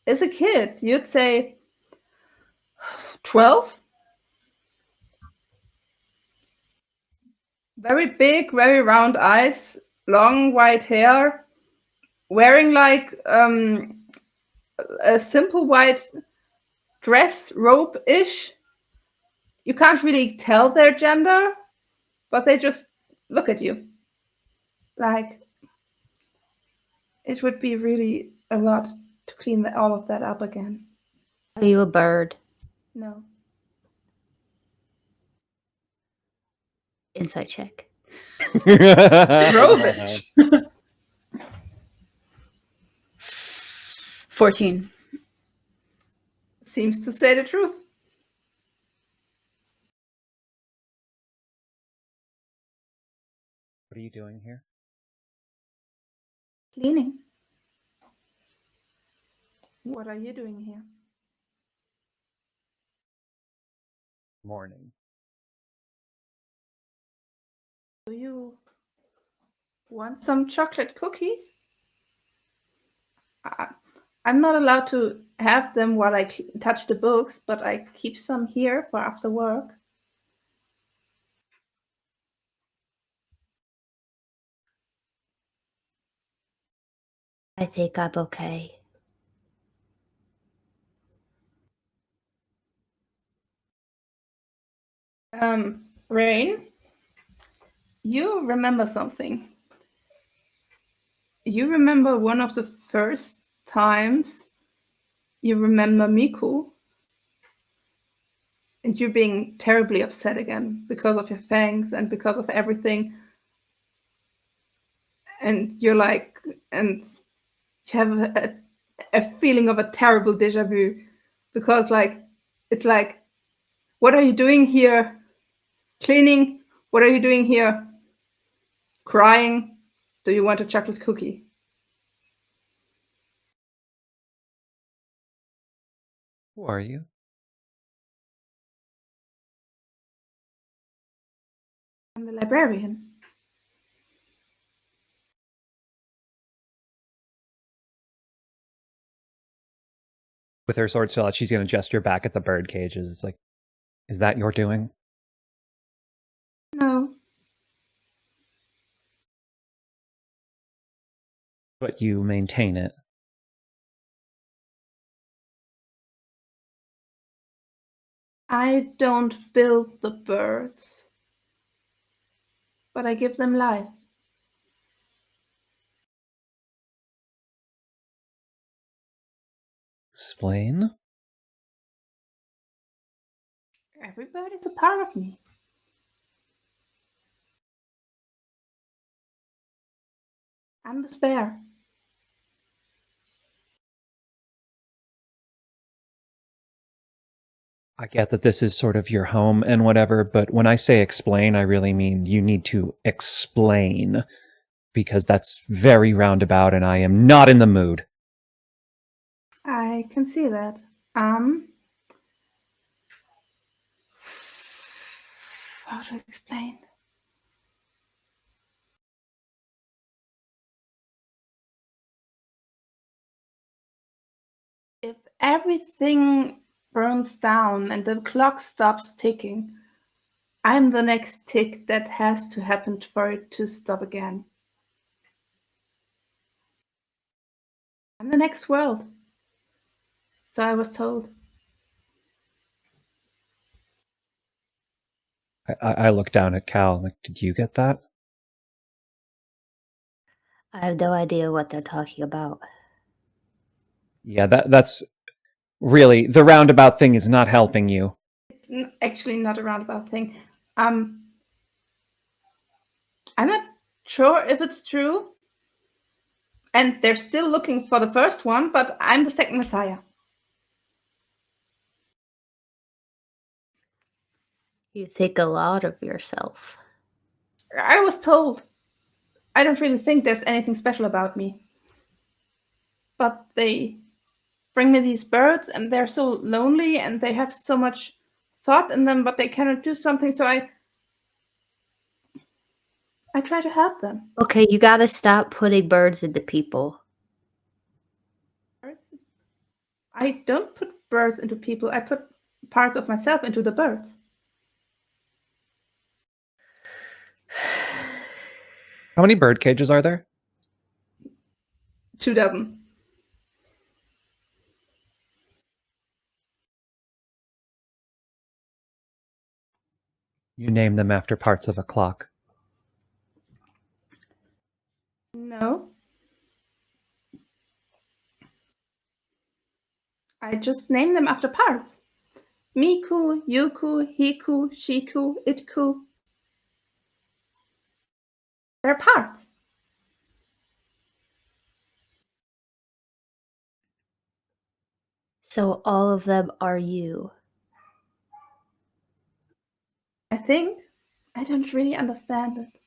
Is a kid. You'd say 12. Very big, very round eyes, long white hair, wearing like a simple white dress robe-ish. You can't really tell their gender, but they just look at you. Like, it would be really a lot to clean all of that up again. Are you a bird? No. Insight check. Robish. 14. Seems to say the truth. What are you doing here? Cleaning. What are you doing here? Morning. Do you want some chocolate cookies? I'm not allowed to have them while I touch the books, but I keep some here for after work. I think I'm okay. Rain, you remember something. You remember one of the first times you remember Miku, and you being terribly upset again because of your fangs and because of everything. And you're like, and you have a feeling of a terrible deja vu because, like, it's like, what are you doing here? Cleaning? What are you doing here? Crying? Do you want a chocolate cookie? Who are you? I'm the librarian. With her sword still out, she's going to gesture back at the bird cages. It's like, is that your doing? No. But you maintain it. I don't build the birds, but I give them life. Explain? Every bird is a part of me. I'm the spare. I get that this is sort of your home and whatever, but when I say explain, I really mean you need to explain, because that's very roundabout and I am not in the mood. I can see that. How to explain? everything burns down and the clock stops ticking, I'm the next tick that has to happen for it to stop again. I'm the next world. So I was told. I look down at Cal. Like, did you get that? I have no idea what they're talking about. Yeah, that's really the roundabout thing is not helping you. It's actually not a roundabout thing. I'm not sure if it's true. And they're still looking for the first one, but I'm the second Messiah. You think a lot of yourself. I was told. I don't really think there's anything special about me. But they bring me these birds, and they're so lonely, and they have so much thought in them, but they cannot do something, so I try to help them. Okay, you gotta stop putting birds into people. Birds? I don't put birds into people. I put parts of myself into the birds. How many bird cages are there? 24. You name them after parts of a clock. No. I just name them after parts. Miku, Yuku, Hiku, Shiku, Itku. They're parts. So all of them are you. I think. I don't really understand it.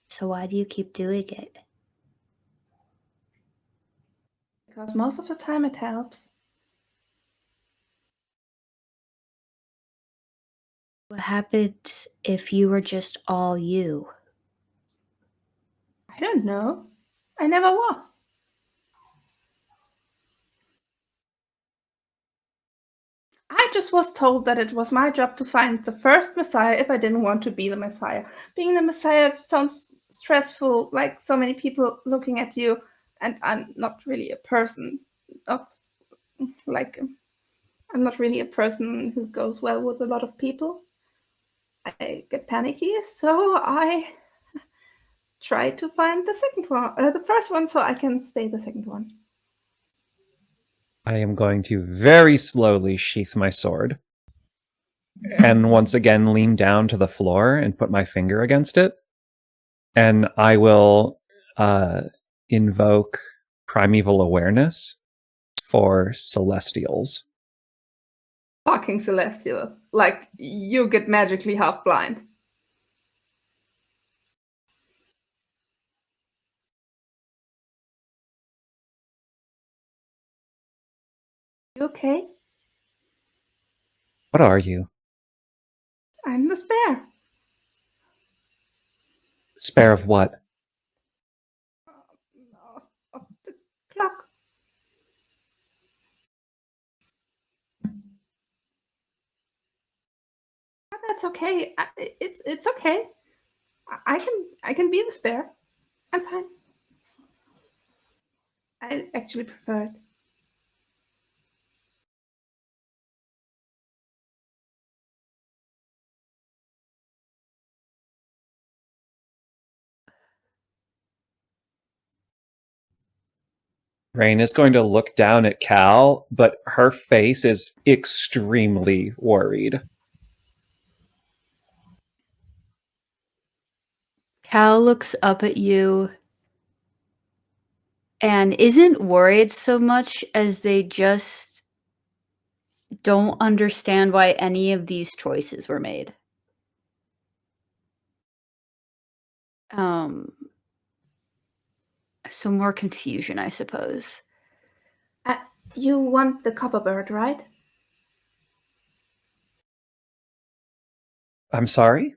So why do you keep doing it? Because most of the time it helps. What happened if you were just all you? I don't know. I never was. I just was told that it was my job to find the first Messiah if I didn't want to be the Messiah. Being the Messiah sounds stressful, like so many people looking at you, and I'm not really a person of, like, I'm not really a person who goes well with a lot of people. I get panicky, so I try to find the second one, the first one, so I can stay the second one. I am going to very slowly sheath my sword and once again lean down to the floor and put my finger against it. And I will invoke primeval awareness for celestials. Fucking celestial. Like, you get magically half blind. You okay? What are you? I'm the spare. Spare of what? Of the clock. But that's okay. It's okay. I can be the spare. I'm fine. I actually prefer it. Rain is going to look down at Cal, but her face is extremely worried. Cal looks up at you and isn't worried so much as they just don't understand why any of these choices were made. So more confusion, I suppose. You want the copper bird, right? I'm sorry?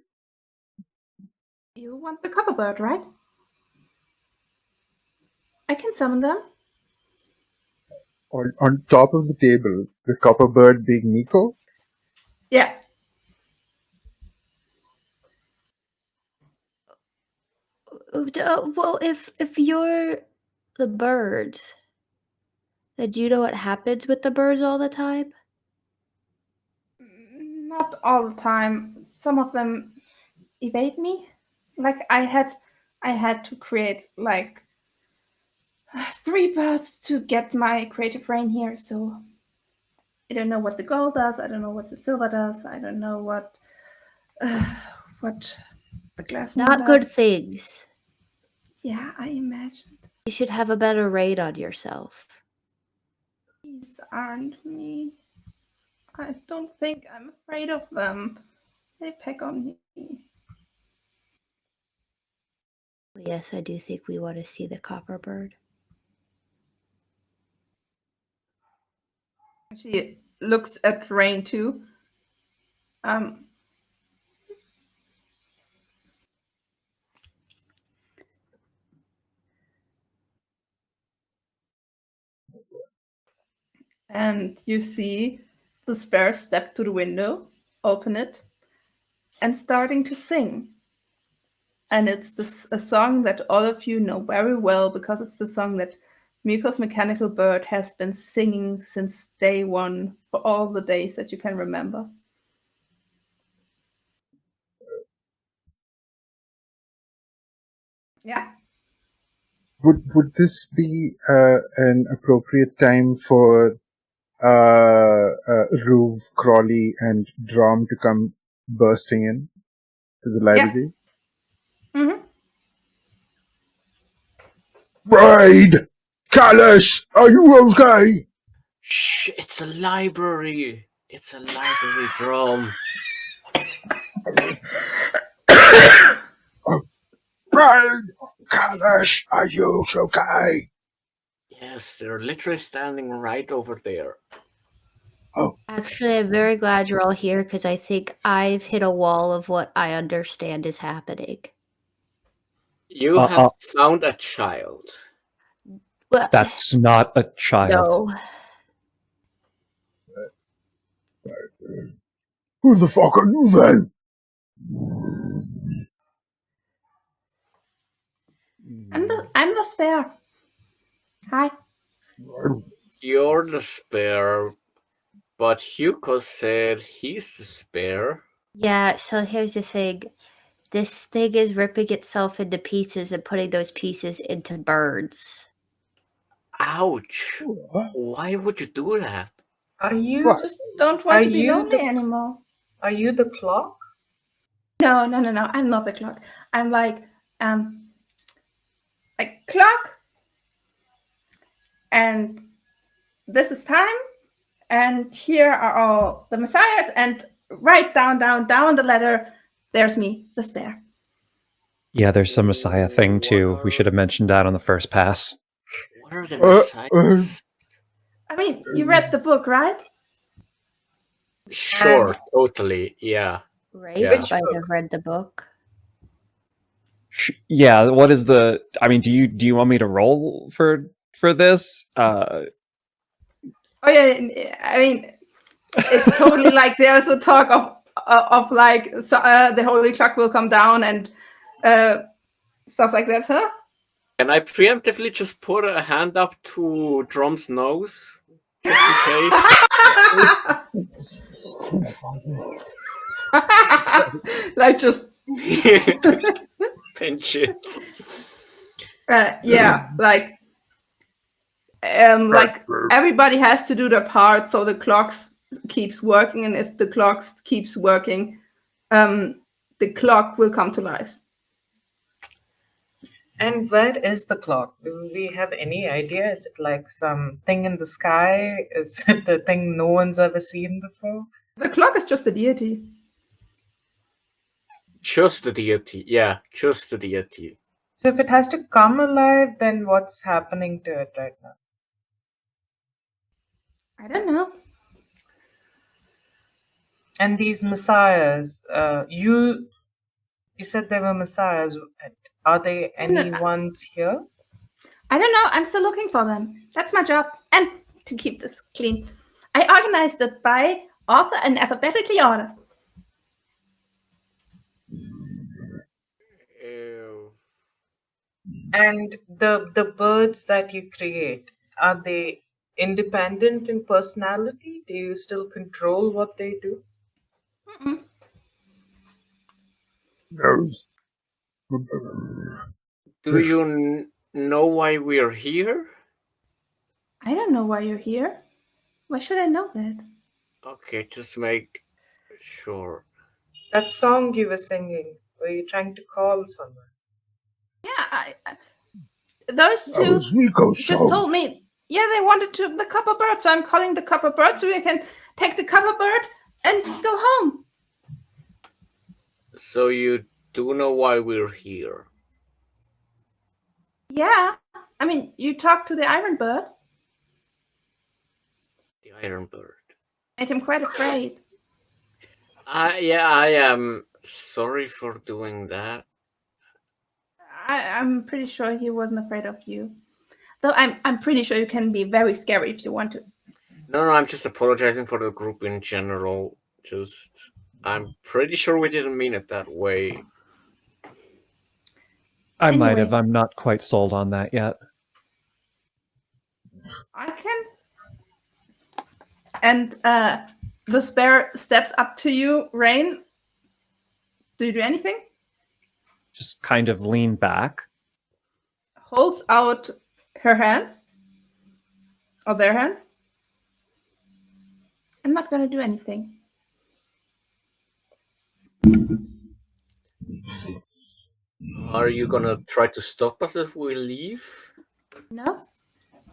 You want the copper bird, right? I can summon them. On top of the table, the copper bird being Nico. Yeah. Well, if you're the birds, then do you know what happens with the birds all the time? Not all the time. Some of them evade me. Like I had to create like 3 birds to get my creative rain here, so I don't know what the gold does, I don't know what the silver does, I don't know what the glass moon Not good does. things. Yeah, I imagined. You should have a better raid on yourself. These aren't me. I don't think I'm afraid of them. They peck on me. Yes, I do think we want to see the copper bird. She looks at Rain too. And you see the spare step to the window, open it, and starting to sing. And it's a song that all of you know very well because it's the song that Miko's mechanical bird has been singing since day one for all the days that you can remember. Yeah. Would this be an appropriate time for Ruve, Crawley, and Drom to come bursting in to the library? Mm-hmm. Raid! Callus, are you okay? Shh, it's a library. It's a library, Drum. Raid! Callus, are you okay? Yes, they're literally standing right over there. Oh, Actually, I'm very glad you're all here because I think I've hit a wall of what I understand is happening. You have found a child. Well, That's not a child. no. who the fuck are you then? I'm the spare. Hi. You're the spare, but Hugo said he's the spare. Yeah, so here's the thing. This thing is ripping itself into pieces and putting those pieces into birds. Ouch. Why would you do that? Are you Just don't want to be lonely anymore. Are you the clock? No. I'm not the clock. I'm like clock. And this is time. And here are all the messiahs. And right down the ladder, there's me, the spare. Yeah, there's some Messiah thing too. We should have mentioned that on the first pass. What are the messiahs? I mean, you read the book, right? Sure, totally, yeah. Right? Yeah. Which might have read the book. Yeah, what is the? I mean, do you want me to roll for this? Oh yeah, I mean, it's totally like there's a talk of like the holy clock will come down and stuff like that, huh? Can I preemptively just put a hand up to Drum's nose? Just in case? Like just pinch it. Yeah, like everybody has to do their part so the clock keeps working, and if the clock keeps working, the clock will come to life. And where is the clock? Do we have any idea? Is it like some thing in the sky? Is it a thing no one's ever seen before? The clock is just a deity. Just the deity, yeah, just the deity. So if it has to come alive, then what's happening to it right now? I don't know. And these messiahs, you said they were messiahs. Are they any ones here? I don't know. I'm still looking for them. That's my job. And to keep this clean. I organized it by author and alphabetically order. Ew. And the birds that you create, are they independent in personality? Do you still control what they do? Mm-mm. Those. Do you know why we're here? I don't know why you're here. Why should I know that? Okay, just make sure. That song you were singing, were you trying to call someone? Yeah, those That two was Nico's just song. told me, yeah, they wanted to the copper bird, so I'm calling the copper bird so we can take the copper bird and go home. So you do know why we're here? Yeah, I mean, you talked to the iron bird. The Iron Bird. Made him quite afraid. Yeah, I am sorry for doing that. I'm pretty sure he wasn't afraid of you. Though I'm pretty sure you can be very scary if you want to. No, I'm just apologizing for the group in general. I'm pretty sure we didn't mean it that way. I might have. Anyway. I'm not quite sold on that yet. I can. And the spare steps up to you, Rain. Do you do anything? Just kind of lean back. Holds out her hands. Or their hands. I'm not gonna do anything. Are you gonna try to stop us if we leave? No?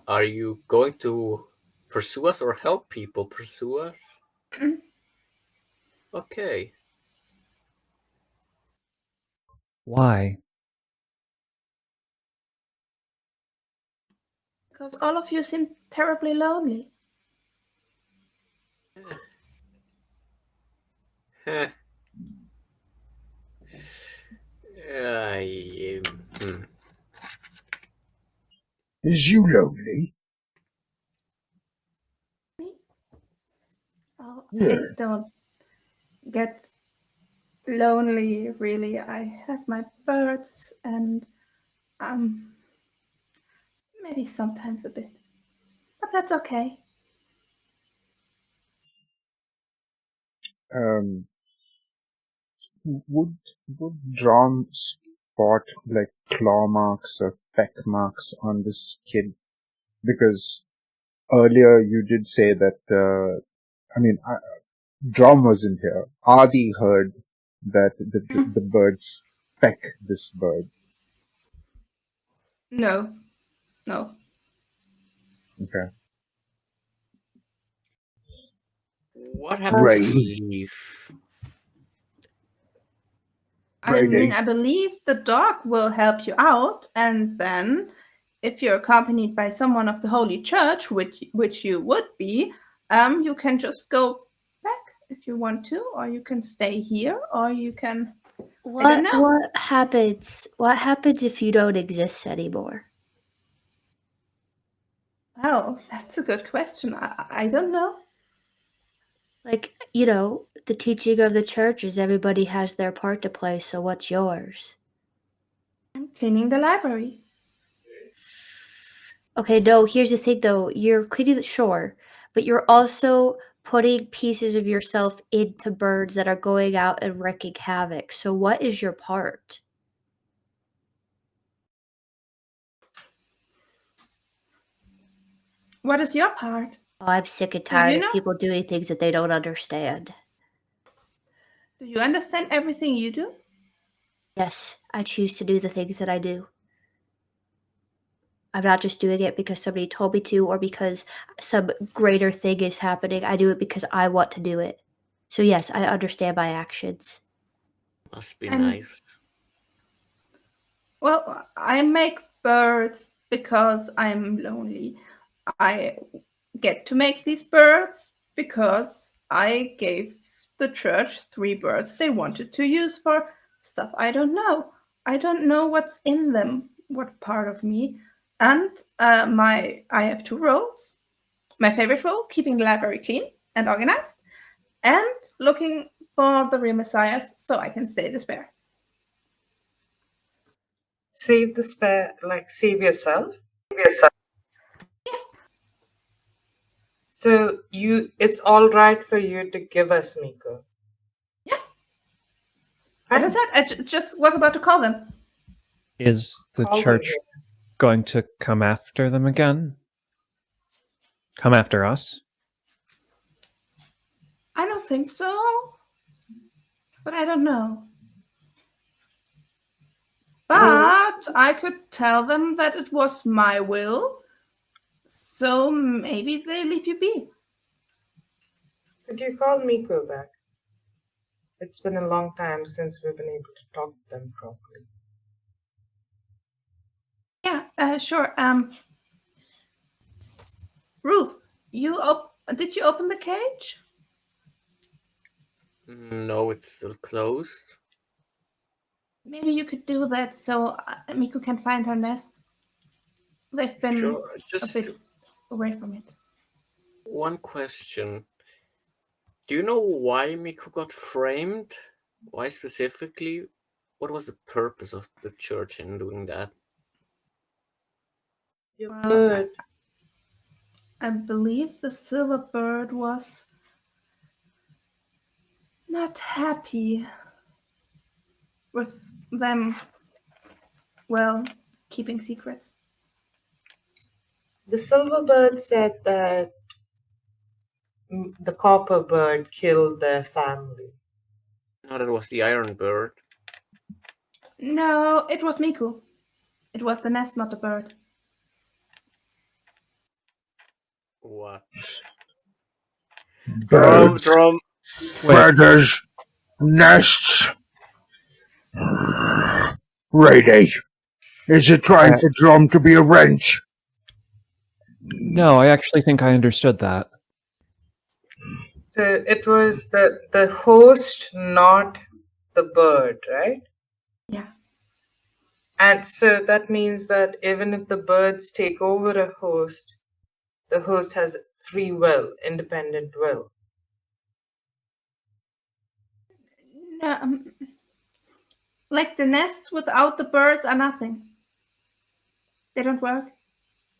Are you going to pursue us or help people pursue us? Okay. Why? Because all of you seem terribly lonely. Heh. Is you lonely? Me? Oh, Yeah. I don't get lonely, really. I have my birds and maybe sometimes a bit. But that's okay. Would Drom spot like claw marks or peck marks on this kid? Because earlier you did say that. Drom wasn't here. Adi heard that the birds peck this bird. No. Okay. What happens Right. if we leave? I Right, mean, eh? I believe the dog will help you out, and then if you're accompanied by someone of the Holy Church, which you would be, you can just go back if you want to, or you can stay here, or you can. I don't know. What happens? What happens if you don't exist anymore? Oh, that's a good question. I don't know. Like, you know, the teaching of the church is everybody has their part to play, so what's yours? I'm cleaning the library. Okay, no, here's the thing though. You're cleaning the shore, but you're also putting pieces of yourself into birds that are going out and wreaking havoc. So what is your part? What is your part? Oh, I'm sick and Do you tired of know? people doing things that they don't understand. Do you understand everything you do? Yes, I choose to do the things that I do. I'm not just doing it because somebody told me to or because some greater thing is happening. I do it because I want to do it. So yes, I understand my actions. Must be And- nice. Well, I make birds because I'm lonely. I get to make these birds because I gave the church 3 birds they wanted to use for stuff I don't know. I don't know what's in them, what part of me. And I have 2 roles. my favorite role, keeping the library clean and organized, and looking for the real messiahs so I can save the spare. Save the spare, like save yourself? So it's all right for you to give us Miko. Yeah. As I said, I just was about to call them. Is the Call them church here. going to come after them again? Come after us? I don't think so, but I don't know. But I could tell them that it was my will, so maybe they leave you be. Could you call Miko back? It's been a long time since we've been able to talk to them properly. Yeah, sure. Ruth, did you open the cage? No, it's still closed. Maybe you could do that so Miko can find her nest. They've been Sure, a just bit away from it. one question. Do you know why Miko got framed? Why specifically? What was the purpose of the church in doing that? Well, I believe the silver bird was not happy with them, well, keeping secrets. The silver bird said that the copper bird killed their family. No, that was the iron bird. No, it was Miku. It was the nest, not the bird. What? Birds, Drum. feathers, nests. Righty. Is it trying for Drum to be a wrench? No, I actually think I understood that. So it was the host, not the bird, right? Yeah. And so that means that even if the birds take over a host, the host has free will, independent will. No, like the nests without the birds are nothing. They don't work.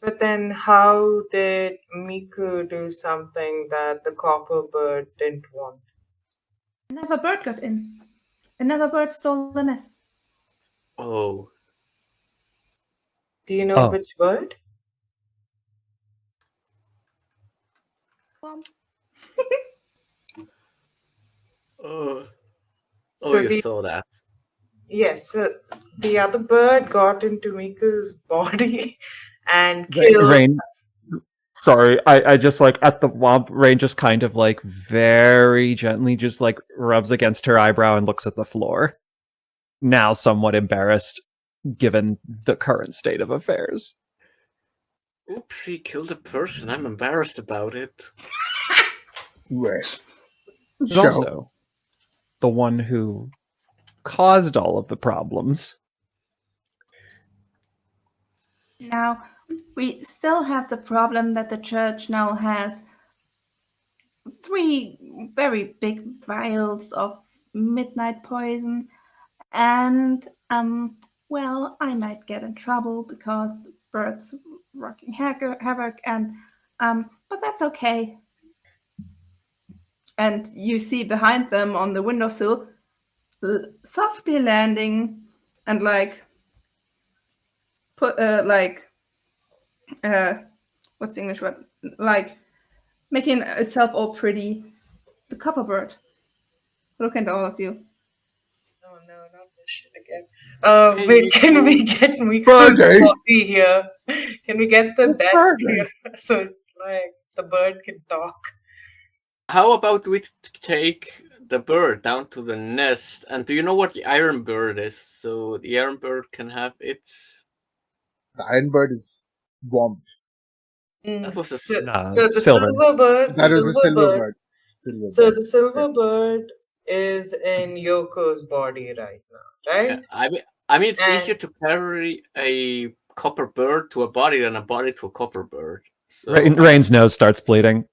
But then how did Miku do something that the copper bird didn't want? Another bird got in. Another bird stole the nest. Oh. Do you know Oh. which bird? Oh, So you saw that. Yes, so the other bird got into Miku's body and killed. Rain, sorry, I just like at the womp, Rain just kind of like very gently just like rubs against her eyebrow and looks at the floor. Now somewhat embarrassed given the current state of affairs. Oops, he killed a person. I'm embarrassed about it. Right. But So- also the one who caused all of the problems. Now, we still have the problem that the church now has 3 very big vials of midnight poison, and well, I might get in trouble because the birds working havoc, and but that's okay. And you see behind them on the windowsill, softly landing, and like put what's the English word? Like making itself all pretty. The copper bird. Look at all of you. Oh no, not this shit again. Hey, Wait, can Miku. we get Miku's Birdie. body here? Can we get the It's desk Birdie. here so like the bird can talk? How about we take the bird down to the nest? And do you know what the iron bird is? So the iron bird can have its. The iron bird is womp. That was a. So, Nah, so the silver. silver bird. That the is a silver bird. Silver So bird. the silver bird is in Yoko's body right now, right? I mean, it's And- easier to carry a copper bird to a body than a body to a copper bird. So Rain's nose starts bleeding.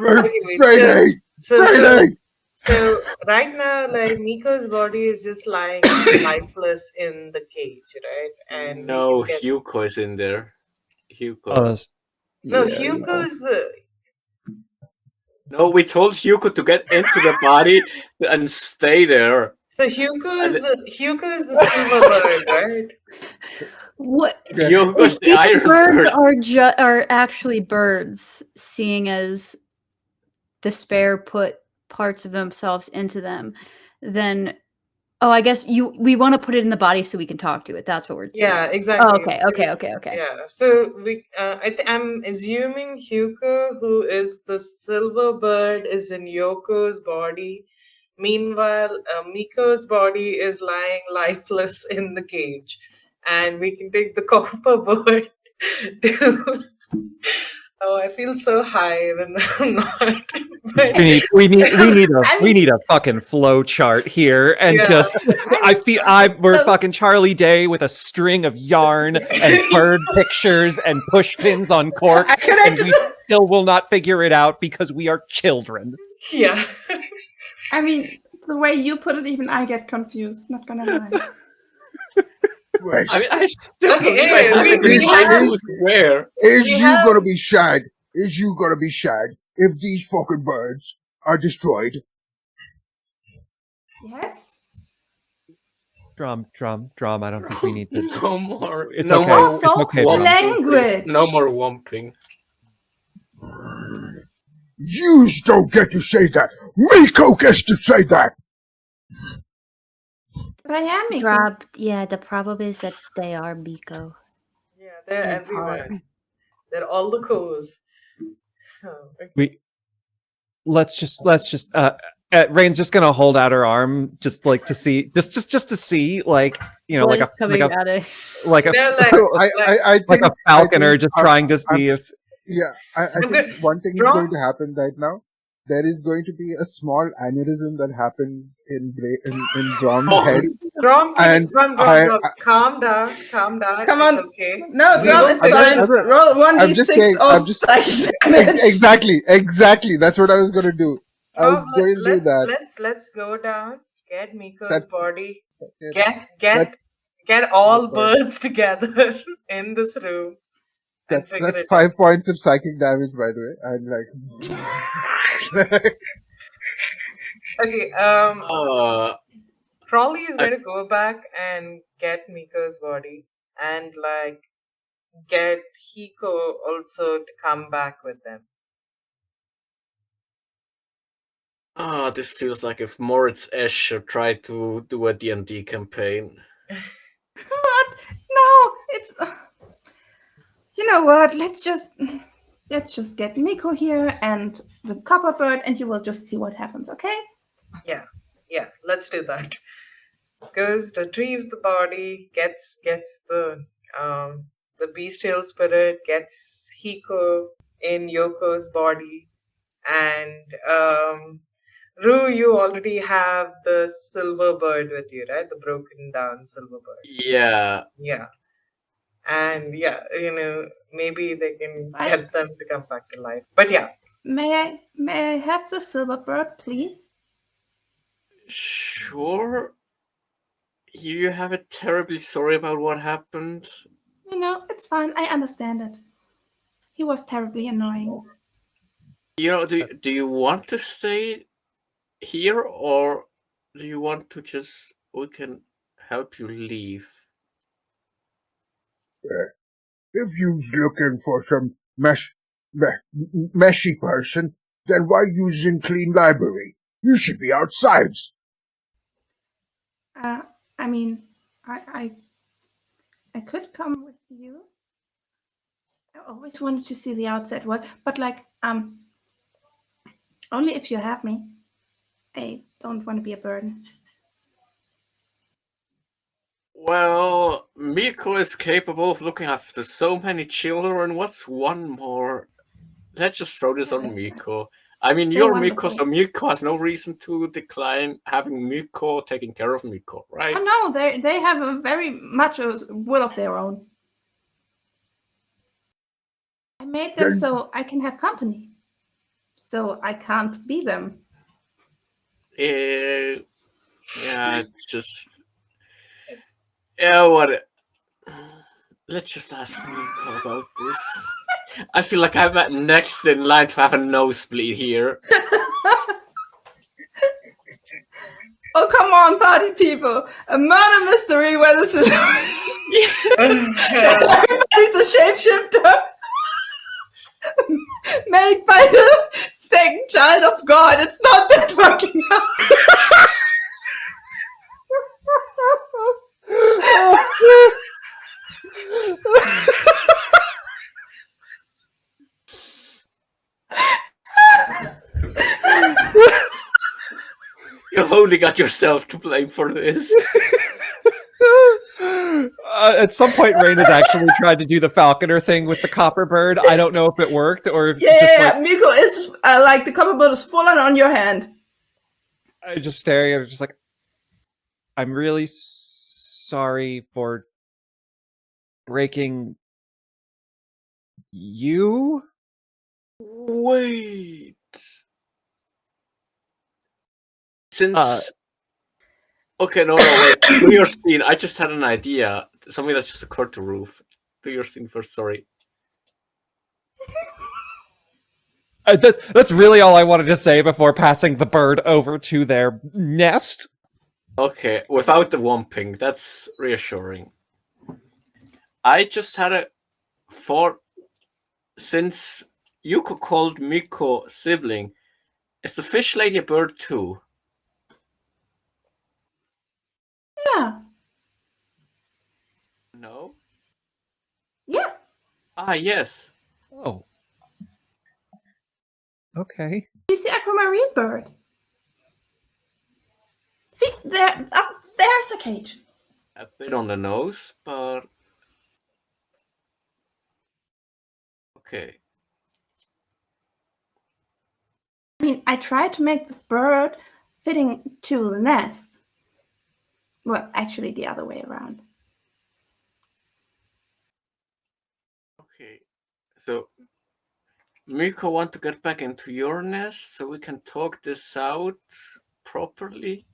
Okay, wait. Friday! Friday! So right now, like Miko's body is just lying lifeless in the cage, right? And no, we can get Hugo is in there. Hugo. Oh, that's, no yeah, you know. Hugo's. No, we told Hugo to get into the body and stay there. So Hugo is the silver bird, right? What? Hugo's If the these iron birds bird. are actually birds, seeing as the spare put parts of themselves into them, then I guess we want to put it in the body so we can talk to it. That's what we're Yeah, saying. exactly. Okay. because- Yeah. So I'm assuming Hugo, who is the silver bird, is in Yoko's body. Meanwhile, Miko's body is lying lifeless in the cage, and we can take the copper bird to. Oh, I feel so high when I'm not. But We need a fucking flow chart here, and Yeah. just we're fucking Charlie Day with a string of yarn and bird pictures and push pins on cork, and we still will not figure it out because we are children. yeah. I mean, the way you put it, even I get confused. Not gonna lie. Right. I mean, I still Okay, believe anyway, I have we to find have- who's where. Is We you have- gonna be sad? Is you gonna be sad if these fucking birds are destroyed? Yes. Drum. I don't think we need to. No more. It's no okay. more. It's okay. womping, Language. please. No more womping. Yous don't get to say that. Miko gets to say that. But I am Miko. The problem is that they are Miko. Yeah, they're in everywhere. part. They're all the co's. Oh, okay. Let's just Rain's just gonna hold out her arm just like to see just to see, like, you know, What like is coming out of like a They're like, I think like a falconer I think just trying to see if I I'm think good. one thing is Draw. going to happen right now. There is going to be a small aneurysm that happens in Brom's Oh. head. Drum, And drum. Calm down. Come It's on. okay. No, We Drum, will it's figure fine. this out. Roll 1d6 I'm of just- psychic damage. Exactly. That's what I was going to do. I was Drum, going to do that. Let's go down. Get Miko's That's- body. That- Get all Okay. birds together in this room. and That's figure it 5 points of psychic damage, by the way. I'm like, Okay. Uh, Crawley is going to go back and get Miko's body and like get Hiko also to come back with them. this feels like if Moritz Escher tried to do a D&D campaign. What? No, it's. You know what? Let's just get Miko here and the copper bird, and you will just see what happens. Okay? Yeah, let's do that. Goes, retrieves the body, gets the bestial spirit, gets Hiko in Yoko's body, and Rue, you already have the silver bird with you, right? The broken down silver bird. Yeah. Yeah. And yeah, maybe they can I- get them to come back to life. But yeah, May I have the silver bird, please? Sure. You have it terribly sorry about what happened. You know, it's fine. I understand it. He was terribly annoying. You know, do you want to stay here, or do you want to we can help you leave? if you's looking for some messy person, then why using clean library? You should be outside. I mean, I could come with you. I always wanted to see the outside world, but like, only if you have me. I don't want to be a burden. Well, Miko is capable of looking after so many children. What's one more? Let's just throw this Yeah, on that's right. Miko. I mean, They're you're Miko, wonderful. so Miko has no reason to decline having Miko taking care of Miko, right? Oh no, they have a very much a will of their own. I made them so I can have company. So I can't be them. Yeah, it's just... Yeah, what? Let's just ask Miko about this. I feel like I'm next in line to have a nosebleed here. Oh, come on, party people. A murder mystery where this is... Everybody's a shapeshifter. Made by the second child of God. It's not that fucking hard. You've only got yourself to blame for this. At some point, Rain has actually tried to do the falconer thing with the copper bird. I don't know if it worked or if Miko is like the copper bird is falling on your hand. I just staring at her, just like, I'm really sorry for breaking you. Wait. Since okay, no, wait. Do your scene. I just had an idea. Something that just occurred to Roof. Do your scene first. Sorry. That's really all I wanted to say before passing the bird over to their nest. Okay, without the whomping, that's reassuring. I just had a thought. Since Yuko called Miko sibling, is the fish lady a bird too? Yeah. No? Yeah. Ah, yes. Oh. Okay. She's the aquamarine bird. See, there's a cage. A bit on the nose, but... Okay. I mean, I tried to make the bird fitting to the nest. Well, actually the other way around. Okay. So, Miko want to get back into your nest so we can talk this out properly?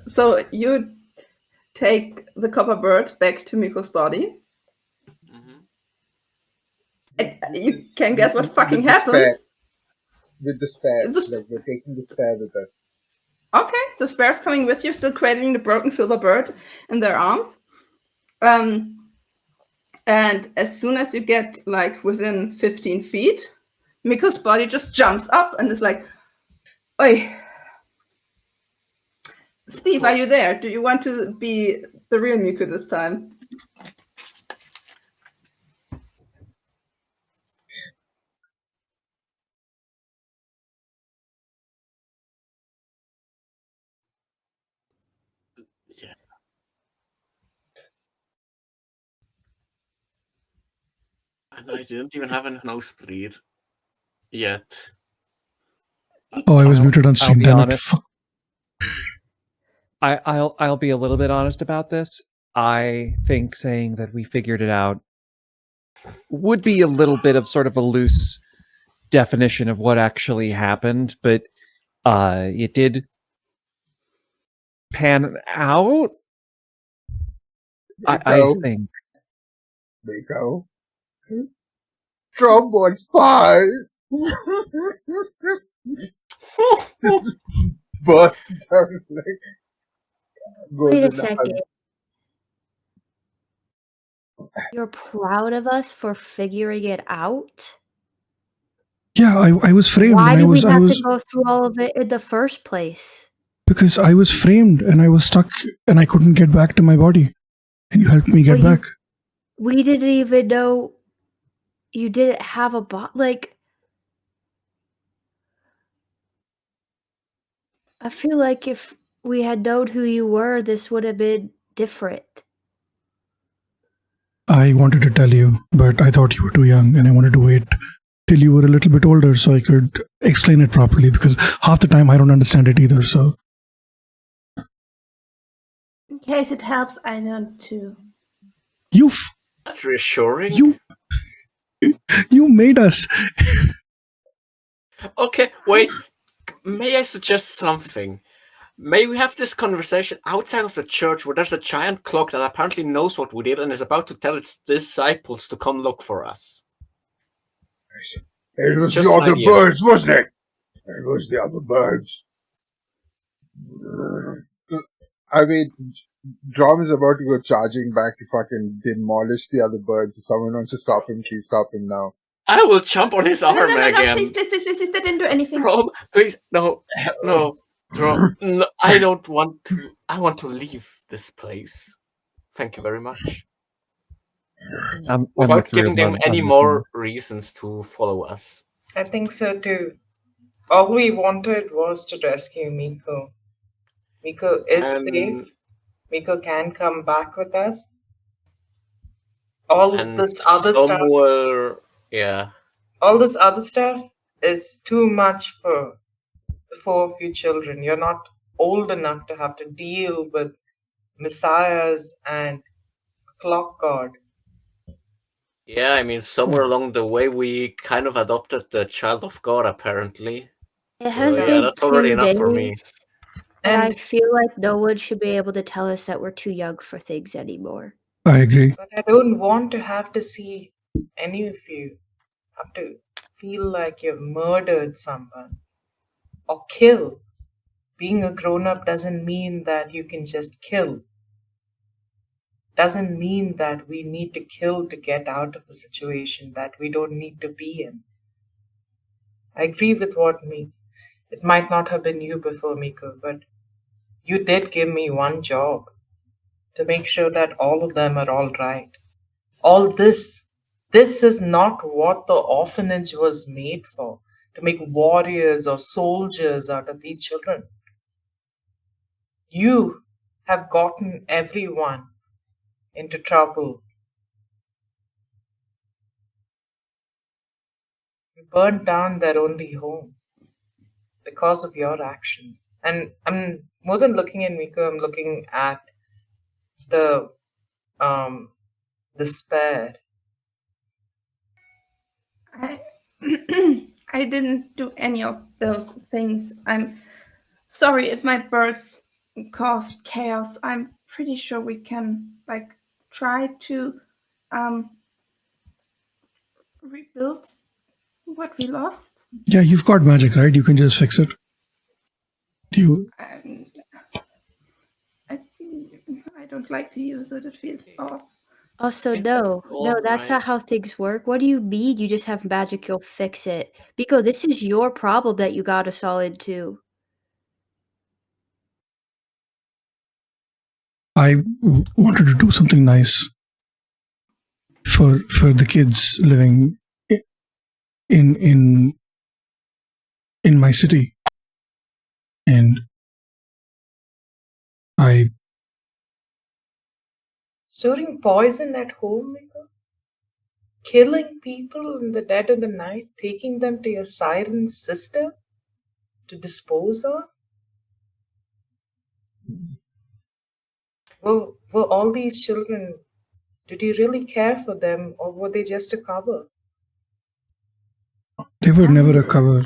So you take the copper bird back to Miko's body. And you can guess what fucking happens. With the spare. Is this- Like, we're taking the spare with us. Okay, the spare's coming with you, still cradling the broken silver bird in their arms. And as soon as you get like within 15 feet, Miko's body just jumps up and is like, "Oi, Steve, are you there? Do you want to be the real Miko this time?" Yeah. And I didn't even have a nosebleed yet. Oh, I was muted on I'll stream. be Damn it. honest. I'll be a little bit honest about this. I think saying that we figured it out would be a little bit of sort of a loose definition of what actually happened, but it did pan out. I think. Miko. Trombone spy. Bust down like. Wait a second. You're proud of us for figuring it out? Yeah, I was framed. Why and did we I have was to go through all of it in the first place? because I was framed and I was stuck and I couldn't get back to my body, and you helped me get Well, back. We didn't even know you didn't have a bot. Like, I feel like if we had known who you were, this would have been different. I wanted to tell you, but I thought you were too young, and I wanted to wait till you were a little bit older so I could explain it properly. Because half the time I don't understand it either. So case it helps, I learned too. That's reassuring. You made us. Okay, wait. May I suggest something? May we have this conversation outside of the church where there's a giant clock that apparently knows what we did and is about to tell its disciples to come look for us? It was Just the an other idea. birds, wasn't it? It was the other birds. I mean, Drom is about to go charging back to fucking demolish the other birds. If someone wants to stop him, please stop him now. I will jump on his arm No, again. please, that didn't do anything. Drom, please, no, Drom, no, I don't want to. I want to leave this place. Thank you very much. I'm Without with giving them Ruben any on this more one. reasons to follow us. I think so too. All we wanted was to rescue Miko. Miko is safe. Miko can come back with us. All this other stuff is too much for the four of you children. You're not old enough to have to deal with messiahs and clock god. Yeah, I mean, somewhere along the way, we kind of adopted the child of God, apparently. It has So, been that's already 2 enough for me. days, and I feel like no one should be able to tell us that we're too young for things anymore. I agree. But I don't want to have to see any of you have to feel like you've murdered someone or kill. Being a grown-up doesn't mean that you can just kill. Doesn't mean that we need to kill to get out of a situation that we don't need to be in. I agree with it might not have been you before, Miko, but you did give me one job to make sure that all of them are all right. All this is not what the orphanage was made for, to make warriors or soldiers out of these children. You have gotten everyone into trouble. You burned down their only home because of your actions. And I'm more than looking at Miko, I'm looking at the despair. I didn't do any of those things. I'm sorry if my birds caused chaos. I'm pretty sure we can try to rebuild what we lost. Yeah, you've got magic, right? You can just fix it. I don't like to use it. It feels off. Also, no, that's not how things work. What do you mean you just have magic, you'll fix it? Biko, this is your problem that you got us all into. I wanted to do something nice for the kids living in my city, and I Storing poison at home, Miko? Killing people in the dead of the night, taking them to your siren sister to dispose of? Were all these children, did you really care for them, or were they just a cover? They were never a cover.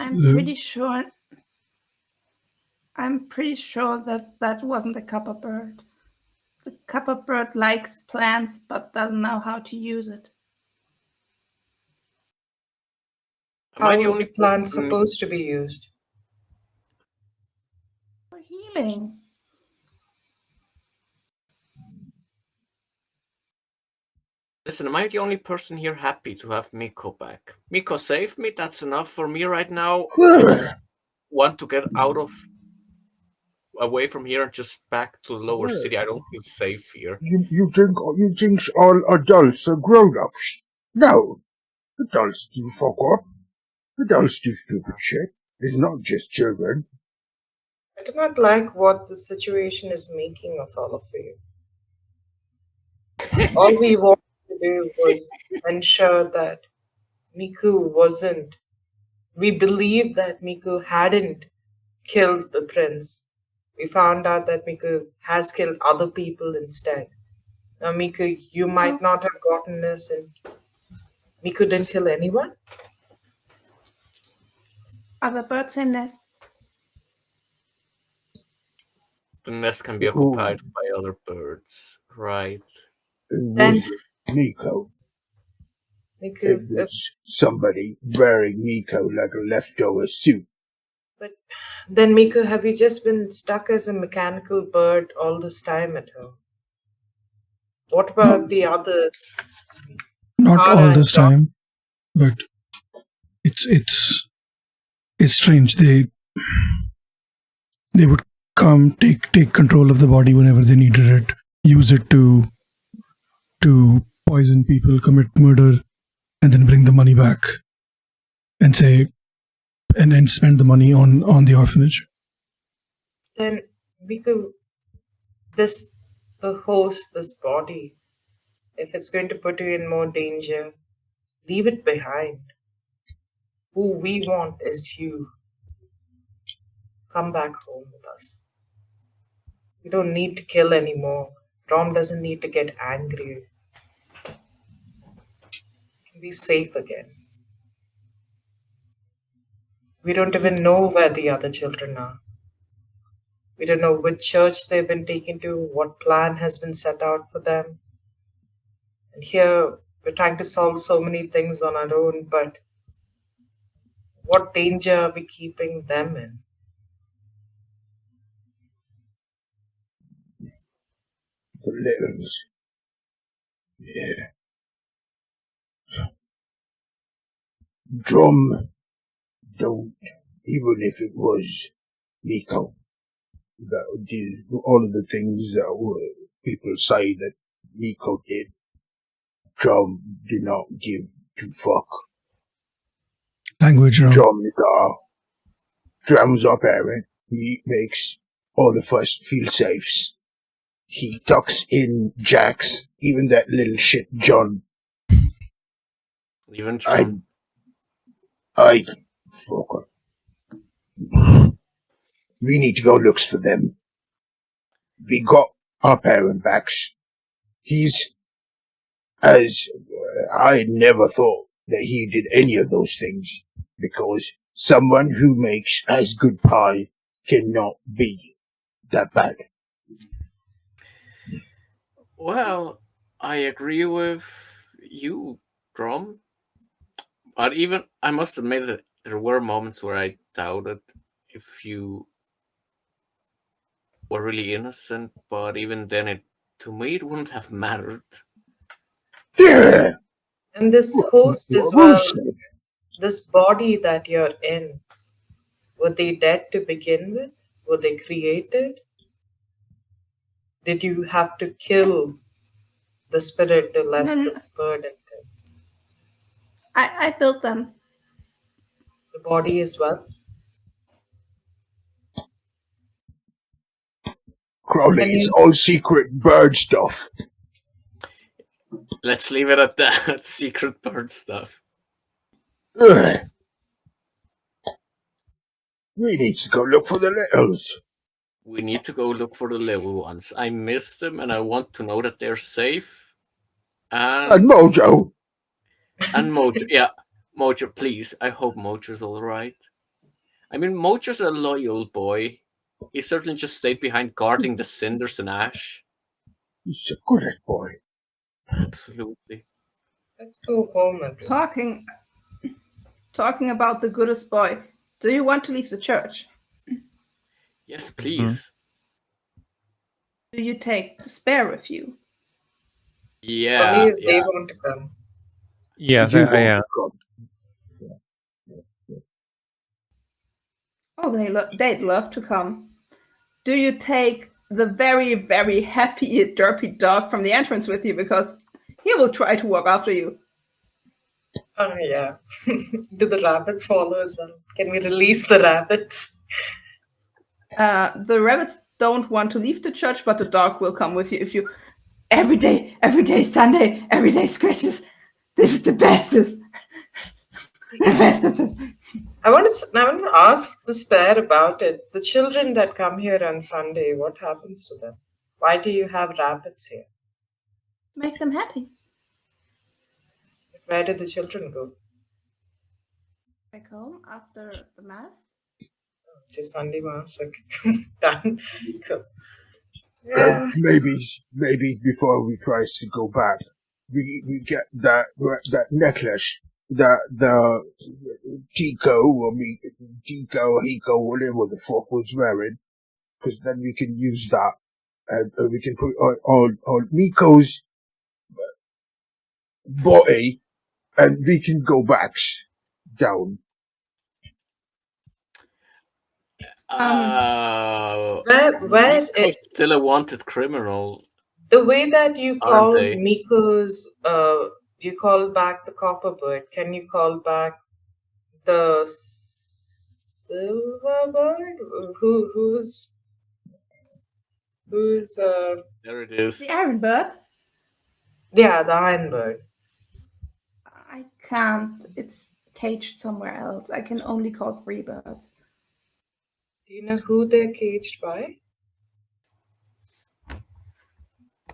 I'm pretty sure that wasn't a copper bird. The copper bird likes plants but doesn't know how to use it. How is a plant supposed to be used? For healing. Listen, am I the only person here happy to have Miko back? Miko saved me, that's enough for me right now. I just want to get away from here and just back to the lower city. I don't feel safe here. You think all adults are grown-ups? No. Adults do fuck up. Adults do stupid shit. It's not just children. I do not like what the situation is making of all of you. All we wanted to do was ensure that Miku wasn't. We believed that Miku hadn't killed the prince. We found out that Miku has killed other people instead. Now, Miku, you might not have gotten this, and Miku didn't kill anyone? Other birds in nest. The nest can be occupied by other birds, right? It Then- was Miko. Miku, It was somebody wearing Miko like a leftover suit. then Miku, have you just been stuck as a mechanical bird all this time at home? What about the others? Not Ara all and this John. time, but it's strange. They would come take control of the body whenever they needed it, use it to poison people, commit murder, and then bring the money back and say and then spend the money on the orphanage. Then Miku, the host, this body, if it's going to put you in more danger, leave it behind. Who we want is you. Come back home with us. We don't need to kill anymore. Rom doesn't need to get angry. We can be safe again. We don't even know where the other children are. We don't know which church they've been taken to, what plan has been set out for them. And here, we're trying to solve so many things on our own, but what danger are we keeping them in? The littles. Yeah. Drum don't, even if it was Miko, that did all of the things that were, people say that Miko did. Drum do not give two fuck. Language, Drum's our parent. He makes all of us feel safe. He tucks in Jax, even that little shit John. Even John. I fucker. We need to go look for them. We got our parent backs. He's as I never thought that he did any of those things, because someone who makes as good pie cannot be that bad. Well, I agree with you, Drum. But even, I must admit that there were moments where I doubted if you were really innocent, but even then, to me, it wouldn't have mattered. Yeah. And this host as well, this body that you're in, were they dead to begin with? Were they created? Did you have to kill the spirit to let No. the bird enter? I built them. The body as well? Crowley, it's all secret bird stuff. Let's leave it at that. Secret bird stuff. Ugh. We need to go look for the littles. We need to go look for the little ones. I miss them, and I want to know that they're safe. And Mojo. And Mojo, yeah. Mojo, please. I hope Mojo's alright. I mean, Mojo's a loyal boy. He certainly just stayed behind guarding the cinders and ash. He's a good boy. Absolutely. Let's go home, everyone. Talking about the goodest boy, do you want to leave the church? Yes, please. Do you take the spare with you? Yeah. Only if they want to come. Yeah, Yeah. Oh, they'd love to come. Do you take the very, very happy derpy dog from the entrance with you, because he will try to walk after you? Oh, yeah. Do the rabbits follow as well? Can we release the rabbits? The rabbits don't want to leave the church, but the dog will come with you if you... Every day, Sunday, every day scratches. This is the bestest. The bestest. I want to ask the spare about it. The children that come here on Sunday, what happens to them? Why do you have rabbits here? Make them happy. Where did the children go? Back home after the mass. It's just Sunday mass. Okay. Done. Cool. Yeah. Maybe before we try to go back, we get that necklace, the Tico or Hiko, whatever the fuck was wearing, because then we can use that, and we can put on Miko's body, and we can go back down. Where Miko's still a wanted criminal. the way that you Aren't called they? Miko's, you called back the copper bird. Can you call back the silver bird? Who's There it is. The Iron Bird. yeah, the iron bird. I can't. It's caged somewhere else. I can only call free birds. Do you know who they're caged by?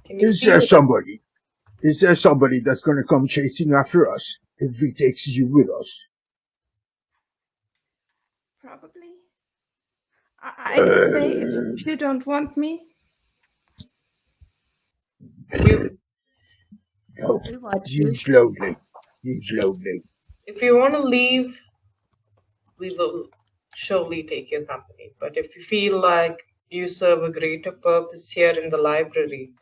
Can you Is feel there it? somebody? Is there somebody that's going to come chasing after us if we takes you with us? Probably. I can stay if you don't want me. No, We watch you you. slowly. You slowly. If you want to leave, we will surely take your company. But if you feel like you serve a greater purpose here in the library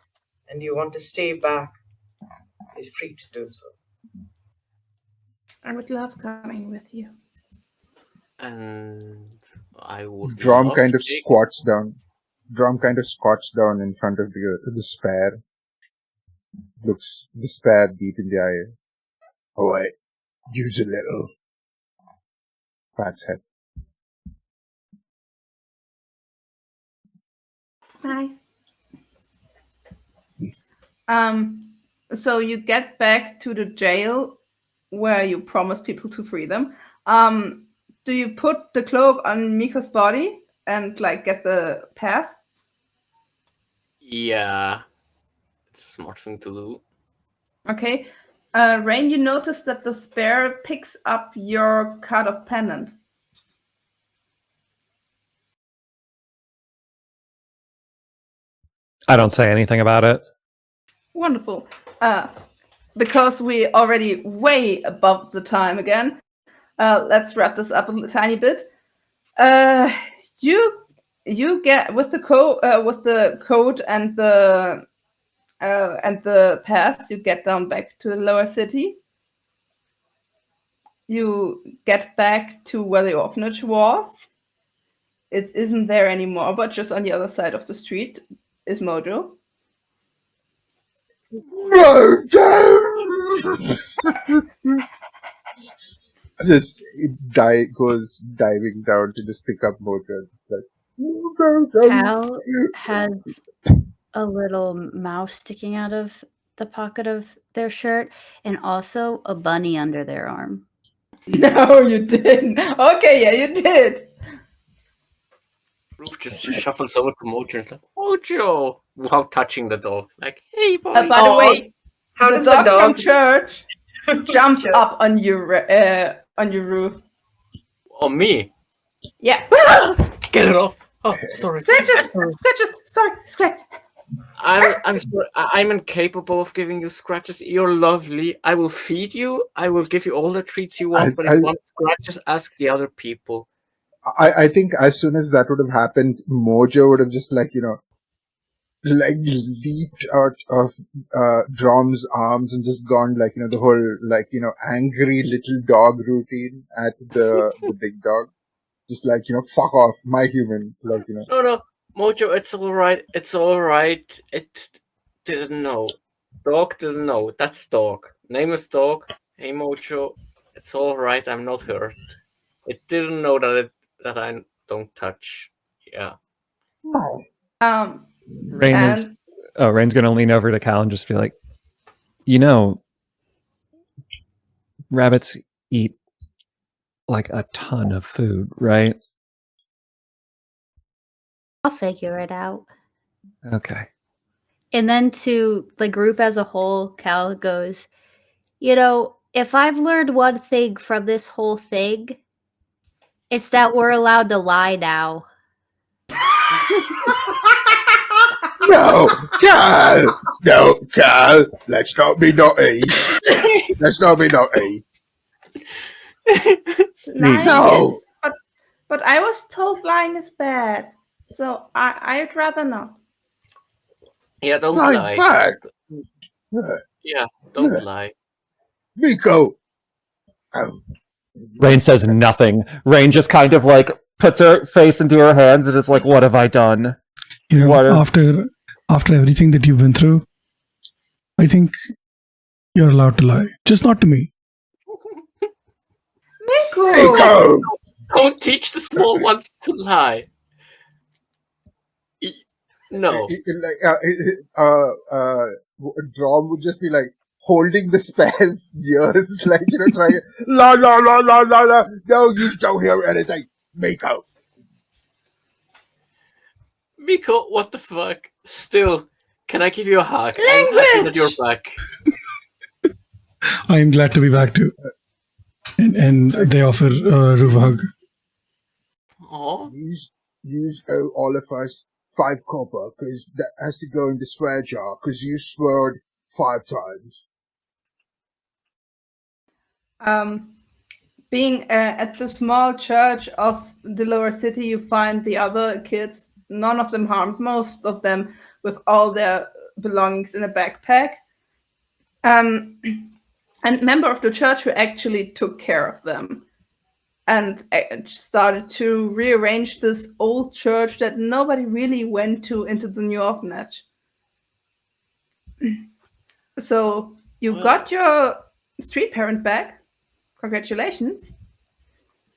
and you want to stay back, you're free to do so. I would love coming with you. And I would Drum love kind of to take- squats down. Drum kind of squats down in front of the spare. Looks the spare deep in the eye. All right. Use a little. Pats head. It's nice. So you get back to the jail where you promised people to free them. Do you put the cloak on Miko's body and like get the pass? Yeah. It's a smart thing to do. Okay. Rain, you notice that the spare picks up your cut of pendant. I don't say anything about it. Wonderful. Because we already way above the time again. Let's wrap this up a tiny bit. You get with the code and the pass. You get down back to the lower city. You get back to where the orphanage was. It isn't there anymore, but just on the other side of the street is Mojo. No, don't! Just goes diving down to just pick up Mojo. Just like, Cal has a little mouse sticking out of the pocket of their shirt and also a bunny under their arm. No, you didn't. Okay, yeah, you did. Roof just shuffles over to Mojo and is like, Mojo! Without touching the dog. Like, hey, boy. By the way, How the does dog the from dog church jumps Sure. up on your roof. Oh, me? Yeah. Get it off. Oh, sorry. Scratches. Sorry, scratch. I'm sorry. I'm incapable of giving you scratches. You're lovely. I will feed you. I will give you all the treats you want. But if you want scratches, ask the other people. I think as soon as that would have happened, Mojo would have just like leaped out of Drom's arms and just gone the whole angry little dog routine at the big dog. Just fuck off, my human. No, Mojo, it's all right. It's all right. It didn't know. Dog didn't know. That's dog. Name is dog. Hey, Mojo, it's all right. I'm not hurt. It didn't know that I don't touch. Yeah. No. Rain's gonna lean over to Cal and just be like, rabbits eat like a ton of food, right? I'll figure it out. Okay. And then to the group as a whole, Cal goes, you know, if I've learned one thing from this whole thing, it's that we're allowed to lie now. No, Carl! No, Carl! Let's not be naughty. Let's not be naughty. Lying No. is, but I was told lying is bad, so I'd rather not. Yeah, don't Lying's lie. bad. Yeah, don't Yeah. lie. Miko! Rain says nothing. Rain just kind of like puts her face into her hands and is like, what have I done? You know, What if- after everything that you've been through, I think you're allowed to lie. Just not to me. Miko! Don't teach the small ones to lie. No. Drom would just be like holding the spare's ears, like, trying. La la la la la la. No, you don't hear anything. Miko! Miko, what the fuck? Still, can I give you a hug? I'm happy that you're back. I am glad to be back too. And they offer Ruv a hug. Aw. Use all of us 5 copper, because that has to go in the swear jar, because you sweared 5 times. Being at the small church of the lower city, you find the other kids, none of them harmed, most of them with all their belongings in a backpack. And member of the church who actually took care of them and started to rearrange this old church that nobody really went to into the new orphanage. So you got your street parent back. Congratulations.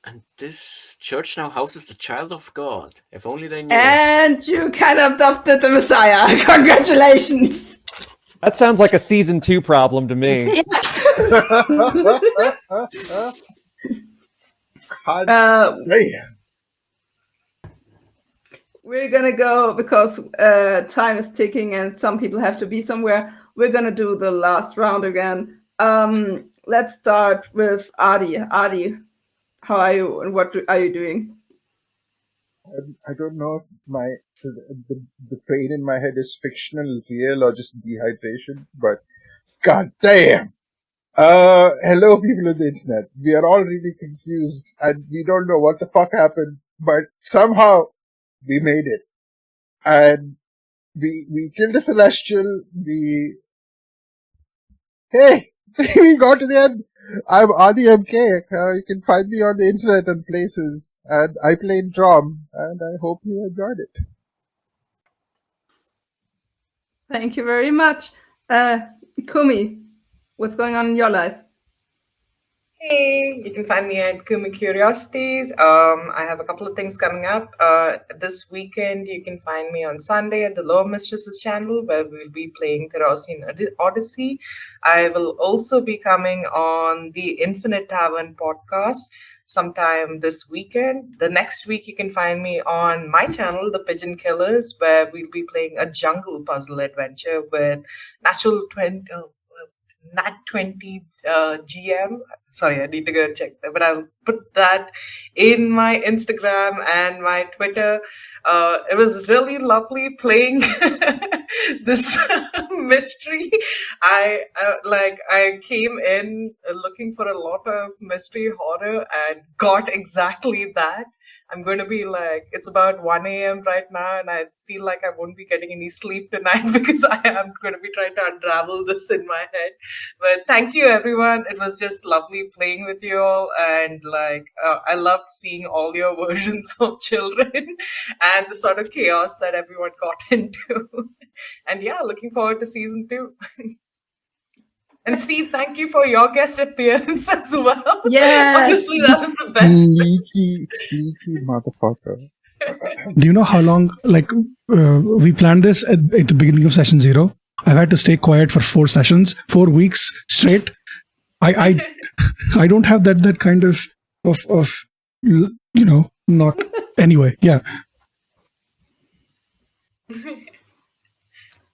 And this church now houses the child of God. If only they knew. And you kind of adopted the Messiah. Congratulations. That sounds like a season 2 problem to me. Man. We're gonna go because time is ticking and some people have to be somewhere. We're gonna do the last round again. Let's start with Adi. Adi, how are you and what are you doing? I don't know if the pain in my head is fictional, real, or just dehydration, but god damn! Hello people on the internet. We are all really confused and we don't know what the fuck happened, but somehow we made it. And we killed a celestial, Hey! We got to the end! I'm Adi MK. You can find me on the internet and places. And I played drum, and I hope you enjoyed it. Thank you very much. Kumi, what's going on in your life? Hey, you can find me at Kumi Curiosities. I have a couple of things coming up. This weekend, you can find me on Sunday at the Lower Mistresses channel, where we'll be playing Therosian Odyssey. I will also be coming on the Infinite Tavern podcast sometime this weekend. The next week, you can find me on my channel, The Pigeon Killers, where we'll be playing a jungle puzzle adventure with Nat 20 GM. Sorry, I need to go check that, but I'll put that in my Instagram and my Twitter. It was really lovely playing this mystery. I came in looking for a lot of mystery horror and got exactly that. I'm going to be like, it's about 1 a.m. right now, and I feel like I won't be getting any sleep tonight because I am going to be trying to unravel this in my head. But thank you, everyone. It was just lovely playing with you all, and I loved seeing all your versions of children and the sort of chaos that everyone got into. And yeah, looking forward to season 2. And Steve, thank you for your guest appearance as well. Yes. Honestly, that was the best. Sneaky motherfucker. Do you know how long? We planned this at the beginning of session 0. I've had to stay quiet for 4 weeks straight. I don't have that kind of not anyway. Yeah.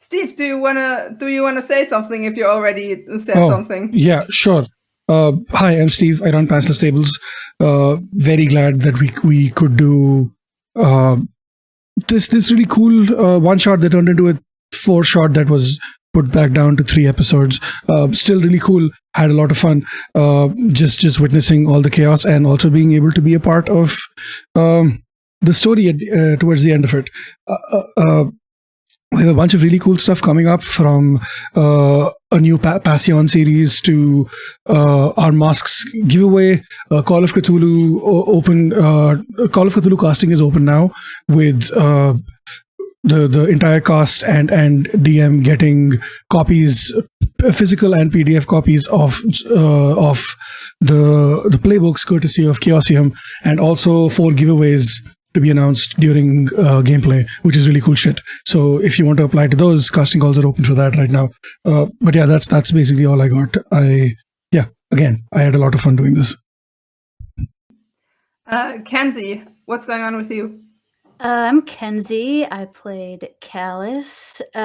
Steve, do you wanna say something if you already said something? Yeah, sure. Hi, I'm Steve. I run Pantsless Tables. Very glad that we could do this really cool one shot that turned into a 4-shot that was put back down to 3 episodes. Still really cool. Had a lot of fun. Just witnessing all the chaos and also being able to be a part of the story towards the end of it. We have a bunch of really cool stuff coming up, from a new Passion series to our Masks giveaway. Call of Cthulhu open. Call of Cthulhu casting is open now, with the entire cast and DM getting copies, physical and PDF copies of the playbooks, courtesy of Chaosium, and also 4 giveaways to be announced during gameplay, which is really cool shit. So if you want to apply to those, casting calls are open for that right now. But yeah, that's basically all I got. Again, I had a lot of fun doing this. Kenzie, what's going on with you? I'm Kenzie. I played Callus, who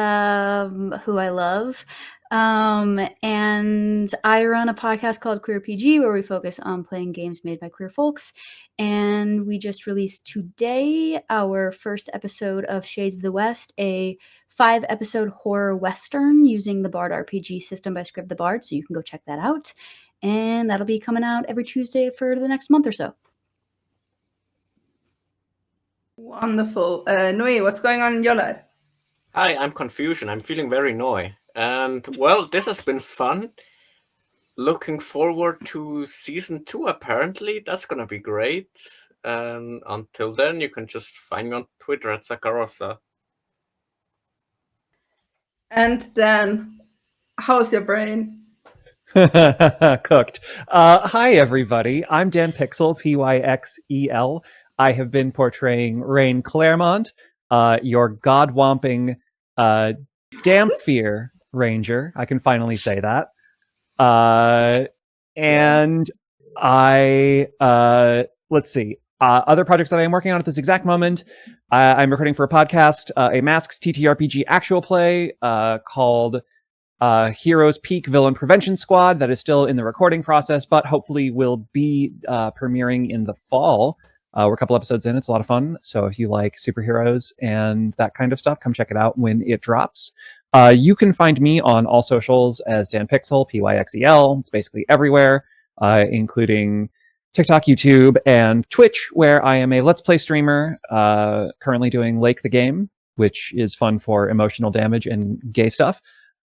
I love. And I run a podcast called Queer PG, where we focus on playing games made by queer folks. And we just released today our first episode of Shades of the West, a 5-episode horror western using the Bard RPG system by Scrib the Bard. So you can go check that out. And that'll be coming out every Tuesday for the next month or so. Wonderful. Nui, what's going on in your life? Hi, I'm Confusion. I'm feeling very annoyed. And, well, this has been fun. Looking forward to season 2, apparently. That's gonna be great. And until then, you can just find me on Twitter at Sakarosa. And Dan, how's your brain? Cooked. Hi, everybody. I'm Dan Pixel, Pyxel. I have been portraying Rain Claremont, your god-womping Dampfear Ranger. I can finally say that. And I, let's see, other projects that I am working on at this exact moment. I'm recording for a podcast, a Masks TTRPG actual play called Heroes Peak Villain Prevention Squad, that is still in the recording process, but hopefully will be premiering in the fall. We're a couple episodes in. It's a lot of fun. So if you like superheroes and that kind of stuff, come check it out when it drops. You can find me on all socials as Dan Pixel, Pyxel. It's basically everywhere, including TikTok, YouTube, and Twitch, where I am a Let's Play streamer, currently doing Lake the Game, which is fun for emotional damage and gay stuff.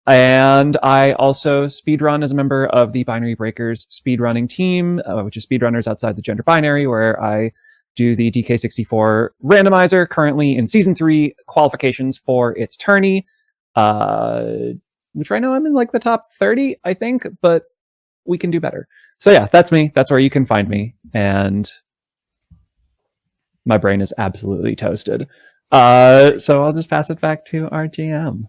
And I also speedrun as a member of the Binary Breakers speedrunning team, which is speedrunners outside the gender binary, where I do the DK64 randomizer, currently in season 3 qualifications for its tourney, which right now I'm in like the top 30, I think, but we can do better. So yeah, that's me. That's where you can find me. And my brain is absolutely toasted. So I'll just pass it back to our GM.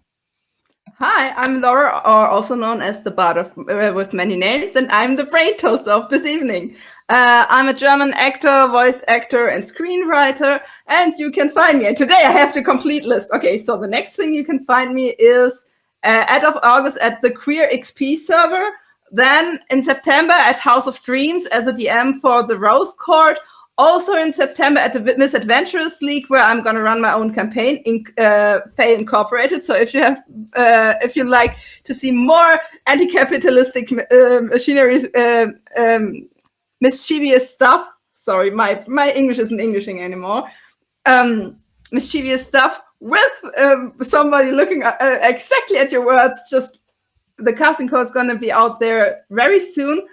Hi, I'm Laura, or also known as the Bard of, with many names, and I'm the brain toaster of this evening. I'm a German actor, voice actor, and screenwriter, and you can find me. And today I have the complete list. Okay, so the next thing you can find me is end of August at the Queer XP server, then in September at House of Dreams as a DM for the Rose Court. Also in September at the Misadventurous League, where I'm going to run my own campaign in Faye Incorporated. So if you have, if you like to see more anti-capitalistic machineries, mischievous stuff. Sorry, my English isn't Englishing anymore. Mischievous stuff with somebody looking exactly at your words. Just the casting code is going to be out there very soon.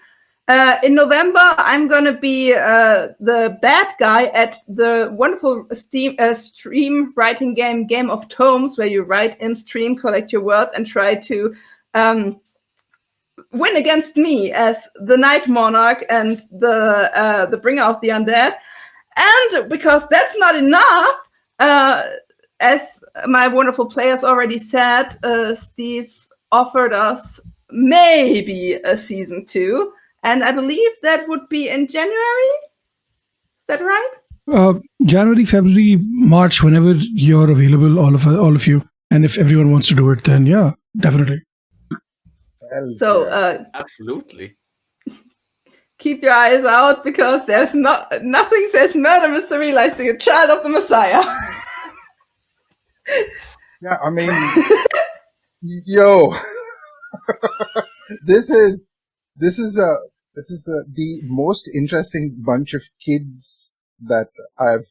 In November, I'm going to be the bad guy at the wonderful stream writing game of Tomes, where you write in stream, collect your words, and try to win against me as the Night Monarch and the bringer of the undead. And because that's not enough, as my wonderful players already said, Steve offered us maybe a season 2. And I believe that would be in January. Is that right? January, February, March, whenever you're available, all of you. And if everyone wants to do it, then yeah, definitely. So Absolutely. keep your eyes out, because there's nothing says murder mystery like the child of the Messiah. Yeah, I mean, yo, this is the most interesting bunch of kids that I've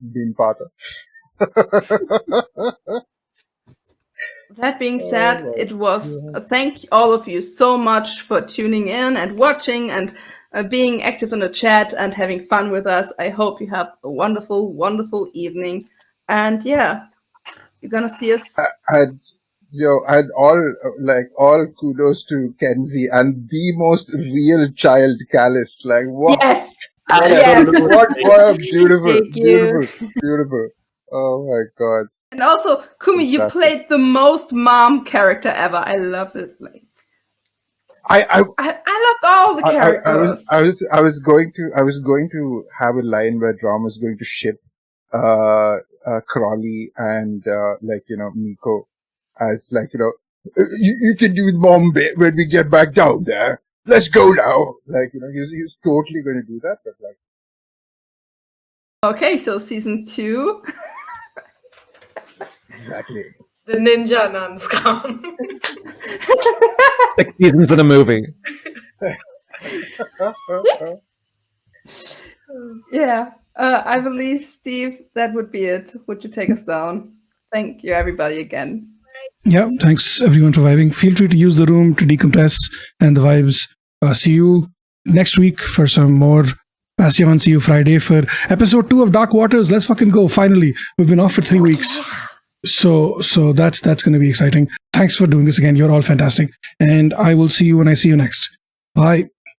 been part of. That being said, it was thank all of you so much for tuning in and watching and being active in the chat and having fun with us. I hope you have a wonderful, wonderful evening. And yeah, you're gonna see us. And all kudos to Kenzie and the most real child Callus. Like what? Yes. What a beautiful, Thank you. beautiful. Oh my god. And also, Kumi, you Fantastic. played the most mom character ever. I loved it. Like, I loved all the characters. I was going to have a line where Drum was going to ship Crawley and Miko as you can do the mom bit when we get back down there. Let's go now. He was totally going to do that, but Okay, so season 2. exactly. The ninja nuns come. 6 seasons in a movie. Yeah, I believe, Steve, that would be it. Would you take us down? Thank you, everybody, again. Yeah, thanks everyone for vibing. Feel free to use the room to decompress and the vibes. See you next week for some more Passion. See you Friday for episode 2 of Dark Waters. Let's fucking go. Finally, we've been off for 3 weeks. So that's going to be exciting. Thanks for doing this again. You're all fantastic. And I will see you when I see you next. Bye.